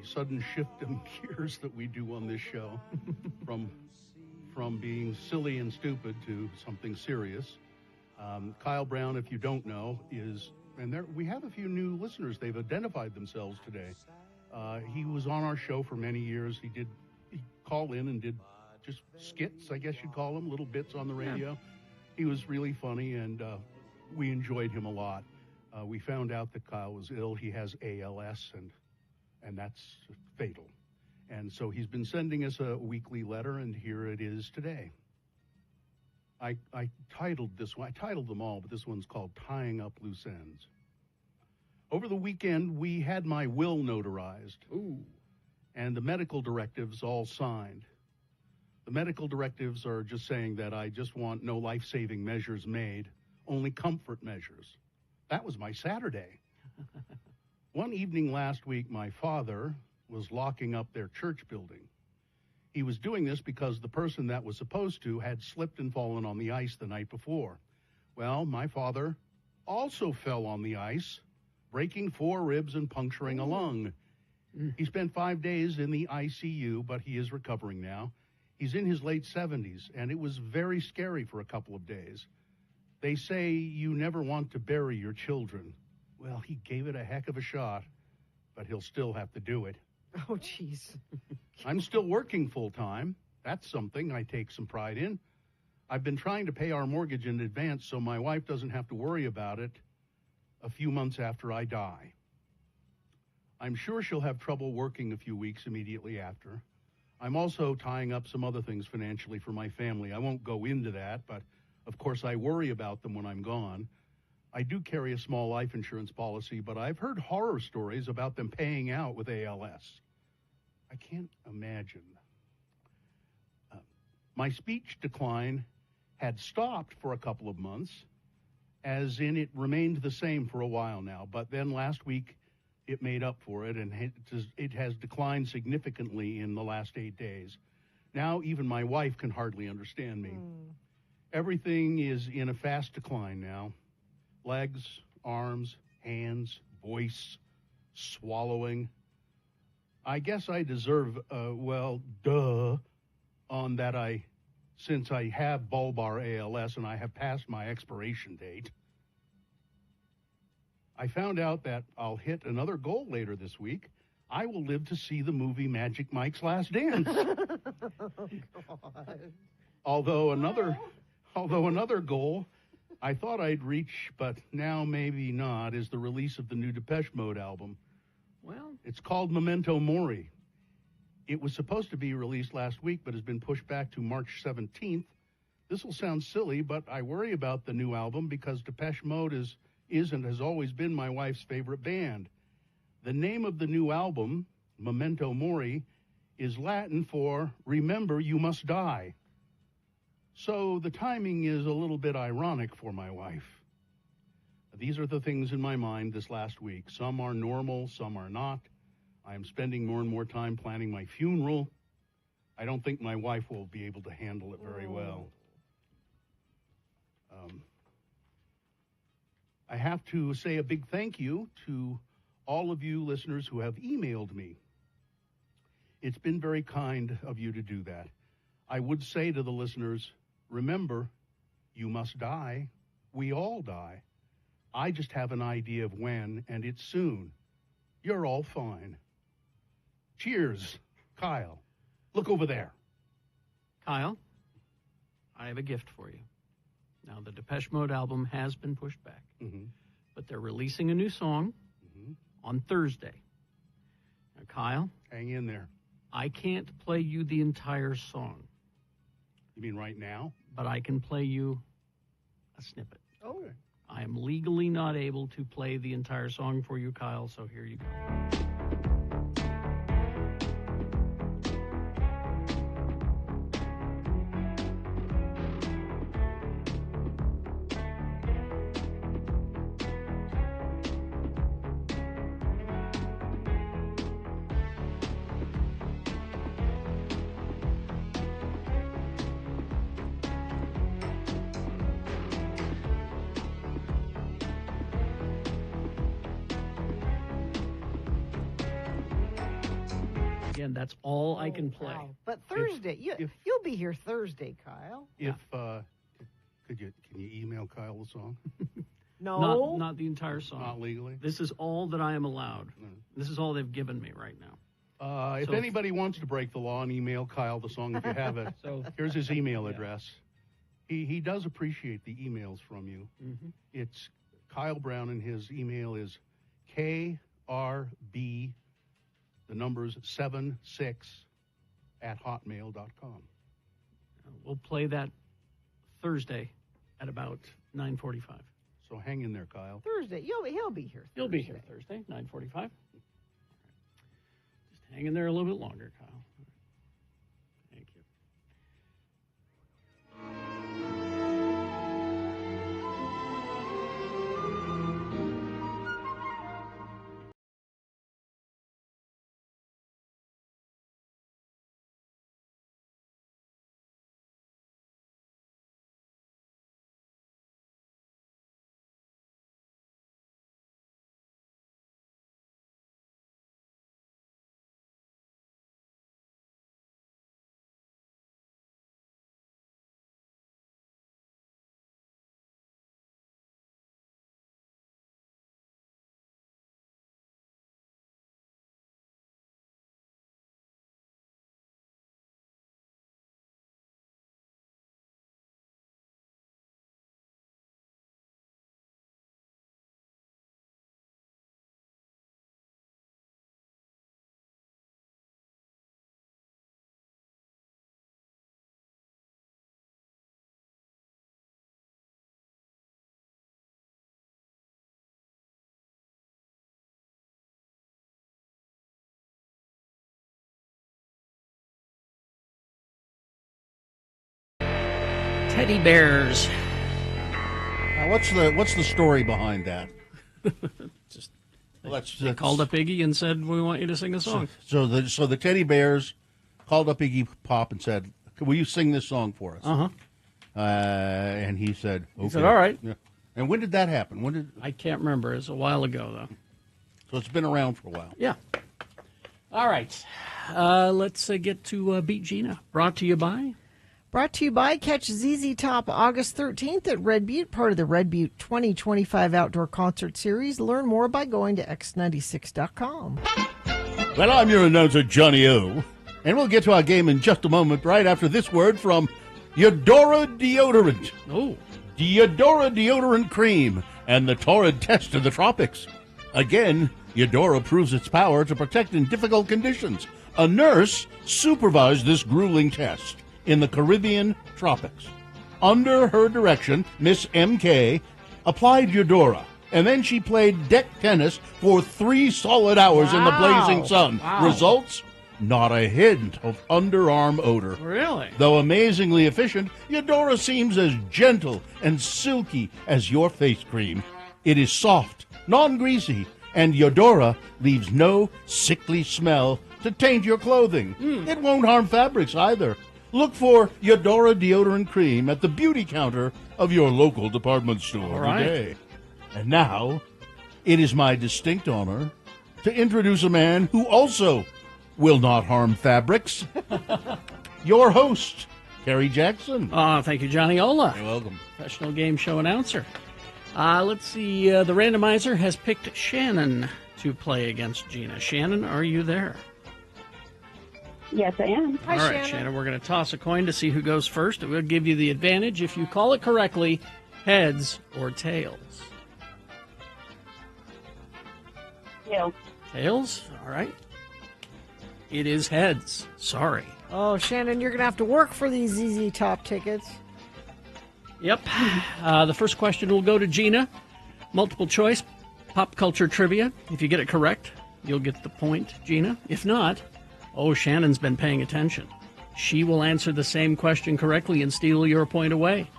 sudden shift in gears that we do on this show from being silly and stupid to something serious. Kyle Brown, if you don't know, we have a few new listeners. They've identified themselves today. He was on our show for many years. He called in and did just skits, I guess you'd call them, little bits on the radio. Yeah. He was really funny, and we enjoyed him a lot. We found out that Kyle was ill. He has ALS, and that's fatal. And so he's been sending us a weekly letter, and here it is today. I titled this one. I titled them all, but this one's called Tying Up Loose Ends. Over the weekend, we had my will notarized. Ooh. And the medical directives all signed. The medical directives are just saying that I just want no life-saving measures made, only comfort measures. That was my Saturday. One evening last week, my father was locking up their church building. He was doing this because the person that was supposed to had slipped and fallen on the ice the night before. Well, my father also fell on the ice, breaking 4 ribs and puncturing a lung. He spent 5 days in the ICU, but he is recovering now. He's in his late 70s, and it was very scary for a couple of days. They say you never want to bury your children. Well, he gave it a heck of a shot, but he'll still have to do it. Oh, jeez. I'm still working full-time. That's something I take some pride in. I've been trying to pay our mortgage in advance so my wife doesn't have to worry about it a few months after I die. I'm sure she'll have trouble working a few weeks immediately after. I'm also tying up some other things financially for my family. I won't go into that, but of course I worry about them when I'm gone. I do carry a small life insurance policy, but I've heard horror stories about them paying out with ALS. I can't imagine. My speech decline had stopped for a couple of months, as in it remained the same for a while now, but then last week it made up for it, and it has declined significantly in the last 8 days. Now even my wife can hardly understand me. Everything is in a fast decline now. Legs, arms, hands, voice, swallowing. I guess I deserve, duh, on that since I have bulbar ALS and I have passed my expiration date. I found out that I'll hit another goal later this week. I will live to see the movie Magic Mike's Last Dance. Oh, God. Although another goal I thought I'd reach, but now maybe not, is the release of the new Depeche Mode album. Well, it's called Memento Mori. It was supposed to be released last week, but has been pushed back to March 17th. This will sound silly, but I worry about the new album because Depeche Mode is and has always been my wife's favorite band. The name of the new album, Memento Mori, is Latin for Remember You Must Die. So the timing is a little bit ironic for my wife. These are the things in my mind this last week. Some are normal, some are not. I am spending more and more time planning my funeral. I don't think my wife will be able to handle it very well. I have to say a big thank you to all of you listeners who have emailed me. It's been very kind of you to do that. I would say to the listeners, remember, you must die. We all die. I just have an idea of when, and it's soon. You're all fine. Cheers, Kyle. Look over there. Kyle, I have a gift for you. Now, the Depeche Mode album has been pushed back, but they're releasing a new song on Thursday. Now, Kyle. Hang in there. I can't play you the entire song. You mean right now? But I can play you a snippet. Oh. Okay. I am legally not able to play the entire song for you, Kyle, so here you go. Again, that's all I can play. Wow. But Thursday, you'll be here Thursday, Kyle. Can you email Kyle the song? No. Not the entire song. Not legally? This is all that I am allowed. This is all they've given me right now. If anybody wants to break the law and email Kyle the song if you have it, here's his email address. He does appreciate the emails from you. Mm-hmm. It's Kyle Brown, and his email is KRB, the numbers 76 @hotmail.com. We'll play that Thursday at about 9:45. So hang in there, Kyle. Thursday. He'll be here. He'll be here Thursday, 9:45. Just hang in there a little bit longer, Kyle. Thank you. Teddy bears. Now, what's the story behind that? They called up Iggy and said, "We want you to sing a song." So the Teddy Bears called up Iggy Pop and said, "Will you sing this song for us?" And he said, "Okay." He said, "All right." Yeah. And when did that happen? I can't remember. It's a while ago, though. So it's been around for a while. Yeah. All right. Let's get to Beat Gina. Brought to you by? Brought to you by Catch ZZ Top August 13th at Red Butte, part of the Red Butte 2025 Outdoor Concert Series. Learn more by going to x96.com. Well, I'm your announcer, Johnny O. And we'll get to our game in just a moment, right after this word from Eudora Deodorant. Oh. Eudora Deodorant Cream and the torrid test of the tropics. Again, Eudora proves its power to protect in difficult conditions. A nurse supervised this grueling test in the Caribbean tropics. Under her direction, Miss M.K. applied Eudora, and then she played deck tennis for 3 solid hours in the blazing sun. Wow. Results? Not a hint of underarm odor. Really? Though amazingly efficient, Eudora seems as gentle and silky as your face cream. It is soft, non-greasy, and Eudora leaves no sickly smell to taint your clothing. It won't harm fabrics either. Look for Eudora Deodorant Cream at the beauty counter of your local department store today. And now, it is my distinct honor to introduce a man who also will not harm fabrics. Your host, Kerry Jackson. Thank you, Johnny Ola. You're welcome. Professional game show announcer. Let's see. The randomizer has picked Shannon to play against Gina. Shannon, are you there? Yes, I am. All right, Shannon, we're going to toss a coin to see who goes first. It will give you the advantage if you call it correctly, heads or tails. Tails. Tails? All right. It is heads. Sorry. Oh, Shannon, you're going to have to work for these ZZ Top tickets. Yep. The first question will go to Gina. Multiple choice, pop culture trivia. If you get it correct, you'll get the point, Gina. If not, Shannon's been paying attention. She will answer the same question correctly and steal your point away.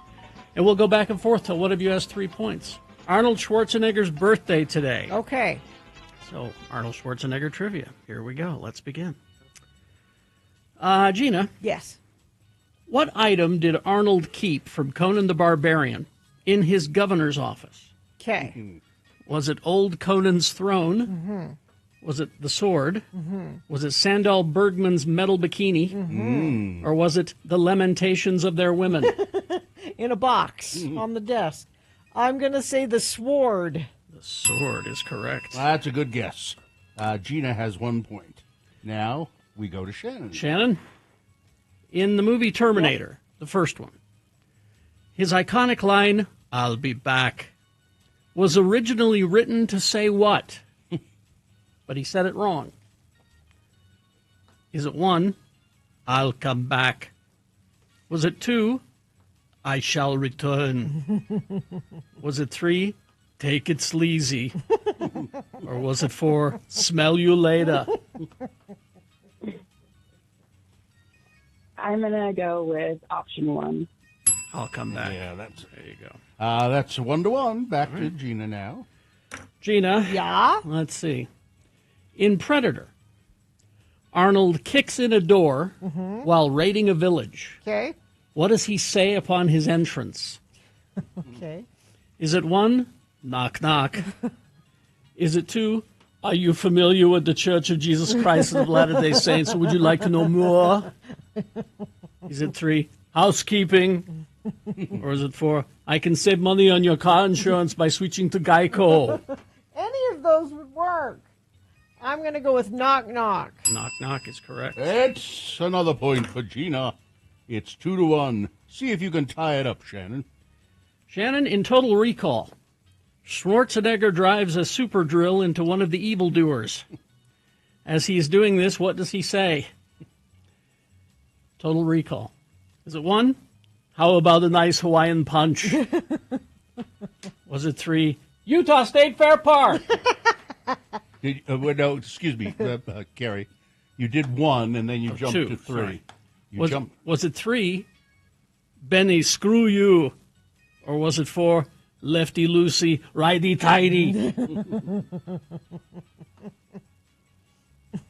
And we'll go back and forth till one of you has 3 points. Arnold Schwarzenegger's birthday today. Okay. So, Arnold Schwarzenegger trivia. Here we go. Let's begin. Gina. Yes. What item did Arnold keep from Conan the Barbarian in his governor's office? Okay. Was it old Conan's throne, Was it The Sword? Was it Sandal Bergman's Metal Bikini? Or was it The Lamentations of Their Women? In a box on the desk. I'm going to say The Sword. The Sword is correct. That's a good guess. Gina has 1 point. Now we go to Shannon. Shannon, in the movie Terminator, the first one, his iconic line, "I'll be back," was originally written to say what? But he said it wrong. Is it 1, "I'll come back"? Was it 2, "I shall return"? Was it 3, "Take it sleazy"? Or was it 4, "Smell you later"? I'm going to go with option 1. I'll come back. Yeah, that's there. You go. That's 1-1. Back to Gina now. Gina. Yeah? Let's see. In Predator, Arnold kicks in a door while raiding a village. Okay. What does he say upon his entrance? Okay. Is it 1, "Knock, knock"? Is it 2, "Are you familiar with the Church of Jesus Christ of Latter-day Saints? Would you like to know more?" Is it 3, "Housekeeping"? Or is it 4, "I can save money on your car insurance by switching to Geico"? Any of those would work. I'm going to go with knock, knock. Knock, knock is correct. It's another point for Gina. It's 2-1. See if you can tie it up, Shannon. Shannon, in Total Recall, Schwarzenegger drives a super drill into one of the evildoers. As he's doing this, what does he say? Total Recall. Is it 1, "How about a nice Hawaiian punch"? Was it 3, "Utah State Fair Park"? No, excuse me, Carrie. You did 1, and then you jumped 2, to 3. sorry. You jumped. Was it 3, "Benny, screw you"? Or was it 4, "Lefty loosey, righty tighty"?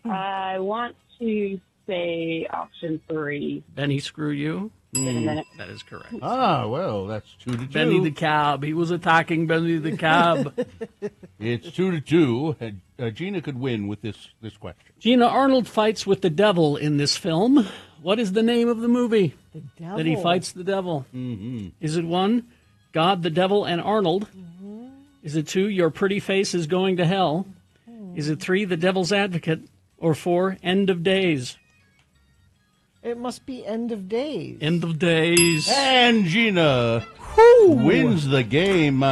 I want to say option 3. Benny, screw you? Wait a minute. That is correct. Ah, well, that's 2-2. Benny the cab. He was attacking Benny the cab. It's 2-2. Gina could win with this question. Gina, Arnold fights with the devil in this film. What is the name of the movie Devil. that he fights the devil? Is it 1, "God, the Devil, and Arnold"? Is it 2, "Your Pretty Face is Going to Hell"? Is it 3, "The Devil's Advocate"? Or 4, "End of Days"? It must be End of Days. End of Days. And Gina wins the game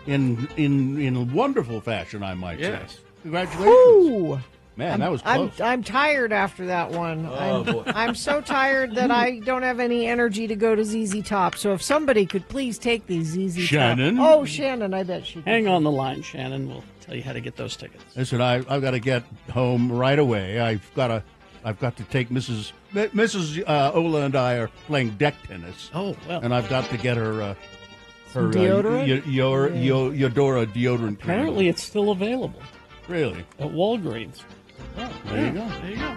in wonderful fashion, I might Yes. say. Congratulations. Woo! Man, that was close. I'm tired after that one. Oh, boy. I'm so tired that I don't have any energy to go to ZZ Top. So if somebody could please take these ZZ Shannon? Top. Oh, Shannon, I bet she could. Hang on the line, Shannon. We'll tell you how to get those tickets. Listen, I've got to get home right away. I've got to take Mrs. Ola and I are playing deck tennis. Oh, well. And I've got to get her deodorant? Eudora deodorant. Apparently it's still available Really? at Walgreens. Oh, there you go. There you go.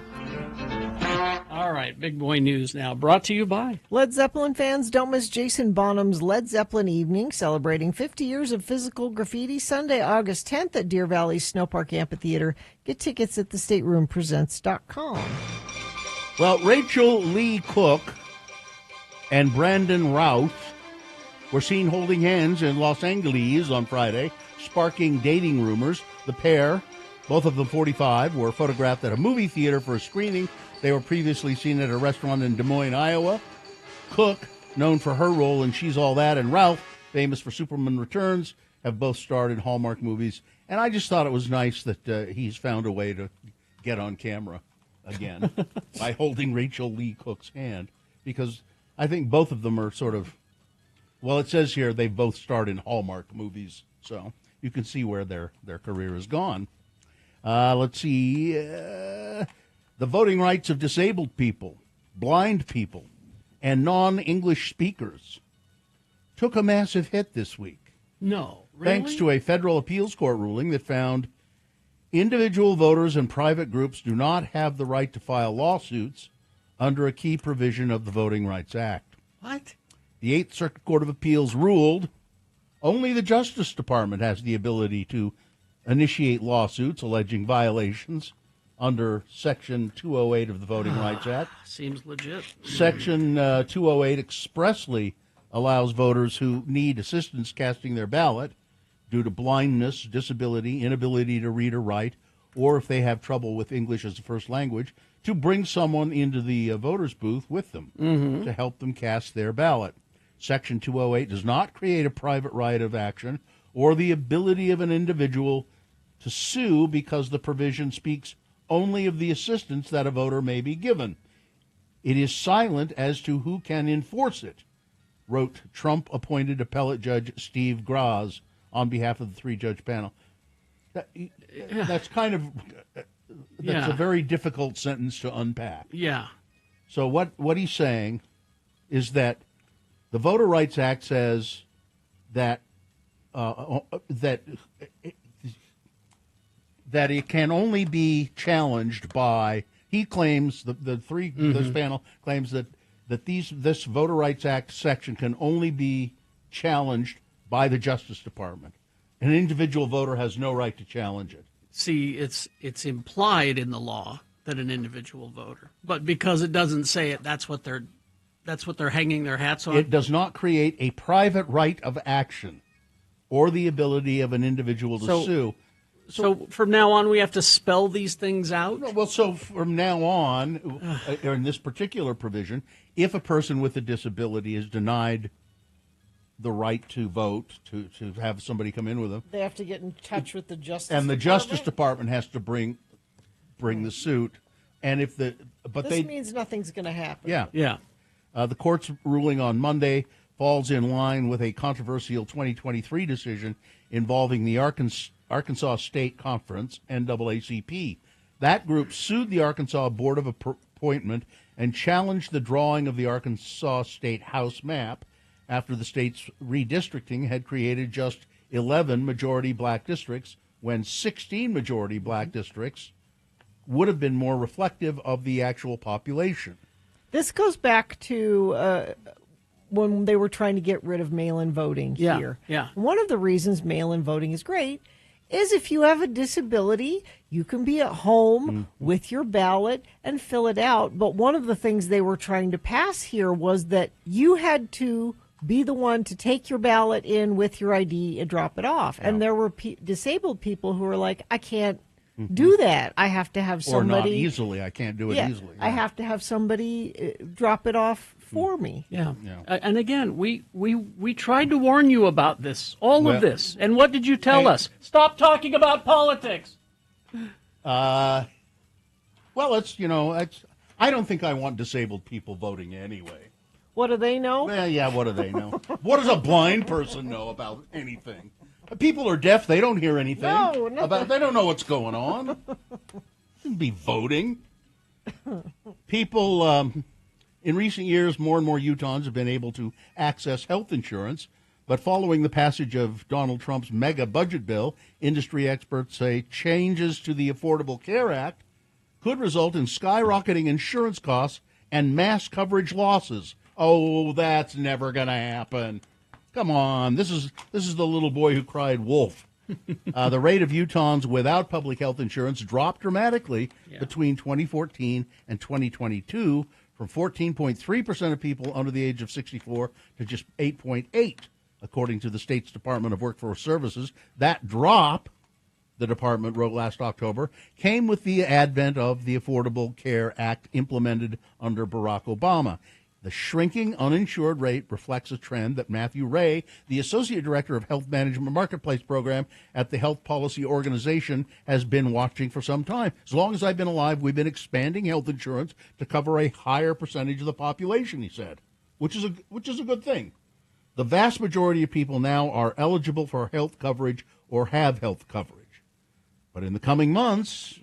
All right, big boy news now, brought to you by Led Zeppelin fans, don't miss Jason Bonham's Led Zeppelin evening, celebrating 50 years of physical graffiti, Sunday, August 10th at Deer Valley Snowpark Amphitheater. Get tickets at thestateroompresents.com. Well, Rachel Lee Cook and Brandon Routh were seen holding hands in Los Angeles on Friday, sparking dating rumors. The pair, both of them 45, were photographed at a movie theater for a screening. They were previously seen at a restaurant in Des Moines, Iowa. Cook, known for her role in She's All That, and Ralph, famous for Superman Returns, have both starred in Hallmark movies. And I just thought it was nice that he's found a way to get on camera again by holding Rachel Lee Cook's hand, because I think both of them are sort of, well, it says here they've both starred in Hallmark movies, so you can see where their career has gone. Let's see. The voting rights of disabled people, blind people, and non-English speakers took a massive hit this week. No, really? Thanks to a federal appeals court ruling that found individual voters and private groups do not have the right to file lawsuits under a key provision of the Voting Rights Act. What? The Eighth Circuit Court of Appeals ruled only the Justice Department has the ability to initiate lawsuits alleging violations under Section 208 of the Voting Rights Act. Seems legit. Section 208 expressly allows voters who need assistance casting their ballot due to blindness, disability, inability to read or write, or if they have trouble with English as a first language, to bring someone into the voters' booth with them to help them cast their ballot. Section 208 does not create a private right of action or the ability of an individual to sue because the provision speaks only of the assistance that a voter may be given. It is silent as to who can enforce it, wrote Trump-appointed appellate judge Steve Graz on behalf of the three-judge panel. That's kind of that's a very difficult sentence to unpack. Yeah. So what he's saying is that the Voter Rights Act says that that it can only be challenged by. He claims this panel claims that this Voter Rights Act section can only be challenged by the Justice Department. An individual voter has no right to challenge it. See, it's implied in the law that an individual voter, but because it doesn't say it, that's what they're hanging their hats on. It does not create a private right of action or the ability of an individual to sue. So from now on, we have to spell these things out? No, well, so from now on, in this particular provision, if a person with a disability is denied the right to vote, to have somebody come in with them, They have to get in touch with the Justice and the Department? Justice Department has to bring the suit. And if this means nothing's going to happen. Yeah. The court's ruling on Monday falls in line with a controversial 2023 decision involving the Arkansas State Conference, NAACP. That group sued the Arkansas Board of Appointment and challenged the drawing of the Arkansas State House map after the state's redistricting had created just 11 majority black districts when 16 majority black districts would have been more reflective of the actual population. This goes back to when they were trying to get rid of mail-in voting here. Yeah. One of the reasons mail-in voting is great is if you have a disability, you can be at home with your ballot and fill it out. But one of the things they were trying to pass here was that you had to be the one to take your ballot in with your ID and drop it off. Yeah. And there were disabled people who were like, I can't do that. I have to have somebody. Or not easily. I can't do it easily. I have to have somebody drop it off for me. Yeah. And again, we tried to warn you about this, of this. And what did you tell us? Stop talking about politics. Well, I don't think I want disabled people voting anyway. What do they know? Well, yeah, what do they know? What does a blind person know about anything? People are deaf. They don't hear anything. They don't know what's going on. Shouldn't be voting. People, in recent years, more and more Utahns have been able to access health insurance. But following the passage of Donald Trump's mega budget bill, industry experts say changes to the Affordable Care Act could result in skyrocketing insurance costs and mass coverage losses. Oh, that's never going to happen. Come on, this is the little boy who cried wolf. The rate of Utahns without public health insurance dropped dramatically between 2014 and 2022, from 14.3% of people under the age of 64 to just 8.8%, according to the state's Department of Workforce Services. That drop, the department wrote last October, came with the advent of the Affordable Care Act implemented under Barack Obama. The shrinking uninsured rate reflects a trend that Matthew Ray, the Associate Director of Health Management Marketplace Program at the Health Policy Organization, has been watching for some time. As long as I've been alive, we've been expanding health insurance to cover a higher percentage of the population, he said, which is a good thing. The vast majority of people now are eligible for health coverage or have health coverage. But in the coming months,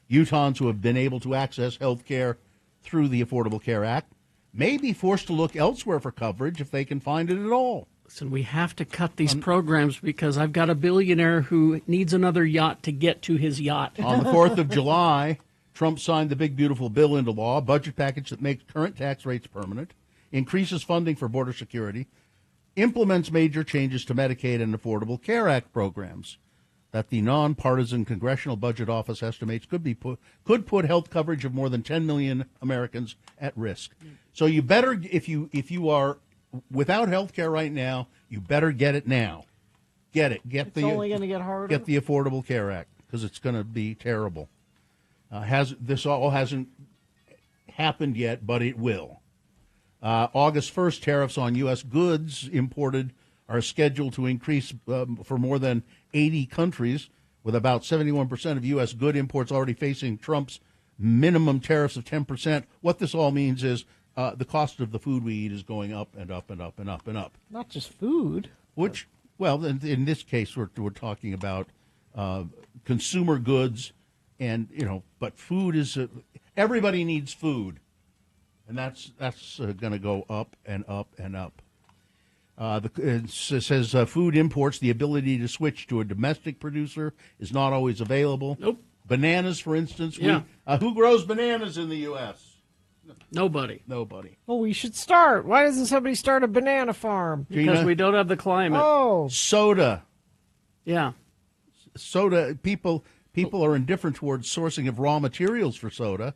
Utahns who have been able to access health care through the Affordable Care Act may be forced to look elsewhere for coverage if they can find it at all. Listen, we have to cut these programs because I've got a billionaire who needs another yacht to get to his yacht. On the 4th of July, Trump signed the big, beautiful bill into law, a budget package that makes current tax rates permanent, increases funding for border security, implements major changes to Medicaid and Affordable Care Act programs. that the nonpartisan Congressional Budget Office estimates could put health coverage of more than 10 million Americans at risk. So you better, if you are without health care right now, you better get it now. Get it. It's only going to get harder. Get the Affordable Care Act, because it's going to be terrible. This all hasn't happened yet, but it will. August 1st, tariffs on U.S. goods imported are scheduled to increase for more than 80 countries, with about 71% of U.S. good imports already facing Trump's minimum tariffs of 10%. What this all means is the cost of the food we eat is going up and up and up and up and up. Not just food. Which, well, in this case, we're talking about consumer goods, and but food is everybody needs food, and that's going to go up and up and up. It says food imports, the ability to switch to a domestic producer is not always available. Nope. Bananas, for instance. Yeah. Who grows bananas in the U.S.? Nobody. Well, we should start. Why doesn't somebody start a banana farm? Because Gina? we don't have the climate. Oh. Soda. Yeah. Soda. People are indifferent towards sourcing of raw materials for soda,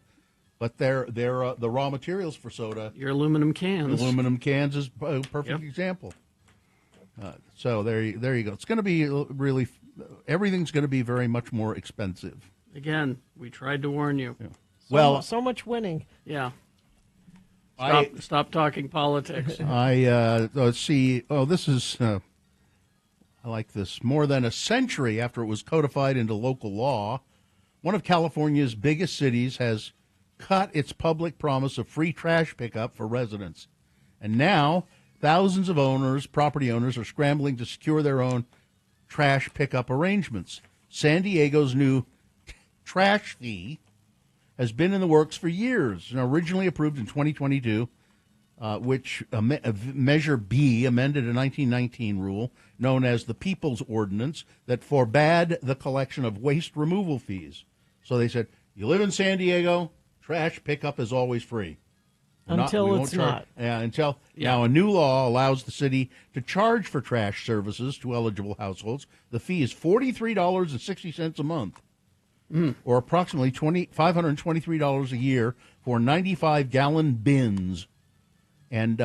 but they're the raw materials for soda. Your aluminum cans. Aluminum cans is a perfect example. So there you go. It's going to be really, everything's going to be very much more expensive. Again, we tried to warn you. Yeah. So much winning. Yeah. Stop talking politics. Let's see. Oh, this is, I like this. More than a century after it was codified into local law, one of California's biggest cities has cut its public promise of free trash pickup for residents. And now, thousands of property owners, are scrambling to secure their own trash pickup arrangements. San Diego's new trash fee has been in the works for years, and originally approved in 2022, which Measure B amended a 1919 rule known as the People's Ordinance that forbade the collection of waste removal fees. So they said, you live in San Diego, trash pickup is always free. Until it's not. Now a new law allows the city to charge for trash services to eligible households. The fee is $43.60 a month. Or approximately $523 a year for 95-gallon bins. And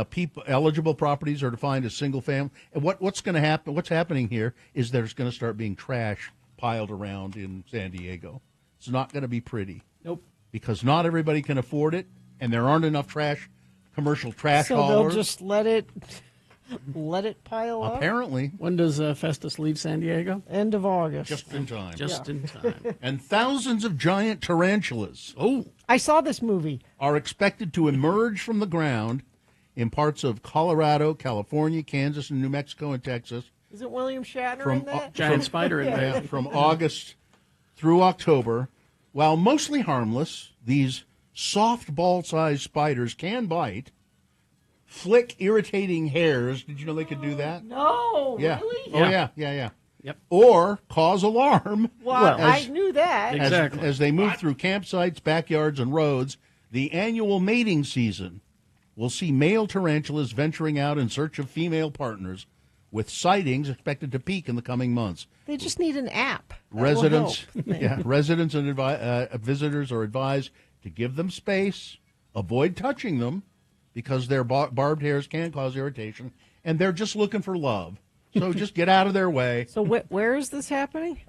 eligible properties are defined as single family. And what's going to happen? What's happening here is there's going to start being trash piled around in San Diego. It's not going to be pretty. Nope. Because not everybody can afford it, and there aren't enough commercial trash haulers. So they'll just let it pile up? Apparently. When does Festus leave San Diego? End of August. Just in time. In time. And thousands of giant tarantulas. I saw this movie. Are expected to emerge from the ground in parts of Colorado, California, Kansas, and New Mexico and Texas. Is it William Shatner in that? Giant spider in there. From August through October. While mostly harmless, these softball-sized spiders can bite, flick irritating hairs. Did you know they could do that? No, Yeah. really? Oh, yeah. Yep. Or cause alarm. Well, I knew that. As they move through campsites, backyards, and roads, the annual mating season will see male tarantulas venturing out in search of female partners, with sightings expected to peak in the coming months. They just need an app. Residents and visitors are advised to give them space, avoid touching them, because their barbed hairs can cause irritation, and they're just looking for love. So just get out of their way. So where is this happening?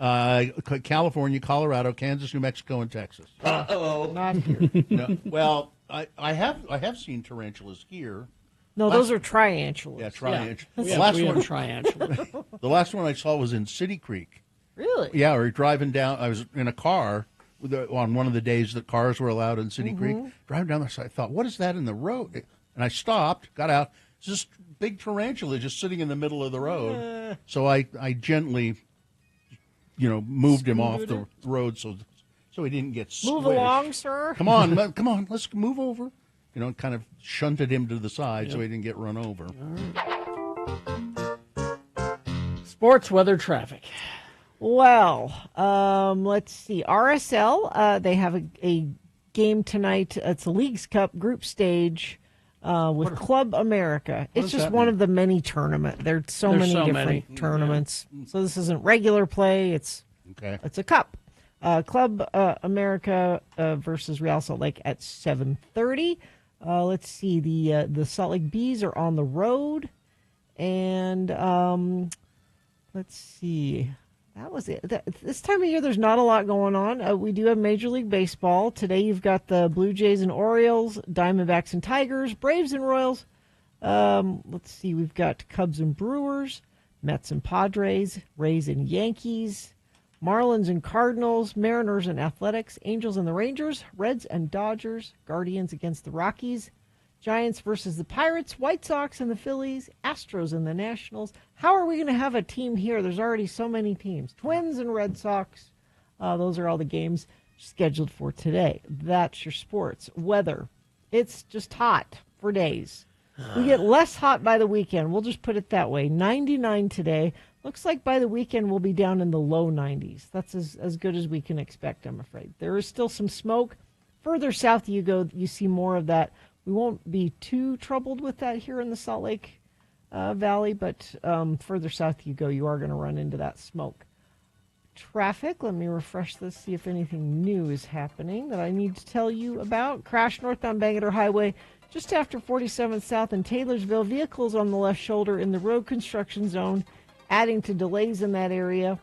California, Colorado, Kansas, New Mexico, and Texas. Not here. No, well, I have seen tarantulas here. No, those are triantulas. Yeah, triantulas. Yeah. We have triantulas. The last one I saw was in City Creek. Really? Yeah, we were driving down. I was in a car on one of the days that cars were allowed in City Creek. Driving down there, so I thought, what is that in the road? And I stopped, got out. It's just big tarantula just sitting in the middle of the road. So I gently, moved him off the road so he didn't get squished. Move along, sir. Come on, let's move over. Kind of shunted him to the side so he didn't get run over. Sports, weather, traffic. Well, let's see. RSL, they have a game tonight. It's a Leagues Cup group stage with Club America. It's just one of the many tournaments. There's so many different tournaments. Yeah. So this isn't regular play. It's Okay. It's a cup. Club America versus Real Salt Lake at 7:30. Let's see. The Salt Lake Bees are on the road, and let's see. That was it. This time of year, there's not a lot going on. We do have Major League Baseball. Today, you've got the Blue Jays and Orioles, Diamondbacks and Tigers, Braves and Royals. Let's see. We've got Cubs and Brewers, Mets and Padres, Rays and Yankees, Marlins and Cardinals, Mariners and Athletics, Angels and the Rangers, Reds and Dodgers, Guardians against the Rockies, Giants versus the Pirates, White Sox and the Phillies, Astros and the Nationals. How are we going to have a team here? There's already so many teams. Twins and Red Sox. Those are all the games scheduled for today. That's your sports. Weather. It's just hot for days. We get less hot by the weekend. We'll just put it that way. 99 today. Looks like by the weekend we'll be down in the low 90s. That's as good as we can expect, I'm afraid. There is still some smoke. Further south you go, you see more of that. We won't be too troubled with that here in the Salt Lake Valley, but further south you go, you are going to run into that smoke. Traffic, let me refresh this, see if anything new is happening that I need to tell you about. Crash northbound Bangerter Highway just after 47th South in Taylorsville. Vehicles on the left shoulder in the road construction zone, adding to delays in that area.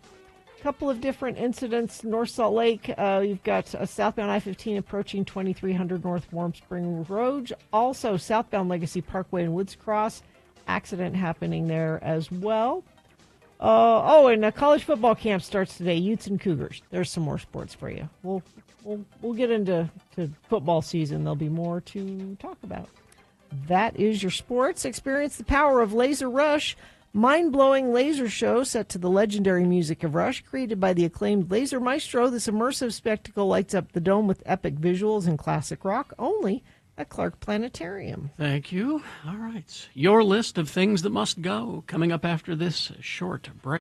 Couple of different incidents. North Salt Lake, you've got a southbound I-15 approaching 2300 North Warm Spring Road. Also, southbound Legacy Parkway and Woods Cross. Accident happening there as well. And college football camp starts today. Utes and Cougars. There's some more sports for you. We'll get into football season. There'll be more to talk about. That is your sports. Experience the power of Laser Rush. Mind-blowing laser show set to the legendary music of Rush, created by the acclaimed Laser Maestro. This immersive spectacle lights up the dome with epic visuals and classic rock, only at Clark Planetarium. Thank you. All right. Your list of things that must go coming up after this short break.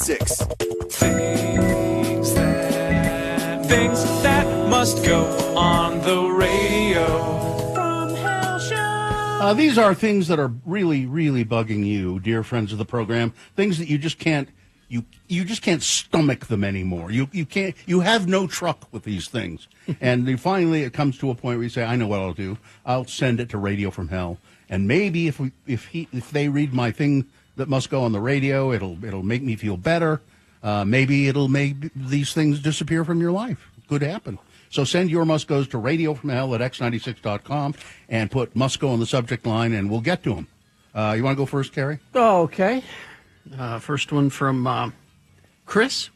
X96. Things that must go on the radio. From Hell Show. These are things that are really, really bugging you, dear friends of the program. Things that you just can't, you just can't stomach them anymore. You can't. You have no truck with these things. And then finally, it comes to a point where you say, "I know what I'll do. I'll send it to Radio from Hell." And maybe if they read my thing that must go on the radio, it'll make me feel better. Maybe it'll make these things disappear from your life. Could happen. So send your must goes to radiofromhell at x96.com and put must go on the subject line, and we'll get to them. You want to go first, Carrie? Okay. First one from Chris.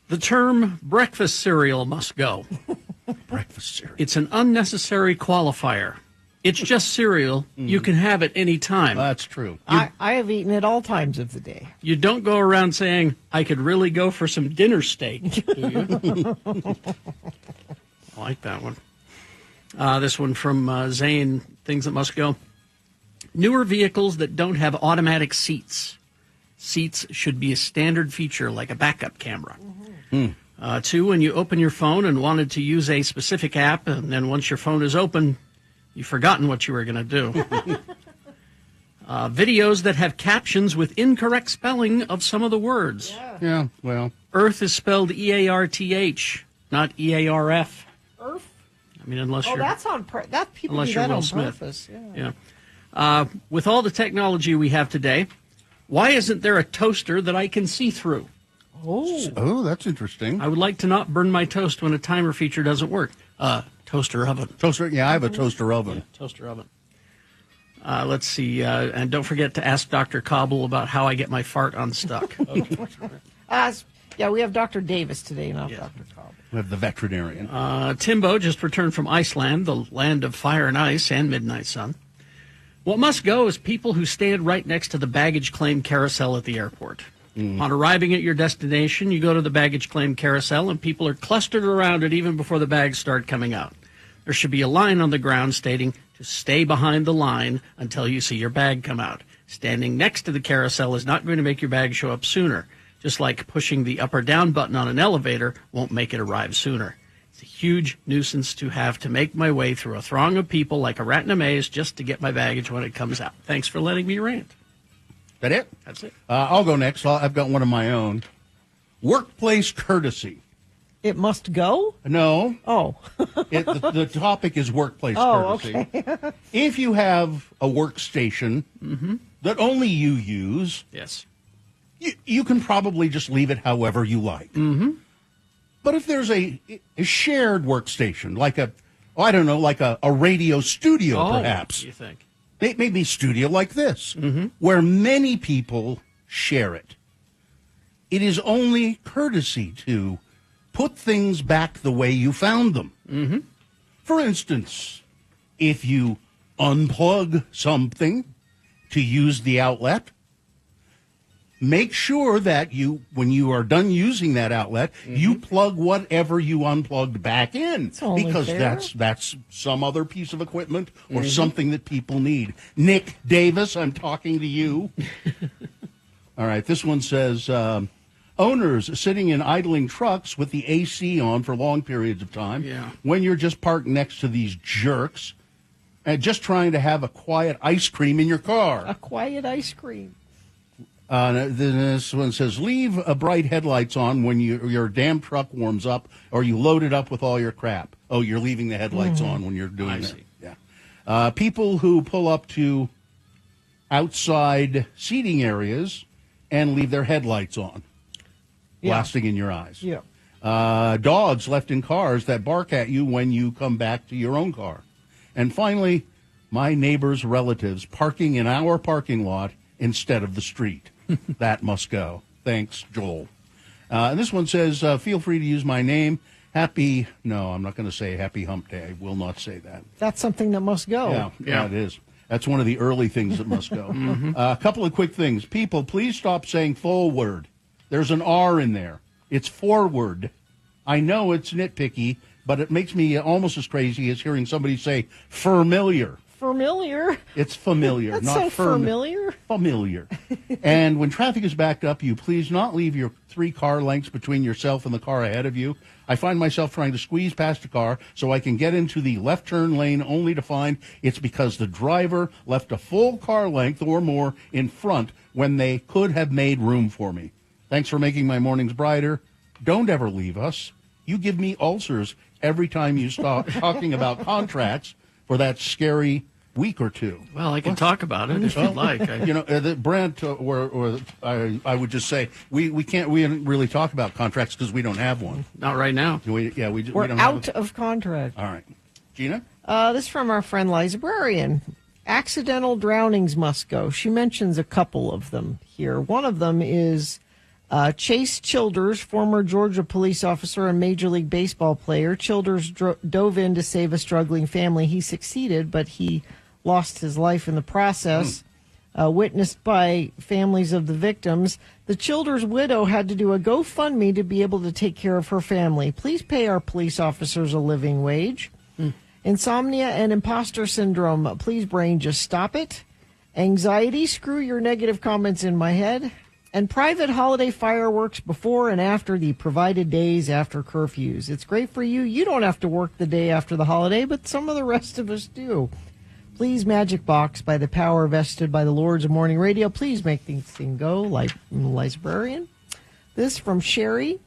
The term breakfast cereal must go. Breakfast cereal. It's an unnecessary qualifier. It's just cereal. You can have it any time. That's true. I have eaten it all times of the day. You don't go around saying, I could really go for some dinner steak, do you? I like that one. This one from Zane, things that must go. Newer vehicles that don't have automatic seats. Seats should be a standard feature like a backup camera. Two, when you open your phone and wanted to use a specific app, and then once your phone is open, you've forgotten what you were going to do. Videos that have captions with incorrect spelling of some of the words. Yeah, well. Earth is spelled E-A-R-T-H, not E-A-R-F. Earth? I mean, unless you're... that's on purpose. That people unless do you're that Will on Smith. purpose. Yeah. With all the technology we have today, why isn't there a toaster that I can see through? Oh, that's interesting. I would like to not burn my toast when a timer feature doesn't work. Toaster oven. Toaster, yeah, I have a toaster oven. Yeah, toaster oven. Let's see, and don't forget to ask Dr. Cobble about how I get my fart unstuck. Yeah, we have Dr. Davis today, not Dr. Cobb. We have the veterinarian. Timbo just returned from Iceland, the land of fire and ice and midnight sun. What must go is people who stand right next to the baggage claim carousel at the airport. On arriving at your destination, you go to the baggage claim carousel, and people are clustered around it even before the bags start coming out. There should be a line on the ground stating to stay behind the line until you see your bag come out. Standing next to the carousel is not going to make your bag show up sooner, just like pushing the up or down button on an elevator won't make it arrive sooner. It's a huge nuisance to have to make my way through a throng of people like a rat in a maze just to get my baggage when it comes out. Thanks for letting me rant. That it? That's it. I'll go next. I've got one of my own. Workplace courtesy. It must go? No. Oh. The topic is workplace courtesy. Okay. If you have a workstation that only you use, yes, you can probably just leave it however you like. But if there's a shared workstation, like a radio studio, perhaps. You think? Maybe a studio like this, where many people share it. It is only courtesy to put things back the way you found them. For instance, if you unplug something to use the outlet, make sure that when you are done using that outlet, you plug whatever you unplugged back in, because that's some other piece of equipment or something that people need. Nick Davis, I'm talking to you. All right, this one says, owners sitting in idling trucks with the AC on for long periods of time, when you're just parked next to these jerks and just trying to have a quiet ice cream in your car. A quiet ice cream. This one says, leave bright headlights on when your damn truck warms up or you load it up with all your crap. Oh, you're leaving the headlights on when you're doing it. Yeah. People who pull up to outside seating areas and leave their headlights on, blasting in your eyes. Yeah. Dogs left in cars that bark at you when you come back to your own car. And finally, my neighbor's relatives parking in our parking lot instead of the street. That must go. Thanks, Joel. And this one says, feel free to use my name. No, I'm not going to say happy hump day. I will not say that. That's something that must go. Yeah, it is. That's one of the early things that must go. A couple of quick things. People, please stop saying forward. There's an R in there. It's forward. I know it's nitpicky, but it makes me almost as crazy as hearing somebody say familiar. familiar. It's familiar, That's not so familiar. Familiar. And when traffic is backed up, you please not leave your 3 car lengths between yourself and the car ahead of you. I find myself trying to squeeze past a car so I can get into the left turn lane, only to find it's because the driver left a full car length or more in front when they could have made room for me. Thanks for making my mornings brighter. Don't ever leave us. You give me ulcers every time you stop talking about contracts for that scary week or two. Well, I can talk about it if you'd like. Brent, or I would just say we didn't really talk about contracts because we don't have one. Not right now. We We're don't out have of contract. All right, Gina. This is from our friend Librarian. Accidental drownings must go. She mentions a couple of them here. One of them is Chase Childers, former Georgia police officer and Major League Baseball player. Childers dove in to save a struggling family. He succeeded, but he lost his life in the process. Witnessed by families of the victims, the Childers widow had to do a GoFundMe to be able to take care of her family. Please pay our police officers a living wage. Insomnia and imposter syndrome. Please, brain, just stop it. Anxiety. Screw your negative comments in my head. And private holiday fireworks before and after the provided days after curfews. It's great for you. You don't have to work the day after the holiday, but some of the rest of us do. Please, Magic Box, by the power vested by the Lords of Morning Radio, please make things go, like Librarian. This from Sherry.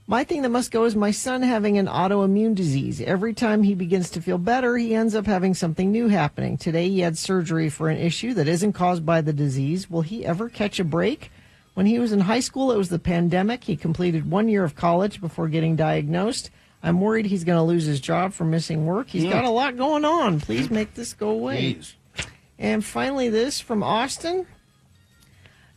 My thing that must go is my son having an autoimmune disease. Every time he begins to feel better, he ends up having something new happening. Today he had surgery for an issue that isn't caused by the disease. Will he ever catch a break? When he was in high school, it was the pandemic. He completed 1 year of college before getting diagnosed. I'm worried he's going to lose his job for missing work. He's got a lot going on. Please make this go away. Jeez. And finally, this from Austin.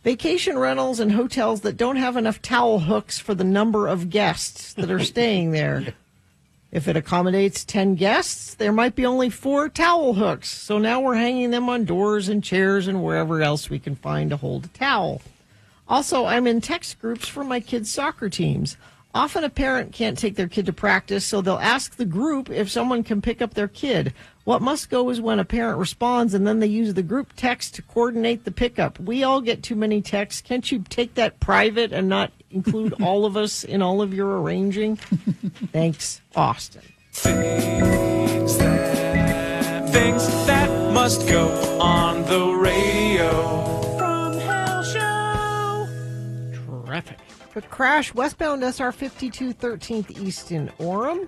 Vacation rentals and hotels that don't have enough towel hooks for the number of guests that are staying there. If it accommodates 10 guests, there might be only 4 towel hooks. So now we're hanging them on doors and chairs and wherever else we can find to hold a towel. Also, I'm in text groups for my kids' soccer teams. Often a parent can't take their kid to practice, so they'll ask the group if someone can pick up their kid. What must go is when a parent responds, and then they use the group text to coordinate the pickup. We all get too many texts. Can't you take that private and not include all of us in all of your arranging? Thanks, Austin. Things that must go on the radio. Traffic. The crash westbound SR 52 13th East in Orem.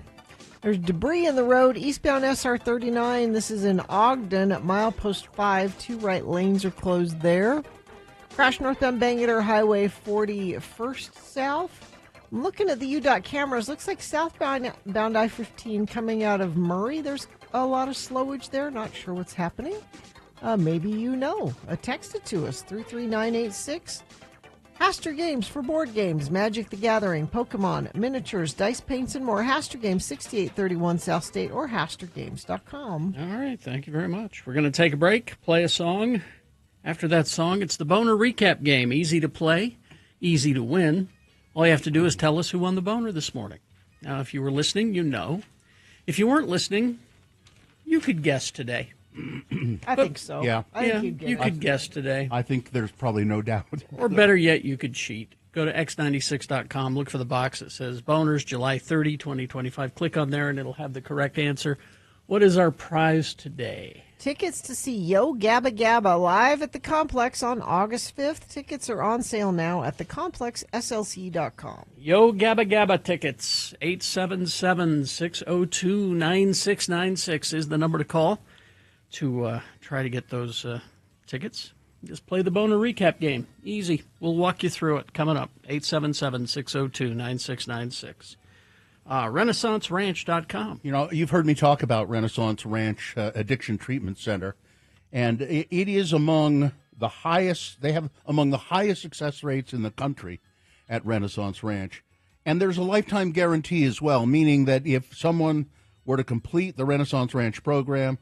There's debris in the road eastbound SR 39. This is in Ogden at milepost 5. 2 right lanes are closed there. Crash northbound Bangor Highway 41st south. I'm looking at the UDOT cameras. Looks like southbound I-15 coming out of Murray. There's a lot of slowage there. Not sure what's happening. Maybe you know. Text it to us, 33986. Haster Games for board games, Magic the Gathering, Pokemon, miniatures, dice paints, and more. Haster Games, 6831 South State or HasterGames.com. All right, thank you very much. We're going to take a break, play a song. After that song, it's the Boner Recap Game. Easy to play, easy to win. All you have to do is tell us who won the Boner this morning. Now, if you were listening, you know. If you weren't listening, you could guess today. I think so. Yeah. I think you could guess today. I think there's probably no doubt. Or better yet, you could cheat. Go to x96.com, look for the box that says Boners, July 30, 2025. Click on there, and it'll have the correct answer. What is our prize today? Tickets to see Yo Gabba Gabba live at the Complex on August 5th. Tickets are on sale now at thecomplexslc.com. Yo Gabba Gabba tickets, 877-602-9696 is the number to call to try to get those tickets. Just play the Boner Recap Game. Easy. We'll walk you through it. Coming up, 877-602-9696. RenaissanceRanch.com. You know, you've heard me talk about Renaissance Ranch Addiction Treatment Center, and it is among the highest. They have among the highest success rates in the country at Renaissance Ranch, and there's a lifetime guarantee as well, meaning that if someone were to complete the Renaissance Ranch program,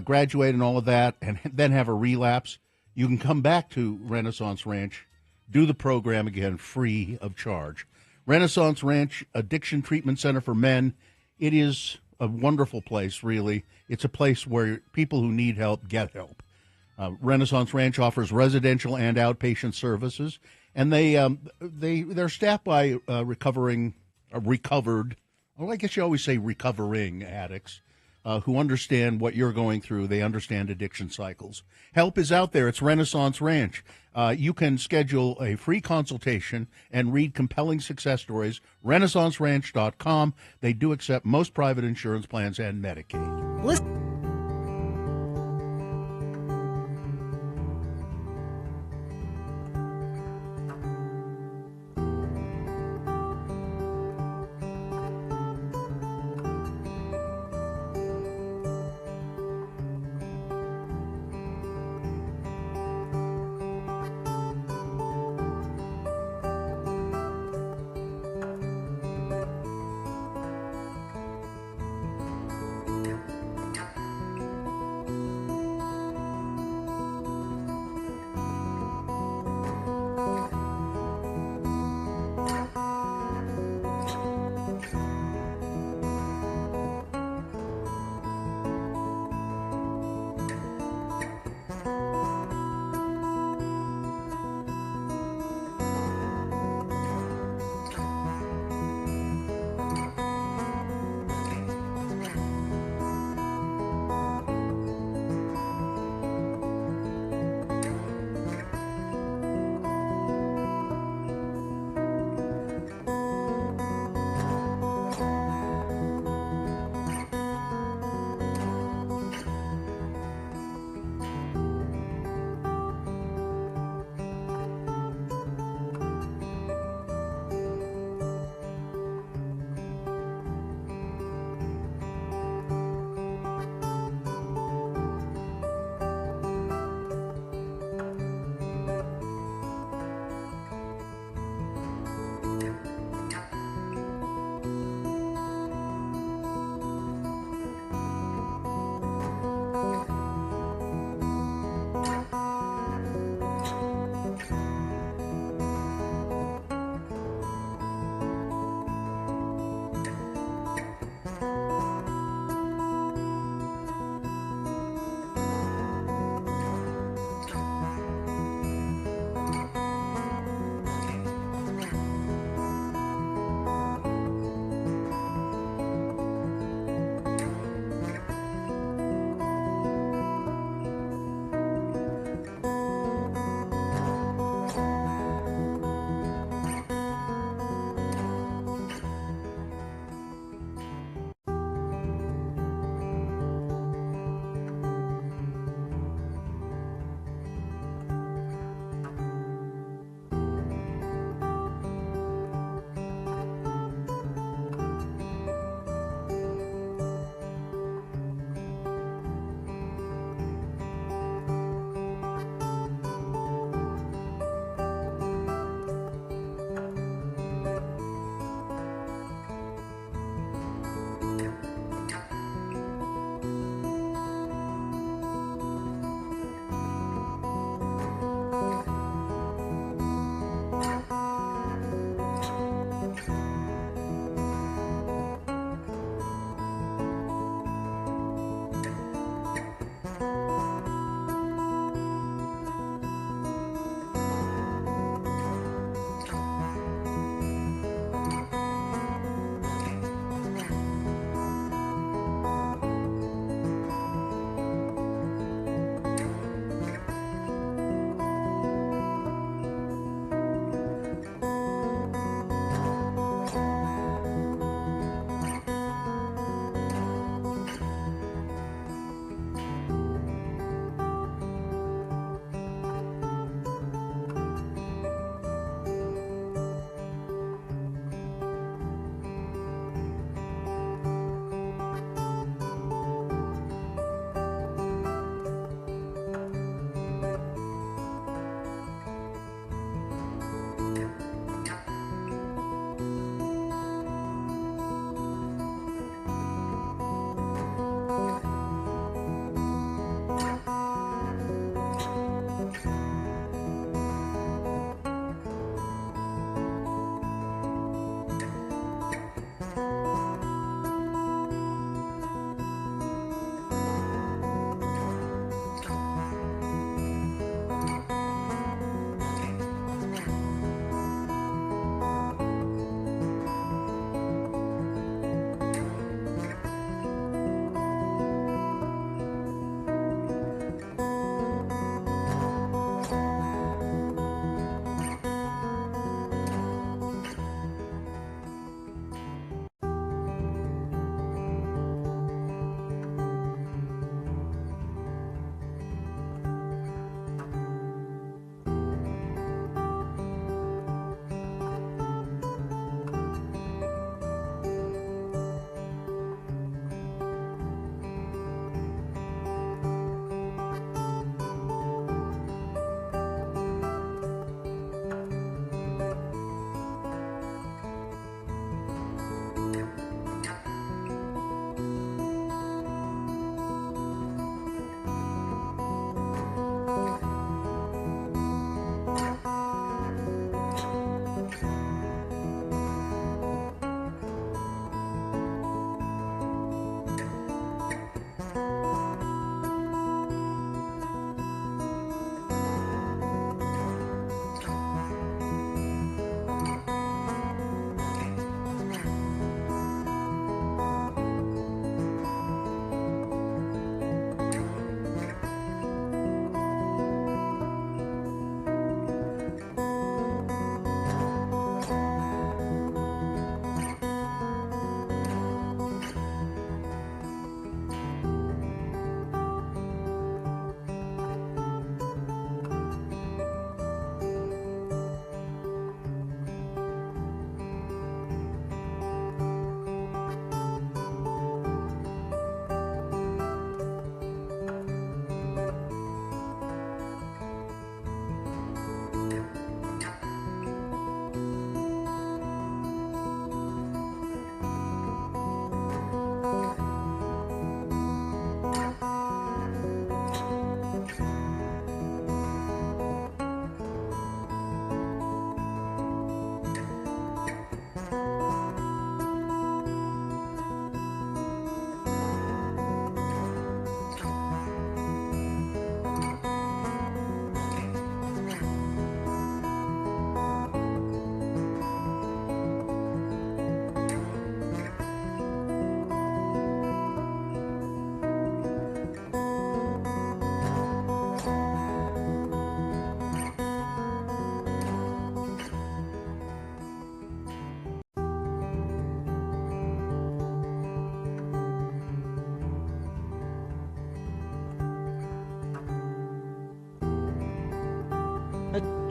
graduate and all of that, and then have a relapse, you can come back to Renaissance Ranch, do the program again free of charge. Renaissance Ranch Addiction Treatment Center for Men. It is a wonderful place, really. It's a place where people who need help get help. Renaissance Ranch offers residential and outpatient services, and they're staffed by recovered, well, I guess you always say recovering addicts who understand what you're going through. They understand addiction cycles. Help is out there. It's Renaissance Ranch. You can schedule a free consultation and read compelling success stories. RenaissanceRanch.com. They do accept most private insurance plans and Medicaid. Listen.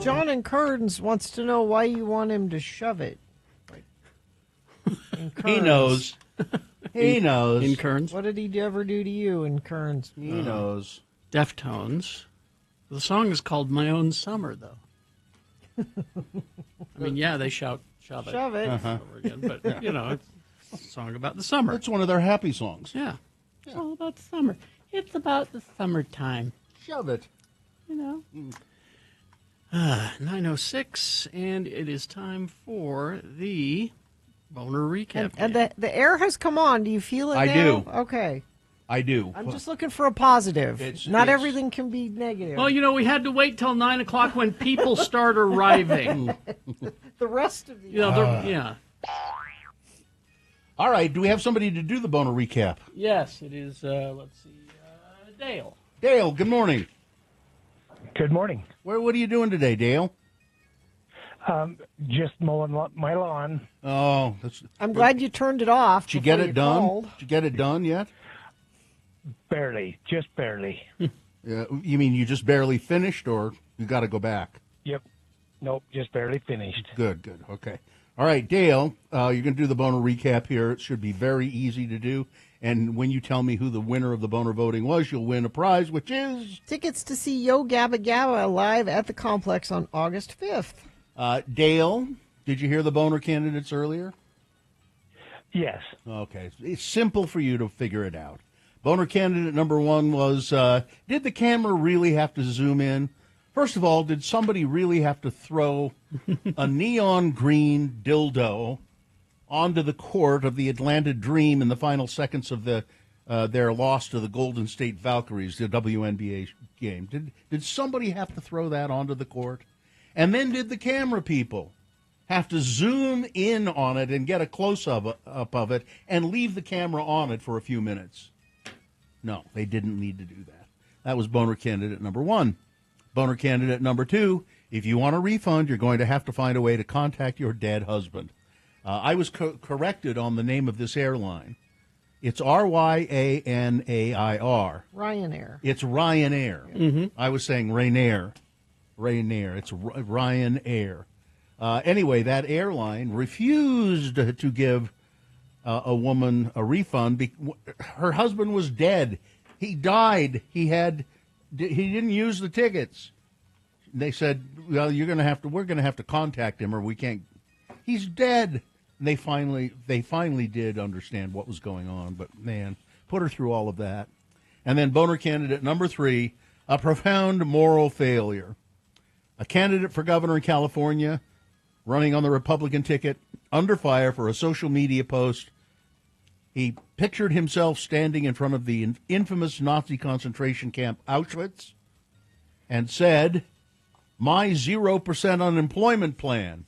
John in Kearns wants to know why you want him to shove it. He knows. He knows. In Kearns. What did he ever do to you in Kearns? He knows. Deftones. The song is called My Own Summer, though. I mean, yeah, they shout, shove it. Shove it. Uh-huh. Over again, but, you know, it's a song about the summer. It's one of their happy songs. Yeah. It's all about summer. It's about the summertime. Shove it. You know. 9:06, and it is time for the Boner Recap. And the air has come on. Do you feel it I now? do. Okay. I do. I'm just looking for a positive. Not everything can be negative. Well, you know, we had to wait till 9 o'clock when people start arriving. The rest of the You know, yeah. All right. Do we have somebody to do the Boner Recap? Yes, it is, let's see, Dale. Dale, good morning. Good morning. What are you doing today, Dale? Just mowing my lawn. Oh, I'm glad you turned it off. Did you get before it done? called. Did you get it done yet? Barely, just barely. Yeah, you mean you just barely finished, or you got to go back? Yep. Nope, just barely finished. Good. Okay. All right, Dale, you're going to do the Boner Recap here. It should be very easy to do. And when you tell me who the winner of the Boner voting was, you'll win a prize, which is... Tickets to see Yo Gabba Gabba live at the complex on August 5th. Dale, did you hear the Boner candidates earlier? Yes. Okay. It's simple for you to figure it out. Boner candidate number one was, did the camera really have to zoom in? First of all, did somebody really have to throw a neon green dildo onto the court of the Atlanta Dream in the final seconds of their loss to the Golden State Valkyries, the WNBA game? Did somebody have to throw that onto the court? And then did the camera people have to zoom in on it and get a close-up of it and leave the camera on it for a few minutes? No, they didn't need to do that. That was Boner candidate number one. Boner candidate number two, if you want a refund, you're going to have to find a way to contact your dead husband. I was corrected on the name of this airline. It's Ryanair. Ryanair. It's Ryanair. Mm-hmm. I was saying Ryanair. Ryanair. It's Ryanair. Anyway, that airline refused to give a woman a refund. Her husband was dead. He died. He didn't use the tickets. They said, "Well, we're going to have to contact him, or we can't." He's dead. And they finally did understand what was going on. But man, put her through all of that. And then Boner candidate number three, a profound moral failure. A candidate for governor in California, running on the Republican ticket, under fire for a social media post. He pictured himself standing in front of the infamous Nazi concentration camp Auschwitz and said, "My 0% unemployment plan."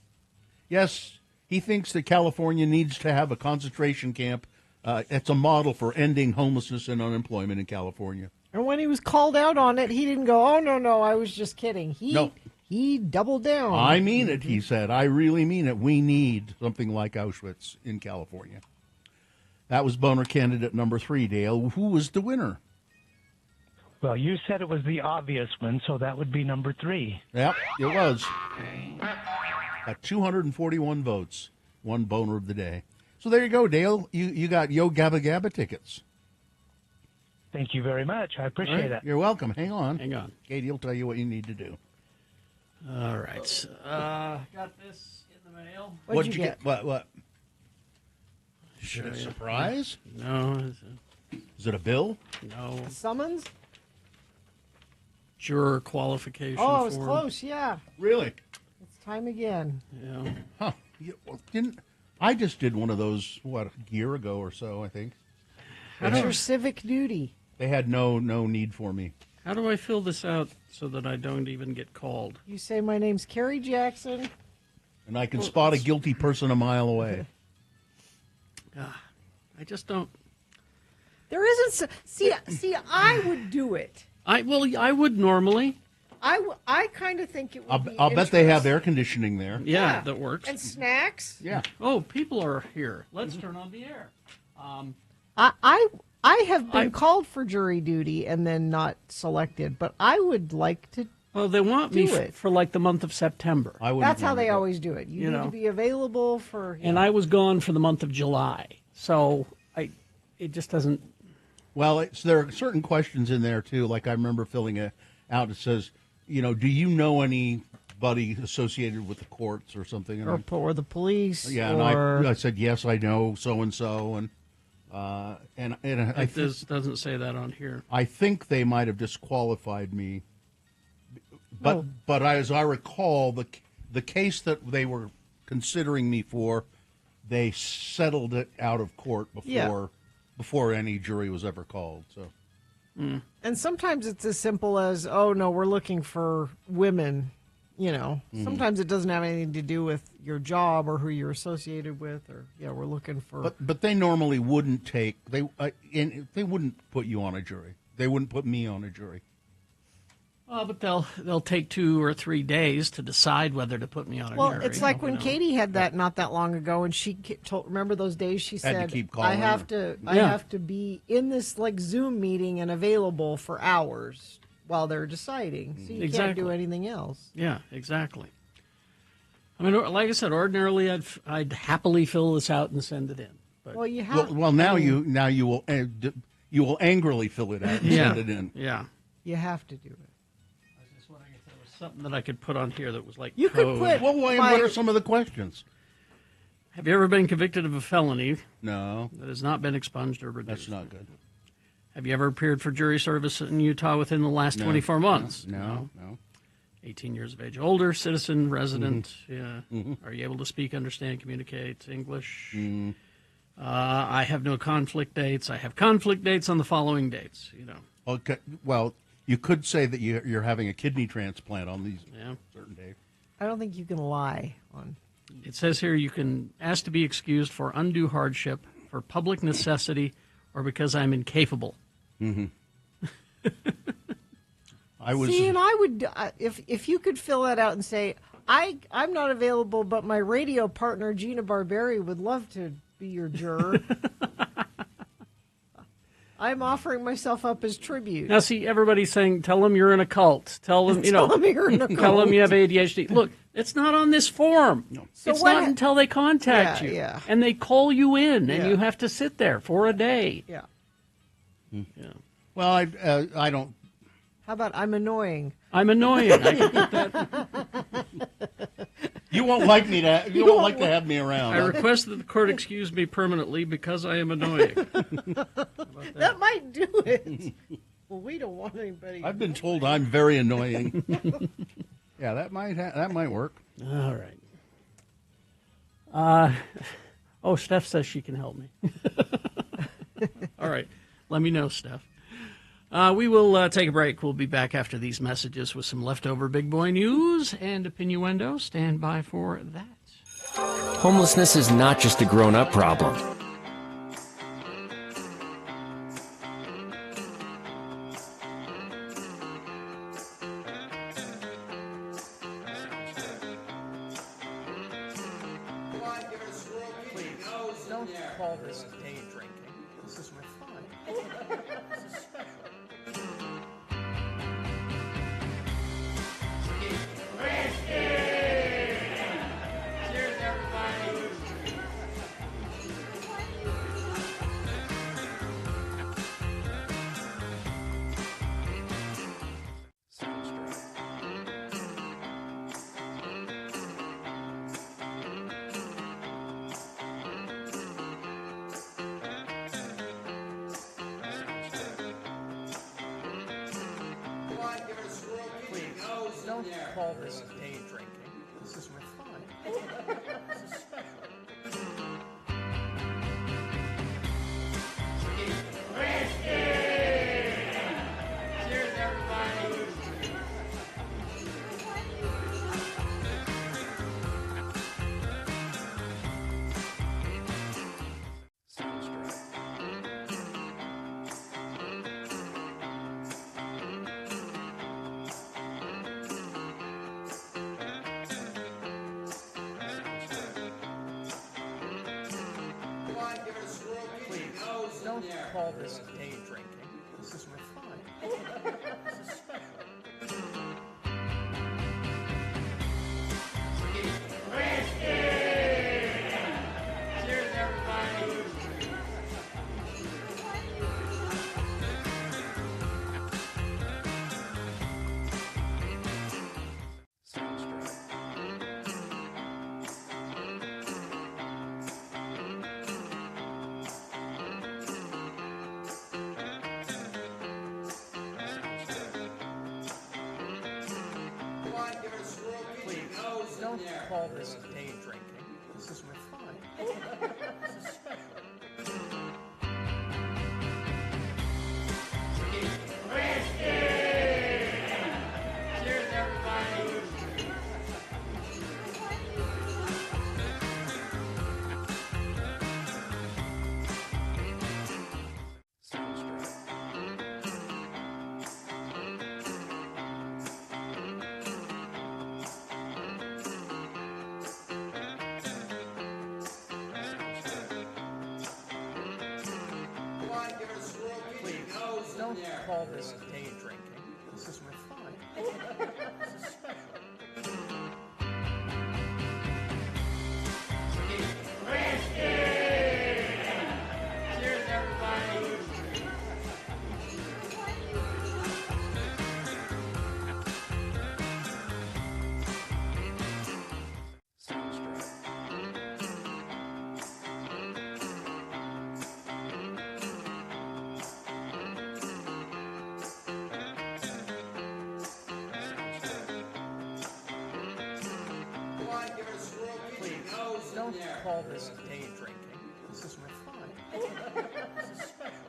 Yes, he thinks that California needs to have a concentration camp. It's a model for ending homelessness and unemployment in California. And when he was called out on it, he didn't go, "Oh, no, I was just kidding." He doubled down. I mean it, he said. I really mean it. We need something like Auschwitz in California. That was Boner candidate number three, Dale. Who was the winner? Well, you said it was the obvious one, so that would be number three. Yep, it was. Got 241 votes. One Boner of the day. So there you go, Dale. You got Yo Gabba Gabba tickets. Thank you very much. I appreciate it. You're welcome. Hang on. Katie will tell you what you need to do. All right. Got this in the mail. What'd you get? What? Is it a surprise? No. Is it a bill? No. A summons? Juror qualification Oh, I was form. close, yeah. Really? It's time again. Yeah. Huh. I just did one of those, a year ago or so, I think. That's your civic duty. They had no need for me. How do I fill this out so that I don't even get called? You say, "My name's Carrie Jackson." And I can spot a guilty person a mile away. I just don't. There isn't. See, I would do it. I would normally. I kind of think it would be I'll bet they have air conditioning there. Yeah, that works. And snacks. Yeah. Oh, people are here. Let's turn on the air. I have been called for jury duty and then not selected, but I would like to Well, they want me Do it. for like the month of September. That's how they always do it. You You need know. to be available for. And I was gone for the month of July. So it just doesn't. Well, there are certain questions in there, too. Like I remember filling it out. It says, do you know anybody associated with the courts or something? And or the police. yeah, or... and I said, yes, I know so-and-so. And I This doesn't say that on here. I think they might have disqualified me. But as I recall, the case that they were considering me for, they settled it out of court before any jury was ever called. So, And sometimes it's as simple as, oh no, we're looking for women. Sometimes it doesn't have anything to do with your job or who you're associated with, or we're looking for. But they normally wouldn't take they wouldn't put you on a jury. They wouldn't put me on a jury. But they'll take 2 or 3 days to decide whether to put me on a Well, jury. it's like when Katie had that not that long ago, and she remember those days she Had to said, keep I calling have her. to have to be in this like Zoom meeting and available for hours while they're deciding. So you can't do anything else. Yeah, exactly. I mean, like I said, ordinarily I'd happily fill this out and send it in. But Well, you have. Well, now you will angrily fill it out and send it in. Yeah. You have to do it. Something that I could put on here that was like You could code. put- Well, what are some of the questions? Have you ever been convicted of a felony? No. That has not been expunged or reduced? That's not good. Have you ever appeared for jury service in Utah within the last 24 months? No. 18 years of age or older, citizen, resident. Mm-hmm. Yeah. Are you able to speak, understand, communicate English? I have no conflict dates. I have conflict dates on the following dates. Okay. Well, you could say that you're having a kidney transplant on these certain days. I don't think you can lie on. It says here you can ask to be excused for undue hardship, for public necessity, or because I'm incapable. Mm-hmm. See, and I would if you could fill that out and say I'm not available, but my radio partner Gina Barberi would love to be your juror. I'm offering myself up as tribute. Now, see, everybody's saying, tell them you're in a cult. Tell them, Tell them you're in a Tell them cult. you have ADHD. Look, it's not on this form. So it's what not until they contact you. Yeah. And they call you in, and Yeah. you have to sit there for a day. Yeah. Yeah. Well, I don't. How about I'm annoying? I'm annoying. I can put that. You won't like me to. You won't like to have me around. I request that the court excuse me permanently because I am annoying. That might do it. Well, we don't want anybody. I've been told I'm very annoying. Yeah, that might work. All right. Steph says she can help me. All right. Let me know, Steph. We will take a break. We'll be back after these messages with some leftover big boy news and opinuendo. Stand by for that. Homelessness is not just a grown-up problem. Please, don't call this day drinking. This is refined. This is special. Cheers, everybody. Please, don't call this day drinking. This is refined. This is special. Cheers, everybody. Please, don't call this day drinking. This is refined. This is special. call this day drinking. This is refined. This is special. Cheers, everybody. Please, don't call this day drinking. This is refined. This is special. Cheers, everybody. Please, don't call this day drinking. This is refined. This is special.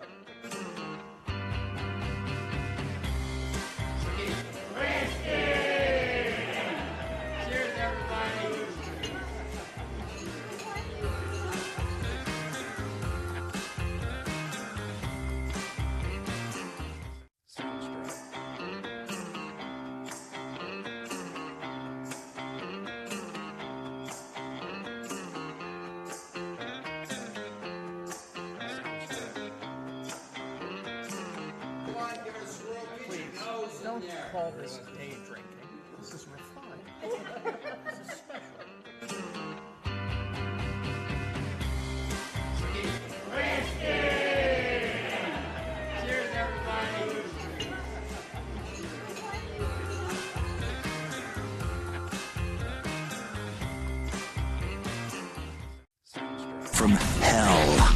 Cheers, everybody. Please, don't call this day drinking. This is refined. This is special. Cheers, everybody. From hell.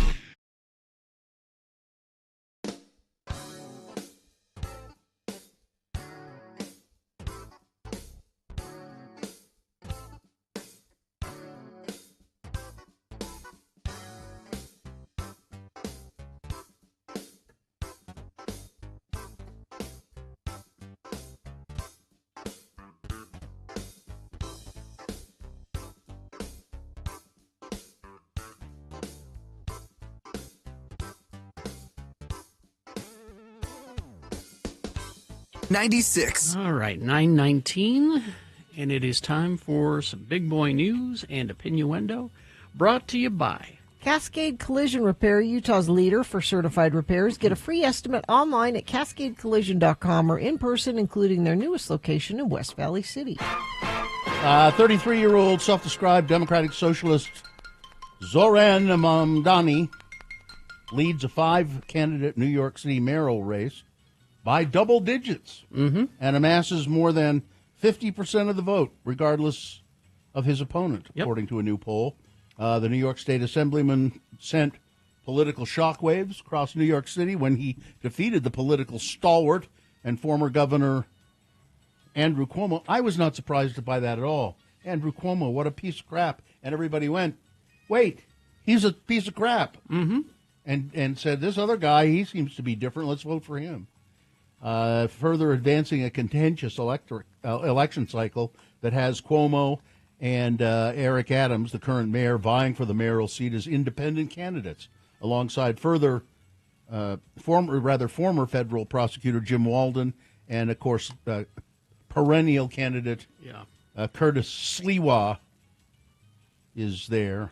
'96. All right, 9:19, and it is time for some big boy news and opinuendo, brought to you by Cascade Collision Repair, Utah's leader for certified repairs. Get a free estimate online at cascadecollision.com or in person, including their newest location in West Valley City. 33-year-old self-described Democratic Socialist Zoran Mamdani leads a 5-candidate New York City mayoral race by double digits and amasses more than 50% of the vote, regardless of his opponent, according to a new poll. The New York State Assemblyman sent political shockwaves across New York City when he defeated the political stalwart and former governor Andrew Cuomo. I was not surprised by that at all. Andrew Cuomo, what a piece of crap. And everybody went, wait, he's a piece of crap. And said, this other guy, he seems to be different. Let's vote for him. Further advancing a contentious election cycle that has Cuomo and Eric Adams, the current mayor, vying for the mayoral seat as independent candidates, alongside former former federal prosecutor Jim Walden and, of course, perennial candidate Curtis Sliwa is there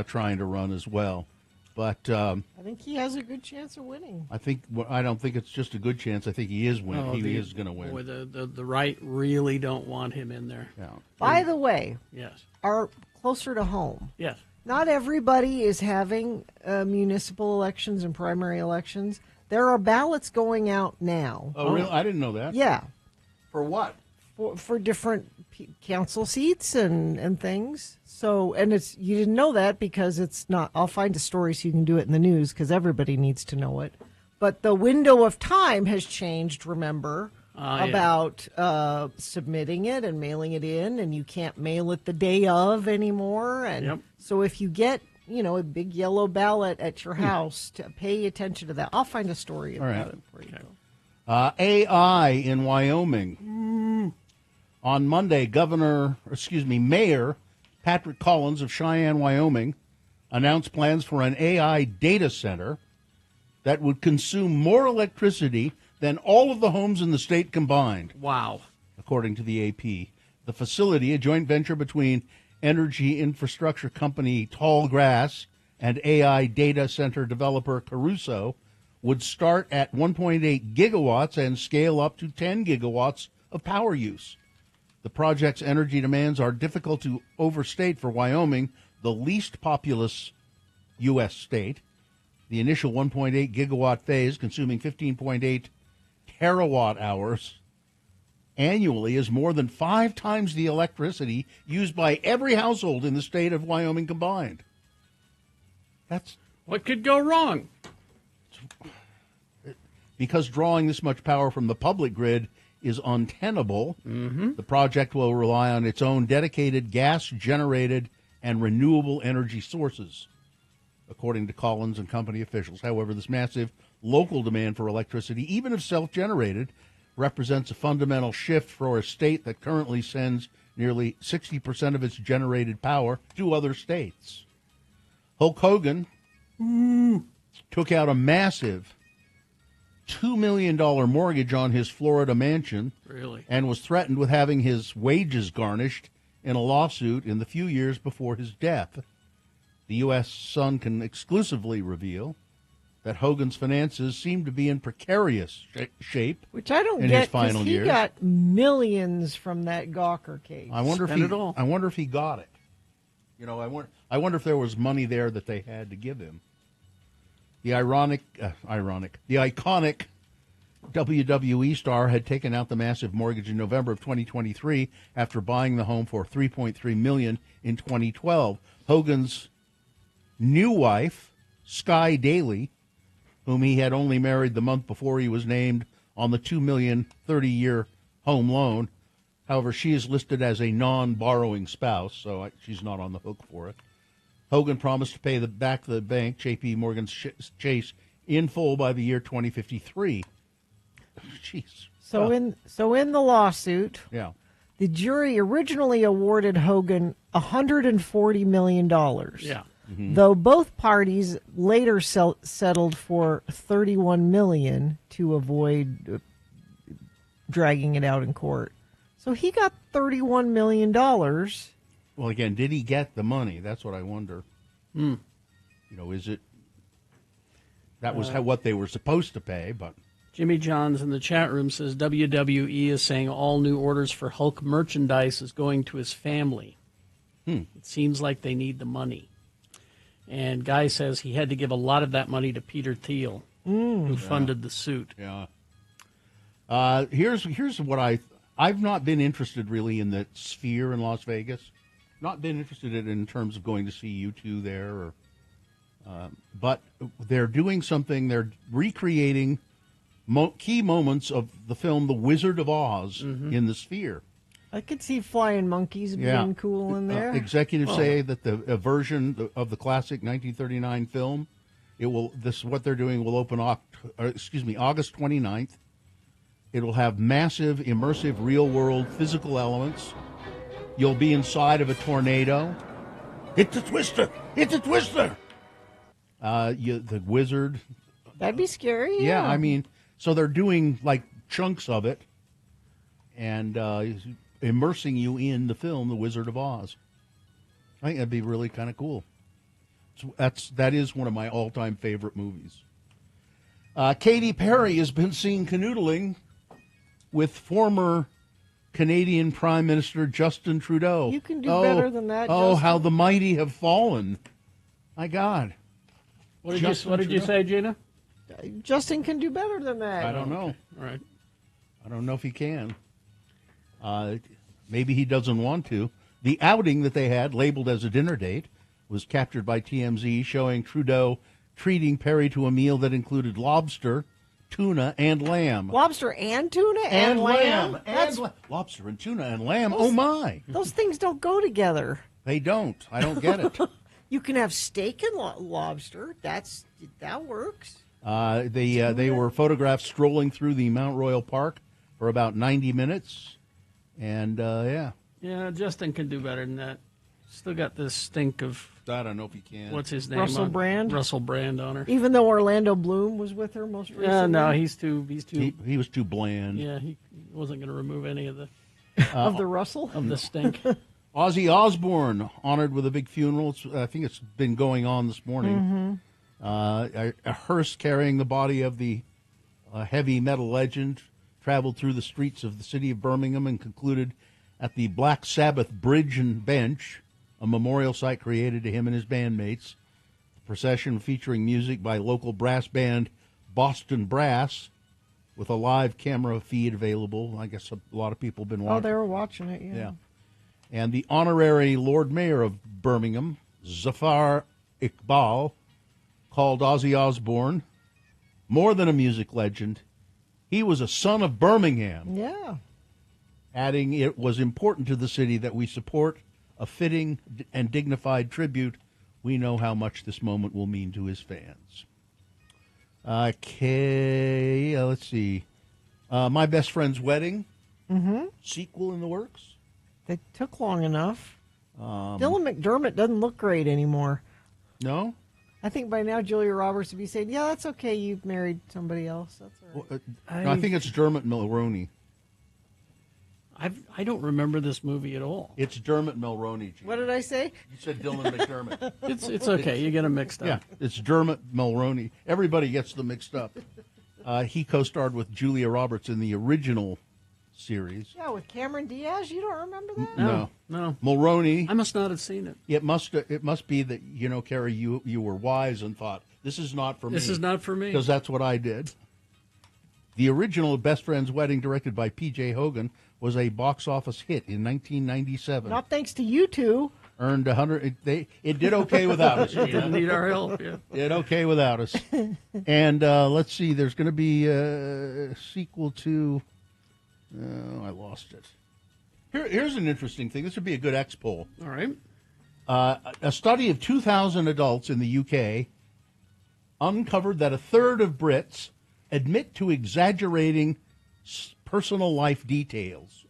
trying to run as well. But I think he has a good chance of winning. I don't think it's just a good chance. I think he is winning. He is going to win. Boy, the right really don't want him in there. Yeah. By the way, yes, are closer to home. Yes. Not everybody is having municipal elections and primary elections. There are ballots going out now. Oh, really? I didn't know that. Yeah. For what? For different council seats and things. So, and you didn't know that because it's not. I'll find a story so you can do it in the news because everybody needs to know it. But the window of time has changed, remember, about submitting it and mailing it in, and you can't mail it the day of anymore. And so if you get, a big yellow ballot at your house, to pay attention to that. I'll find a story about it for you. AI in Wyoming. On Monday, Mayor Patrick Collins of Cheyenne, Wyoming, announced plans for an AI data center that would consume more electricity than all of the homes in the state combined. Wow. According to the AP. The facility, a joint venture between energy infrastructure company Tallgrass and AI data center developer Caruso, would start at 1.8 gigawatts and scale up to 10 gigawatts of power use. The project's energy demands are difficult to overstate for Wyoming, the least populous U.S. state. The initial 1.8 gigawatt phase, consuming 15.8 terawatt hours annually, is more than 5 times the electricity used by every household in the state of Wyoming combined. That's what could go wrong. Because drawing this much power from the public grid is untenable, the project will rely on its own dedicated gas-generated and renewable energy sources, according to Collins and company officials. However, this massive local demand for electricity, even if self-generated, represents a fundamental shift for a state that currently sends nearly 60% of its generated power to other states. Hulk Hogan took out a massive $2 million mortgage on his Florida mansion. Really? And was threatened with having his wages garnished in a lawsuit in the few years before his death. The U.S. Sun can exclusively reveal that Hogan's finances seem to be in precarious shape. Which I don't in get, his final because he years. got millions from that Gawker case. I wonder if he got it. I wonder if there was money there that they had to give him. The the iconic WWE star had taken out the massive mortgage in November of 2023 after buying the home for $3.3 million in 2012. Hogan's new wife, Sky Daly, whom he had only married the month before he was named on the $2 million 30-year home loan. However, she is listed as a non-borrowing spouse, so she's not on the hook for it. Hogan promised to pay back the bank, J.P. Morgan Chase, in full by the year 2053. Jeez. So in the lawsuit, the jury originally awarded Hogan $140 million. Yeah. Though both parties later settled for $31 million to avoid dragging it out in court. So he got $31 million. Well, again, did he get the money? That's what I wonder. Is it... That was what they were supposed to pay, but... Jimmy Johns in the chat room says WWE is saying all new orders for Hulk merchandise is going to his family. It seems like they need the money. And Guy says he had to give a lot of that money to Peter Thiel, who funded the suit. Yeah. Here's what I've not been interested really in the Sphere in Las Vegas. Not been interested in terms of going to see U2 there, but they're doing something. They're recreating key moments of the film The Wizard of Oz in the Sphere. I could see flying monkeys being cool in there. Executives say that a version of the classic 1939 film, what they're doing will open August 29th. It will have massive, immersive, real-world physical elements. You'll be inside of a tornado. It's a twister! It's a twister! The wizard. That'd be scary. Yeah, I mean, so they're doing like chunks of it and immersing you in the film, The Wizard of Oz. I think that'd be really kind of cool. That is one of my all-time favorite movies. Katy Perry has been seen canoodling with former Canadian Prime Minister Justin Trudeau. You can do better than that, Oh, Justin. how the mighty have fallen. My God. What did you say, Gina? Justin can do better than that. I don't know. All right. I don't know if he can. Maybe he doesn't want to. The outing that they had, labeled as a dinner date, was captured by TMZ, showing Trudeau treating Perry to a meal that included lobster, tuna, and lamb. Lobster and tuna and lamb? Lobster and tuna and lamb. Oh, my. Those things don't go together. They don't. I don't get it. You can have steak and lobster. That works. They were photographed strolling through the Mount Royal Park for about 90 minutes. And, yeah. Yeah, Justin can do better than that. Still got this stink of... I don't know if he can. What's his name? Russell Brand? Russell Brand on her. Even though Orlando Bloom was with her most recently? Yeah, no, he's too... He was too bland. Yeah, he wasn't going to remove any of the... of the Russell? Of the stink. Ozzy Osbourne honored with a big funeral. I think it's been going on this morning. A hearse carrying the body of the heavy metal legend traveled through the streets of the city of Birmingham and concluded at the Black Sabbath Bridge and Bench, a memorial site created to him and his bandmates. The procession featuring music by local brass band Boston Brass, with a live camera feed available. I guess a lot of people have been watching. Oh, they were watching it, yeah. And the honorary Lord Mayor of Birmingham, Zafar Iqbal, called Ozzy Osbourne more than a music legend. He was a son of Birmingham. Yeah. Adding, it was important to the city that we support a fitting and dignified tribute. We know how much this moment will mean to his fans. Okay, let's see. My Best Friend's Wedding. Sequel in the works. They took long enough. Dylan McDermott doesn't look great anymore. No? I think by now Julia Roberts would be saying, yeah, that's okay, you've married somebody else. That's all right. No, I think it's Dermot Mulroney. I don't remember this movie at all. It's Dermot Mulroney. Gina. What did I say? You said Dylan McDermott. It's okay. You get them mixed up. Yeah, it's Dermot Mulroney. Everybody gets them mixed up. He co-starred with Julia Roberts in the original series. Yeah, with Cameron Diaz. You don't remember that? No. Mulroney. I must not have seen it. It must be that, Carrie, you were wise and thought, this is not for me. This is not for me. Because that's what I did. The original Best Friend's Wedding, directed by P.J. Hogan, was a box office hit in 1997. Not thanks to you two. Earned 100. It did okay without us. It didn't need our help. Yeah. Did okay without us. And let's see. There's going to be a sequel to. I lost it. Here's an interesting thing. This would be a good X poll. All right. A study of 2,000 adults in the UK uncovered that a third of Brits admit to exaggerating personal life details,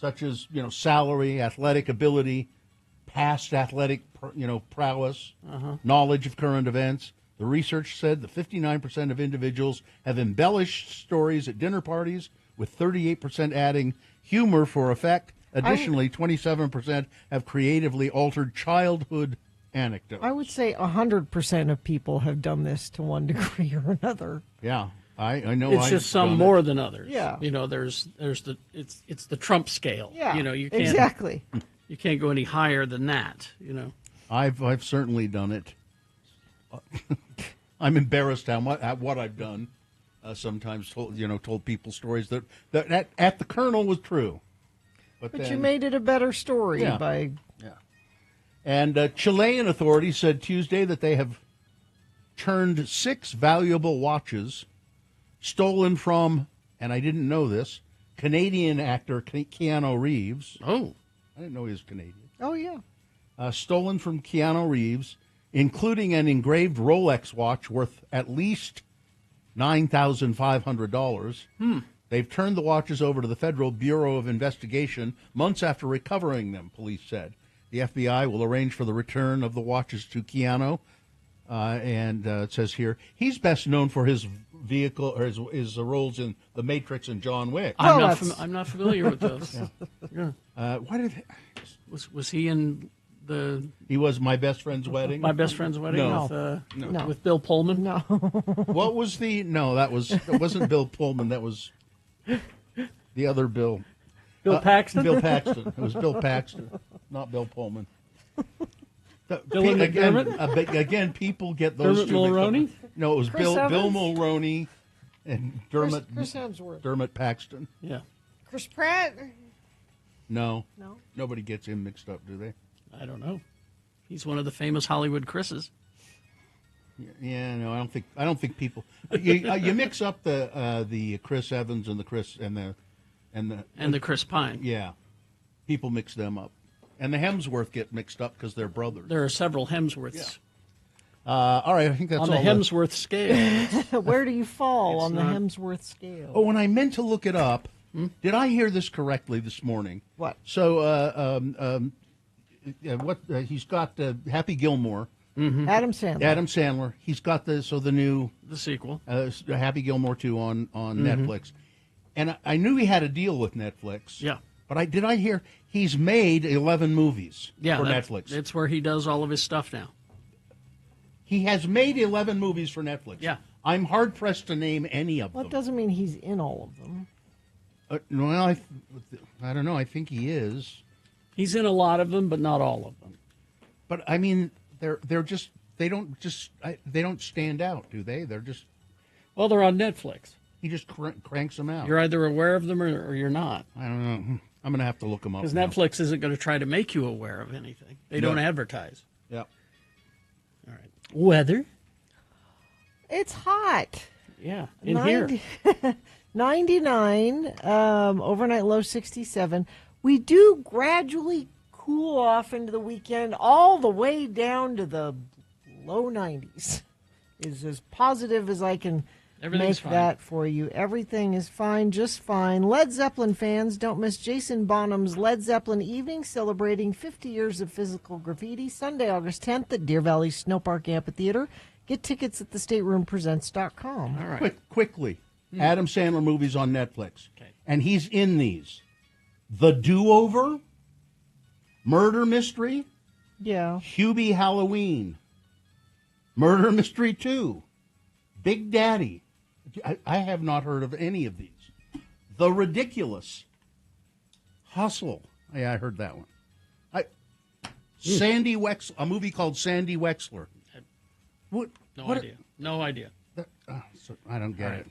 such as salary, athletic ability, past athletic prowess, knowledge of current events. The research said that 59% of individuals have embellished stories at dinner parties, with 38% adding humor for effect. Additionally, 27% have creatively altered childhood anecdotes. I would say 100% of people have done this to one degree or another. Yeah, I know. It's just some more than others. Yeah. There's it's the Trump scale. Yeah. You can't, exactly. You can't go any higher than that. I've certainly done it. I'm embarrassed at what I've done. Sometimes told people stories that at the kernel was true. But then, you made it a better story by. Yeah. And Chilean authorities said Tuesday that they have turned 6 valuable watches stolen from, and I didn't know this, Canadian actor Keanu Reeves. Oh. I didn't know he was Canadian. Oh, yeah. Stolen from Keanu Reeves, including an engraved Rolex watch worth at least $9,500. They've turned the watches over to the Federal Bureau of Investigation months after recovering them, police said. The FBI will arrange for the return of the watches to Keanu. And it says here, he's best known for his vehicle or his roles in The Matrix and John Wick. I'm not familiar with those. Yeah. Why did was he in the? He was My Best Friend's Wedding. My Best Friend's Wedding. No. With Bill Pullman. No. What was the? No, it wasn't Bill Pullman. That was the other Bill. Bill Paxton. Bill Paxton. It was Bill Paxton, not Bill Pullman. Dylan Again, people get those Dermot two. Mulroney? No, it was Chris Bill Evans? Mulroney and Dermot Chris Hemsworth. Dermot Paxton. Yeah. Chris Pratt. No. No. Nobody gets him mixed up, do they? I don't know. He's one of the famous Hollywood Chris's. Yeah, no, I don't think people. You mix up the Chris Evans and the Chris Pine. Yeah, people mix them up, and the Hemsworth get mixed up because they're brothers. There are several Hemsworths. All right, I think that's on all the Hemsworth scale. Where do you fall on the not- Hemsworth scale? Oh, and I meant to look it up. Did I hear this correctly this morning? What? So, he's got Happy Gilmore. Adam Sandler. Adam Sandler. He's got the new sequel, Happy Gilmore 2 on Netflix, and I knew he had a deal with Netflix. Yeah, but did I hear he's made 11 movies for Netflix? It's where he does all of his stuff now. He has made 11 movies for Netflix. Yeah, I'm hard pressed to name any of Well, them. it doesn't mean he's in all of them. Well, I don't know. I think he is. He's in a lot of them, but not all of them. But I mean, they don't stand out, do they? They're just. Well, they're on Netflix. He just cranks them out. You're either aware of them or you're not. I don't know. I'm going to have to look them up. Because now. Netflix isn't going to try to make you aware of anything. They don't advertise. Yeah. All right. Weather. It's hot. Yeah, in here. 99, overnight low 67. We do gradually cool off into the weekend, all the way down to the low 90s. Is as positive as I can Everything's make fine. that for you. Everything is fine, just fine. Led Zeppelin fans, don't miss Jason Bonham's Led Zeppelin evening celebrating 50 years of physical graffiti, Sunday, August 10th at Deer Valley Snowpark Amphitheater. Get tickets at thestateroompresents.com. All right. Quickly. Adam Sandler movies on Netflix. Okay. And he's in these. The Do-Over, Murder Mystery, Yeah. Hubie Halloween, Murder Mystery 2, Big Daddy. I have not heard of any of these. The Ridiculous, Hustle. Yeah, I heard that one. Sandy Wexler, a movie called Sandy Wexler. What? No idea. No idea. I don't get it.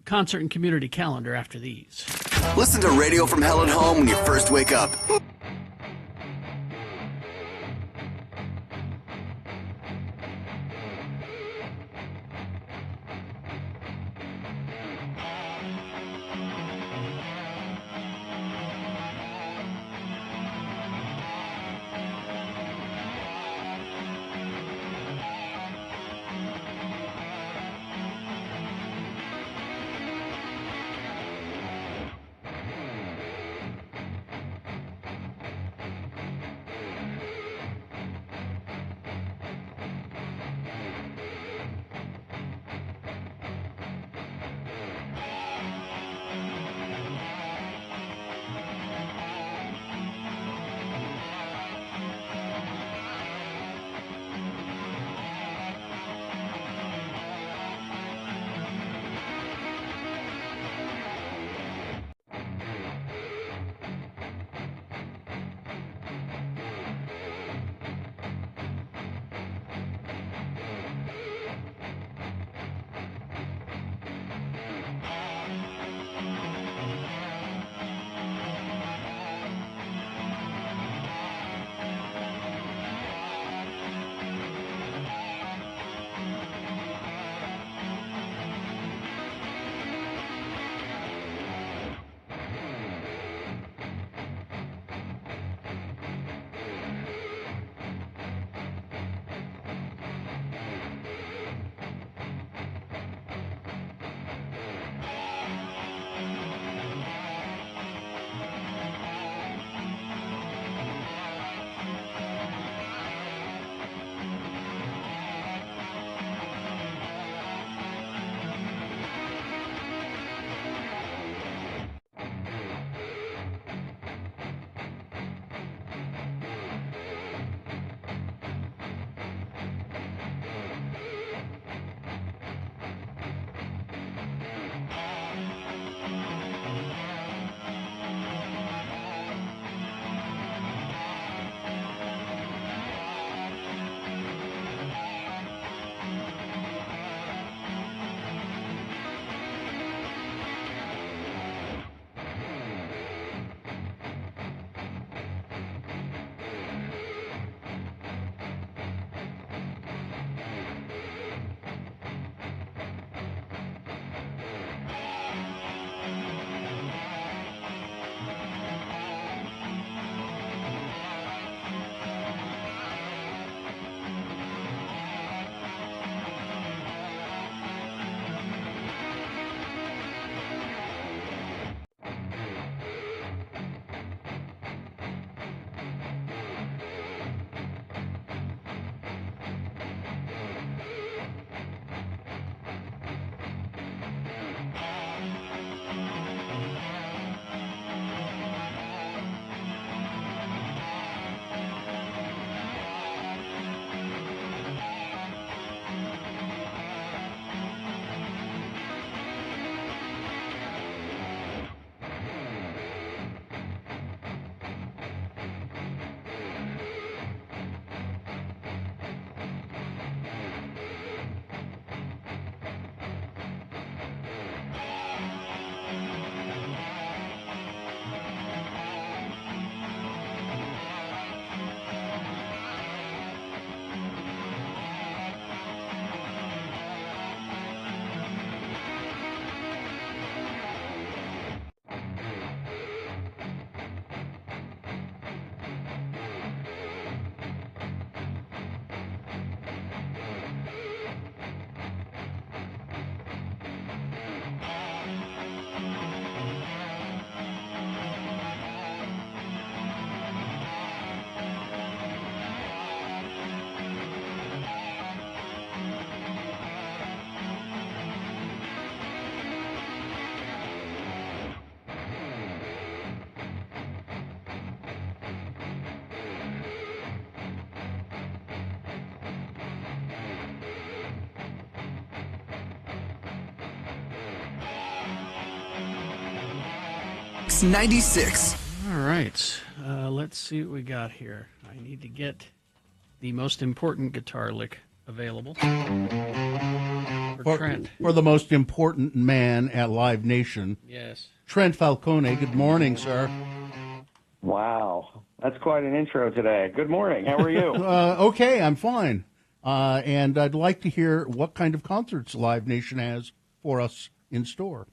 Concert and community calendar after these. Listen to Radio from Hell at Home when you first wake up. Mix 96. All right. Let's see what we got here. I need to get the most important guitar lick available for Trent. For the most important man at Live Nation. Yes. Trent Falcone. Good morning, sir. Wow. That's quite an intro today. Good morning. How are you? Okay, I'm fine. And I'd like to hear what kind of concerts Live Nation has for us in store.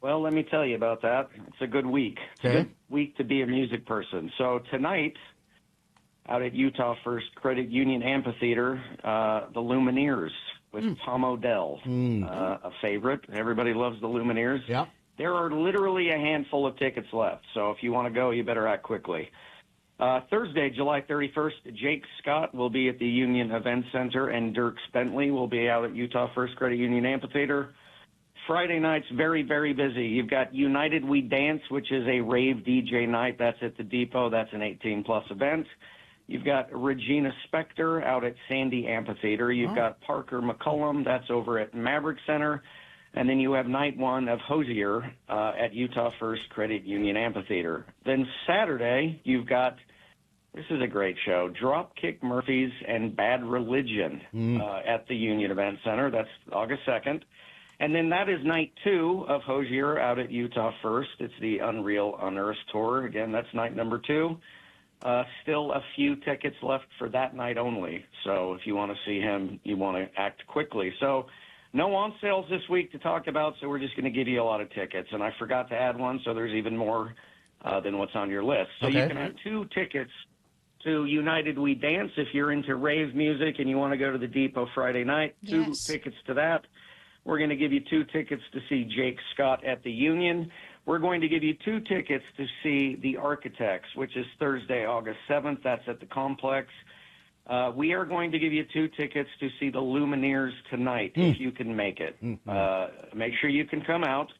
Well, let me tell you about that. It's a good week. It's a good week to be a music person. So tonight, out at Utah First Credit Union Amphitheater, the Lumineers with Tom Odell, a favorite. Everybody loves the Lumineers. Yeah. There are literally a handful of tickets left, so if you want to go, you better act quickly. Thursday, July 31st, Jake Scott will be at the Union Event Center, and Dierks Bentley will be out at Utah First Credit Union Amphitheater. Friday night's very, very busy. You've got United We Dance, which is a rave DJ night. That's at the Depot. That's an 18-plus event. You've got Regina Spektor out at Sandy Amphitheater. You've got Parker McCullum. That's over at Maverick Center. And then you have night one of Hosier at Utah First Credit Union Amphitheater. Then Saturday, you've got, this is a great show, Dropkick Murphys and Bad Religion at the Union Event Center. That's August 2nd. And then that is night two of Hosier out at Utah First. It's the Unreal Unearthed Tour. Again, that's night number 2. Still a few tickets left for that night only. So if you want to see him, you want to act quickly. So no on sales this week to talk about, so we're just going to give you a lot of tickets. And I forgot to add one, so there's even more than what's on your list. So you can have 2 tickets to United We Dance if you're into rave music and you want to go to the Depot Friday night. 2 tickets to that. We're going to give you 2 tickets to see Jake Scott at the Union. We're going to give you 2 tickets to see The Architects, which is Thursday, August 7th. That's at the Complex. We are going to give you 2 tickets to see the Lumineers tonight, if you can make it. Make sure you can come out.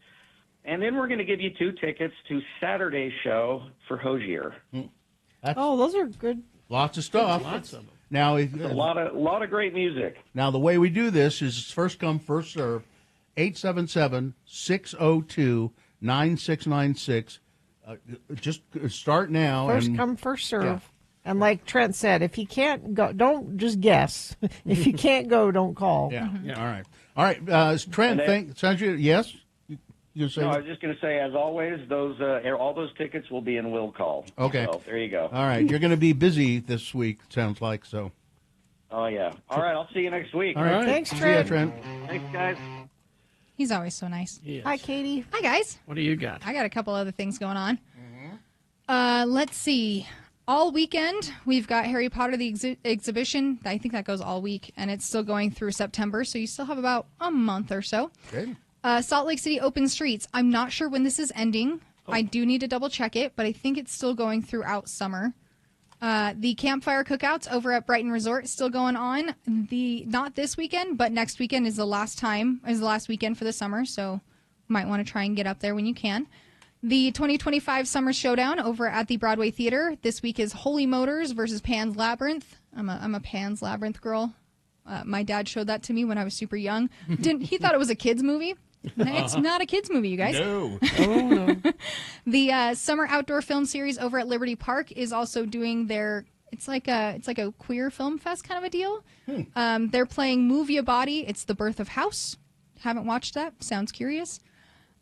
And then we're going to give you 2 tickets to Saturday's show for Hosier. Those are good. Lots of stuff. Lots of them. Now, a lot of great music. Now, the way we do this is first come, first serve. 877-602-9696. Just start now. First come, first serve. And like Trent said, if you can't go, don't just guess. If you can't go, don't call. All right. Trent, yes? You say no, I was just going to say, as always, those all those tickets will be in will call. Okay. So, there you go. All right. You're going to be busy this week, sounds like, so. Oh, yeah. All right. I'll see you next week. All right. Thanks, See Trent. ya, Trent. Thanks, guys. He's always so nice. Hi, Katie. Hi, guys. What do you got? I got a couple other things going on. Let's see. All weekend, we've got Harry Potter the exhibition. I think that goes all week, and it's still going through September, so you still have about a month or so. Okay. Salt Lake City Open Streets. I'm not sure when this is ending. I do need to double check it, but I think it's still going throughout summer. The campfire cookouts over at Brighton Resort still going on. Not this weekend, but next weekend is the last weekend for the summer, so might want to try and get up there when you can. The 2025 Summer Showdown over at the Broadway Theater. This week is Holy Motors versus Pan's Labyrinth. I'm a Pan's Labyrinth girl. My dad showed that to me when I was super young. He thought it was a kids movie. It's not a kids movie, you guys. No. No. The Summer Outdoor Film Series over at Liberty Park is also doing their. It's like a queer film fest kind of a deal. They're playing Move Your Body. It's the Birth of House. Haven't watched that. Sounds curious.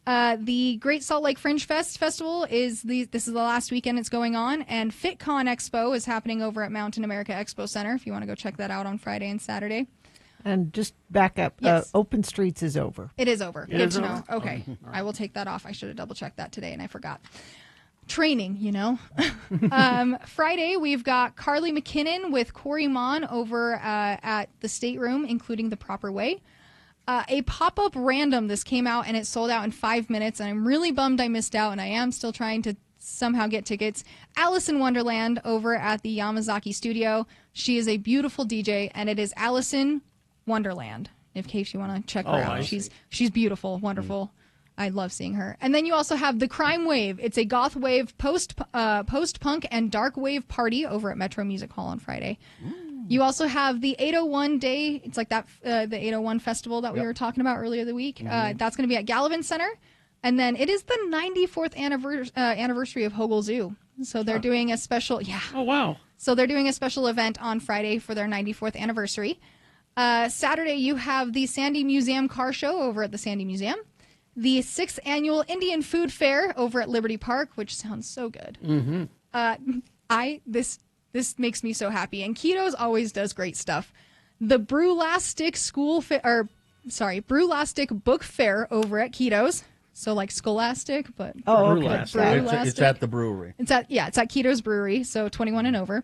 The Great Salt Lake Fringe Festival this is the last weekend it's going on, and FitCon Expo is happening over at Mountain America Expo Center if you want to go check that out on Friday and Saturday. And just back up. Yes. Open Streets is over. It is over. It Good is to over? know. Okay. I will take that off. I should have double checked that today and I forgot. Training, you know. Friday, we've got Carly McKinnon with Corey Mon over at the Stateroom, including The Proper Way. A pop-up random. This came out and it sold out in 5 minutes, and I'm really bummed I missed out, and I am still trying to somehow get tickets. Alice in Wonderland over at the Yamazaki Studio. She is a beautiful DJ, and it is Alice Wonderland, in case you want to check her out. She's beautiful, wonderful. I love seeing her. And then you also have the Crime Wave. It's a goth wave, post-punk and dark wave party over at Metro Music Hall on Friday. You also have the 801 Day. It's like that the 801 festival that we were talking about earlier the week. That's going to be at Gallivan Center. And then it is the 94th anniversary of Hogle Zoo. So they're doing a special, Oh, wow. So they're doing a special event on Friday for their 94th anniversary. Saturday, you have the Sandy Museum Car Show over at the Sandy Museum. The 6th Annual Indian Food Fair over at Liberty Park, which sounds so good. Mm-hmm. This makes me so happy. And Keto's always does great stuff. The Brewlastic Brewlastic Book Fair over at Keto's. So like Scholastic, but Brewlastic. It's at the brewery. It's at Keto's Brewery, so 21 and over.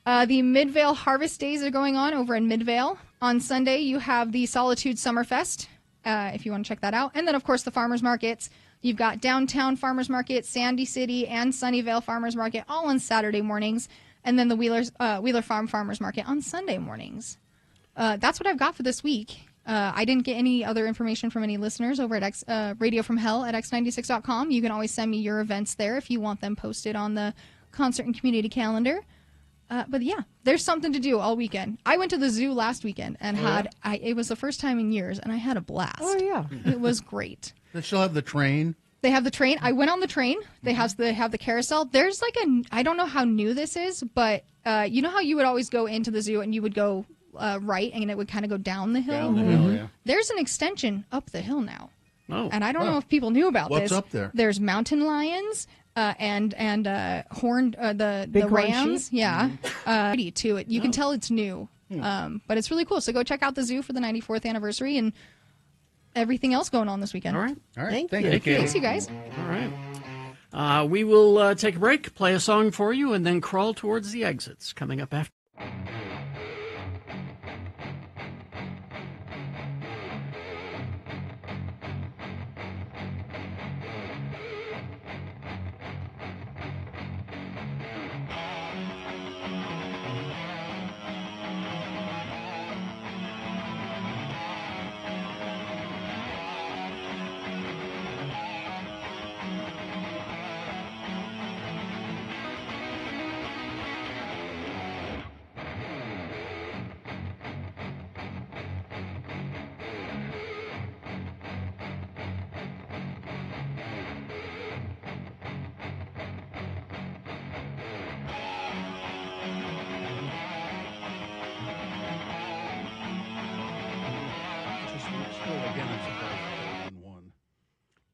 The Midvale Harvest Days are going on over in Midvale. On Sunday, you have the Solitude Summerfest, if you want to check that out. And then, of course, the farmers markets. You've got Downtown Farmers Market, Sandy City, and Sunnyvale Farmers Market all on Saturday mornings. And then the Wheeler Farm Farmers Market on Sunday mornings. That's what I've got for this week. I didn't get any other information from any listeners over at Radio from Hell at x96.com. You can always send me your events there if you want them posted on the concert and community calendar. But yeah, there's something to do all weekend. I went to the zoo last weekend and it was the first time in years, and I had a blast. Oh, yeah. It was great. They still have the train. They have the train. I went on the train. They have the carousel. There's like I don't know how new this is, but you know how you would always go into the zoo and you would go right and it would kind of go down the hill? Down the hill, yeah. There's an extension up the hill now. Oh. And I don't know if people knew about this. What's up there? There's mountain lions and horned the Big horn rams. sheep? Yeah. To it. You can tell it's new. But it's really cool. So go check out the zoo for the 94th anniversary and everything else going on this weekend. All right. Thank you. Thanks, you guys. All right. We will take a break, play a song for you, and then crawl towards the exits coming up after.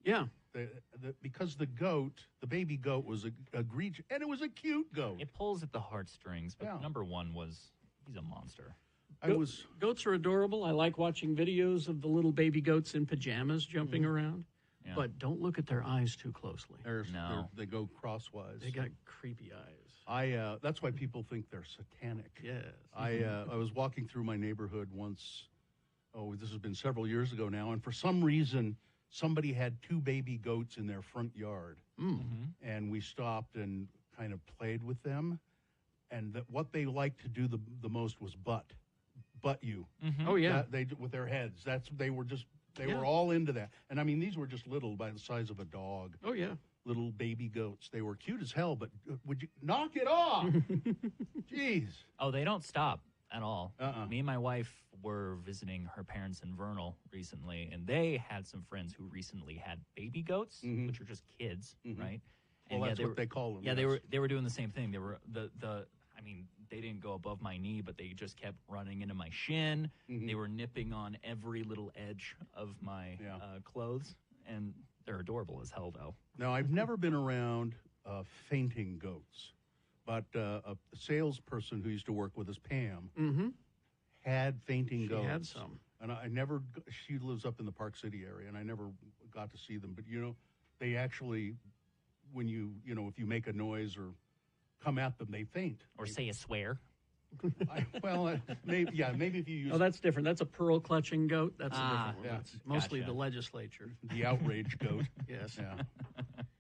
Yeah. Because the baby goat was egregious, and it was a cute goat. It pulls at the heartstrings, but number one he's a monster. Goats are adorable. I like watching videos of the little baby goats in pajamas jumping around. Yeah. But don't look at their eyes too closely. They go crosswise. They got creepy eyes. That's why people think they're satanic. Yes. I was walking through my neighborhood once. Oh, this has been several years ago now, and for some reason, somebody had two baby goats in their front yard, and we stopped and kind of played with them. And what they liked to do the most was butt you. Oh yeah, they with their heads. They were all into that. And I mean, these were just little, by the size of a dog. Oh yeah, little baby goats. They were cute as hell. But would you knock it off? Jeez. Oh, they don't stop at all. Me and my wife were visiting her parents in Vernal recently, and they had some friends who recently had baby goats, which are just kids, right? Well, and that's what they call them. Yeah, they were doing the same thing. They were they didn't go above my knee, but they just kept running into my shin. They were nipping on every little edge of my clothes, and they're adorable as hell, though. Now, I've never been around fainting goats, but a salesperson who used to work with us, Pam, had fainting goats. She had some. And she lives up in the Park City area, and I never got to see them. But, they actually, when if you make a noise or come at them, they faint. Or say a swear. Maybe if you use... Oh, that's different. That's a pearl-clutching goat. That's a different one. Yeah. That's mostly the legislature. The outrage goat. Yes. Yeah.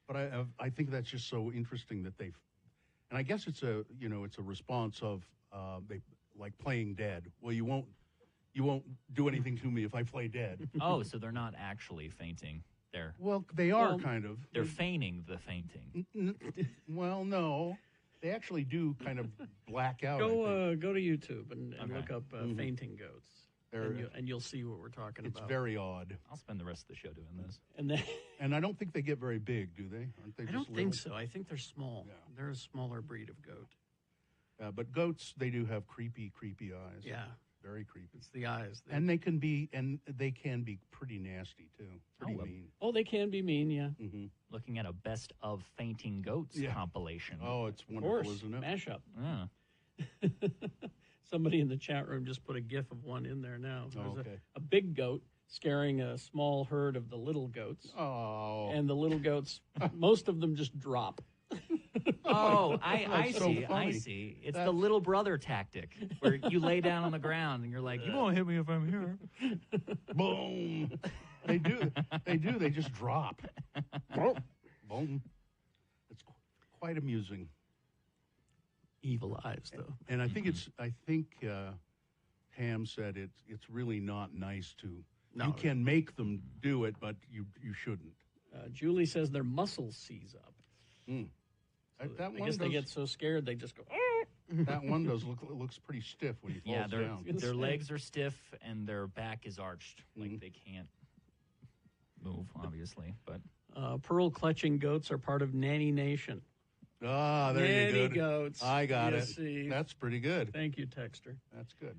But I think that's just so interesting that they've... And I guess it's a response of they like playing dead. Well, you won't do anything to me if I play dead. Oh, so they're not actually fainting. They are kind of. They're feigning the fainting. Well, no. They actually do kind of black out. Go to YouTube and look up fainting goats. and you'll see what we're talking It's about. very odd. I'll spend the rest of the show doing this. And then, And I don't think they get very big, do they? Aren't they? I just don't think little? so. I think they're small. Yeah. They're a smaller breed of goat. But goats, they do have creepy eyes. Yeah. Very creepy. It's the eyes. And they can be pretty nasty too. Pretty mean. Oh, they can be mean, yeah. Mm-hmm. Looking at a best of fainting goats compilation. Oh, it's Of wonderful, course, isn't it? mashup. Yeah. Somebody in the chat room just put a GIF of one in there now. There's okay. a big goat scaring a small herd of the little goats. Oh. And the little goats, most of them just drop. Oh, I so see. funny. I see. It's the little brother tactic where you lay down on the ground and you're like, you won't hit me if I'm here. Boom. They do. They just drop. Boom. It's quite amusing. Evil eyes, though. And I think Pam said it's really not nice to. No. You can make them do it, but you shouldn't. Julie says their muscles seize up. Mm. So I guess they get so scared they just go. That one looks pretty stiff when he falls down. Their legs are stiff and their back is arched, like they can't move, obviously. But Pearl clutching goats are part of Nanny Nation. Ah, there Nanny you go. goats. I got You it. see. That's pretty good. Thank you, Texter. That's good.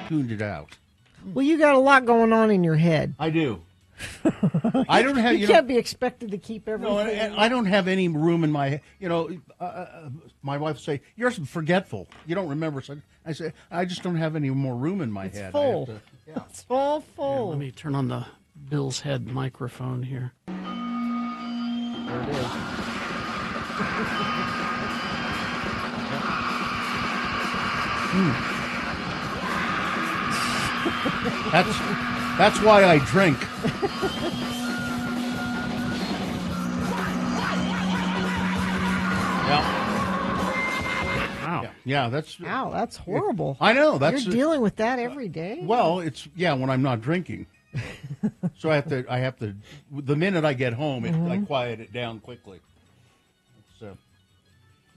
Tuned it out. Well, you got a lot going on in your head. I do. I don't have. You know, can't be expected to keep everything. No, I don't have any room in my. My wife will say, "You're forgetful. You don't remember." So I say, "I just don't have any more room in my head." Full. I have to, yeah. It's all full. Here, let me turn on the Bill's head microphone here. There it is. That's why I drink. Wow. Yeah, that's. Ow, that's horrible. I know. That's You're dealing with that every day. Well, it's when I'm not drinking. So I have to. The minute I get home, I quiet it down quickly. So,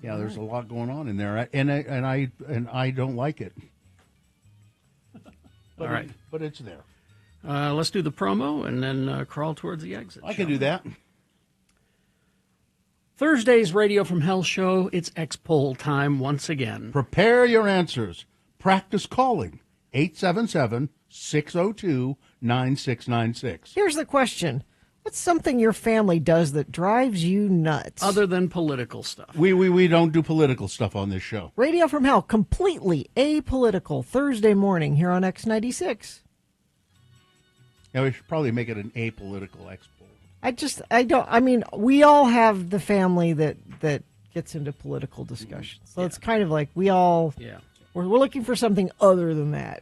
there's a lot going on in there, and I don't like it. But All right, but it's there. Let's do the promo and then crawl towards the exit. I can do that. Thursday's Radio from Hell show. It's X-Poll time once again. Prepare your answers. Practice calling 877-602-9696. Here's the question. What's something your family does that drives you nuts? Other than political stuff. We don't do political stuff on this show. Radio from Hell, completely apolitical, Thursday morning here on X96. Yeah, we should probably make it an apolitical expo. We all have the family that gets into political discussions. So it's kind of like we're looking for something other than that.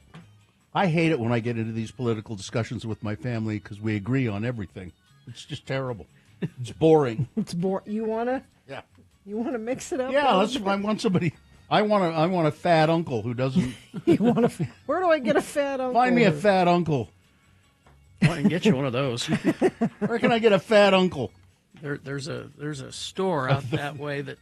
I hate it when I get into these political discussions with my family because we agree on everything. It's just terrible. It's boring. It's boring. You wanna? Yeah. You wanna mix it up? Yeah. I want somebody. I want a fat uncle who doesn't. Where do I get a fat uncle? Find me a fat uncle. Well, I can get you one of those. Where can I get a fat uncle? There's a store out that way that.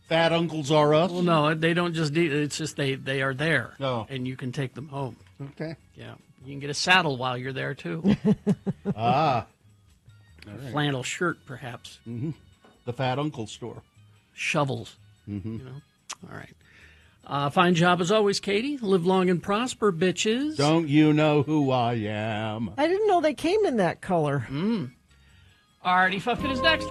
Fat uncles are us? Well, no, they don't just. It's just they are there, and you can take them home. Okay. Yeah, you can get a saddle while you're there too. A flannel shirt, perhaps. Mm-hmm. The fat uncle store. Shovels. Mm-hmm. All right. Fine job as always, Katie. Live long and prosper, bitches. Don't you know who I am? I didn't know they came in that color. Artie Fuffin is next.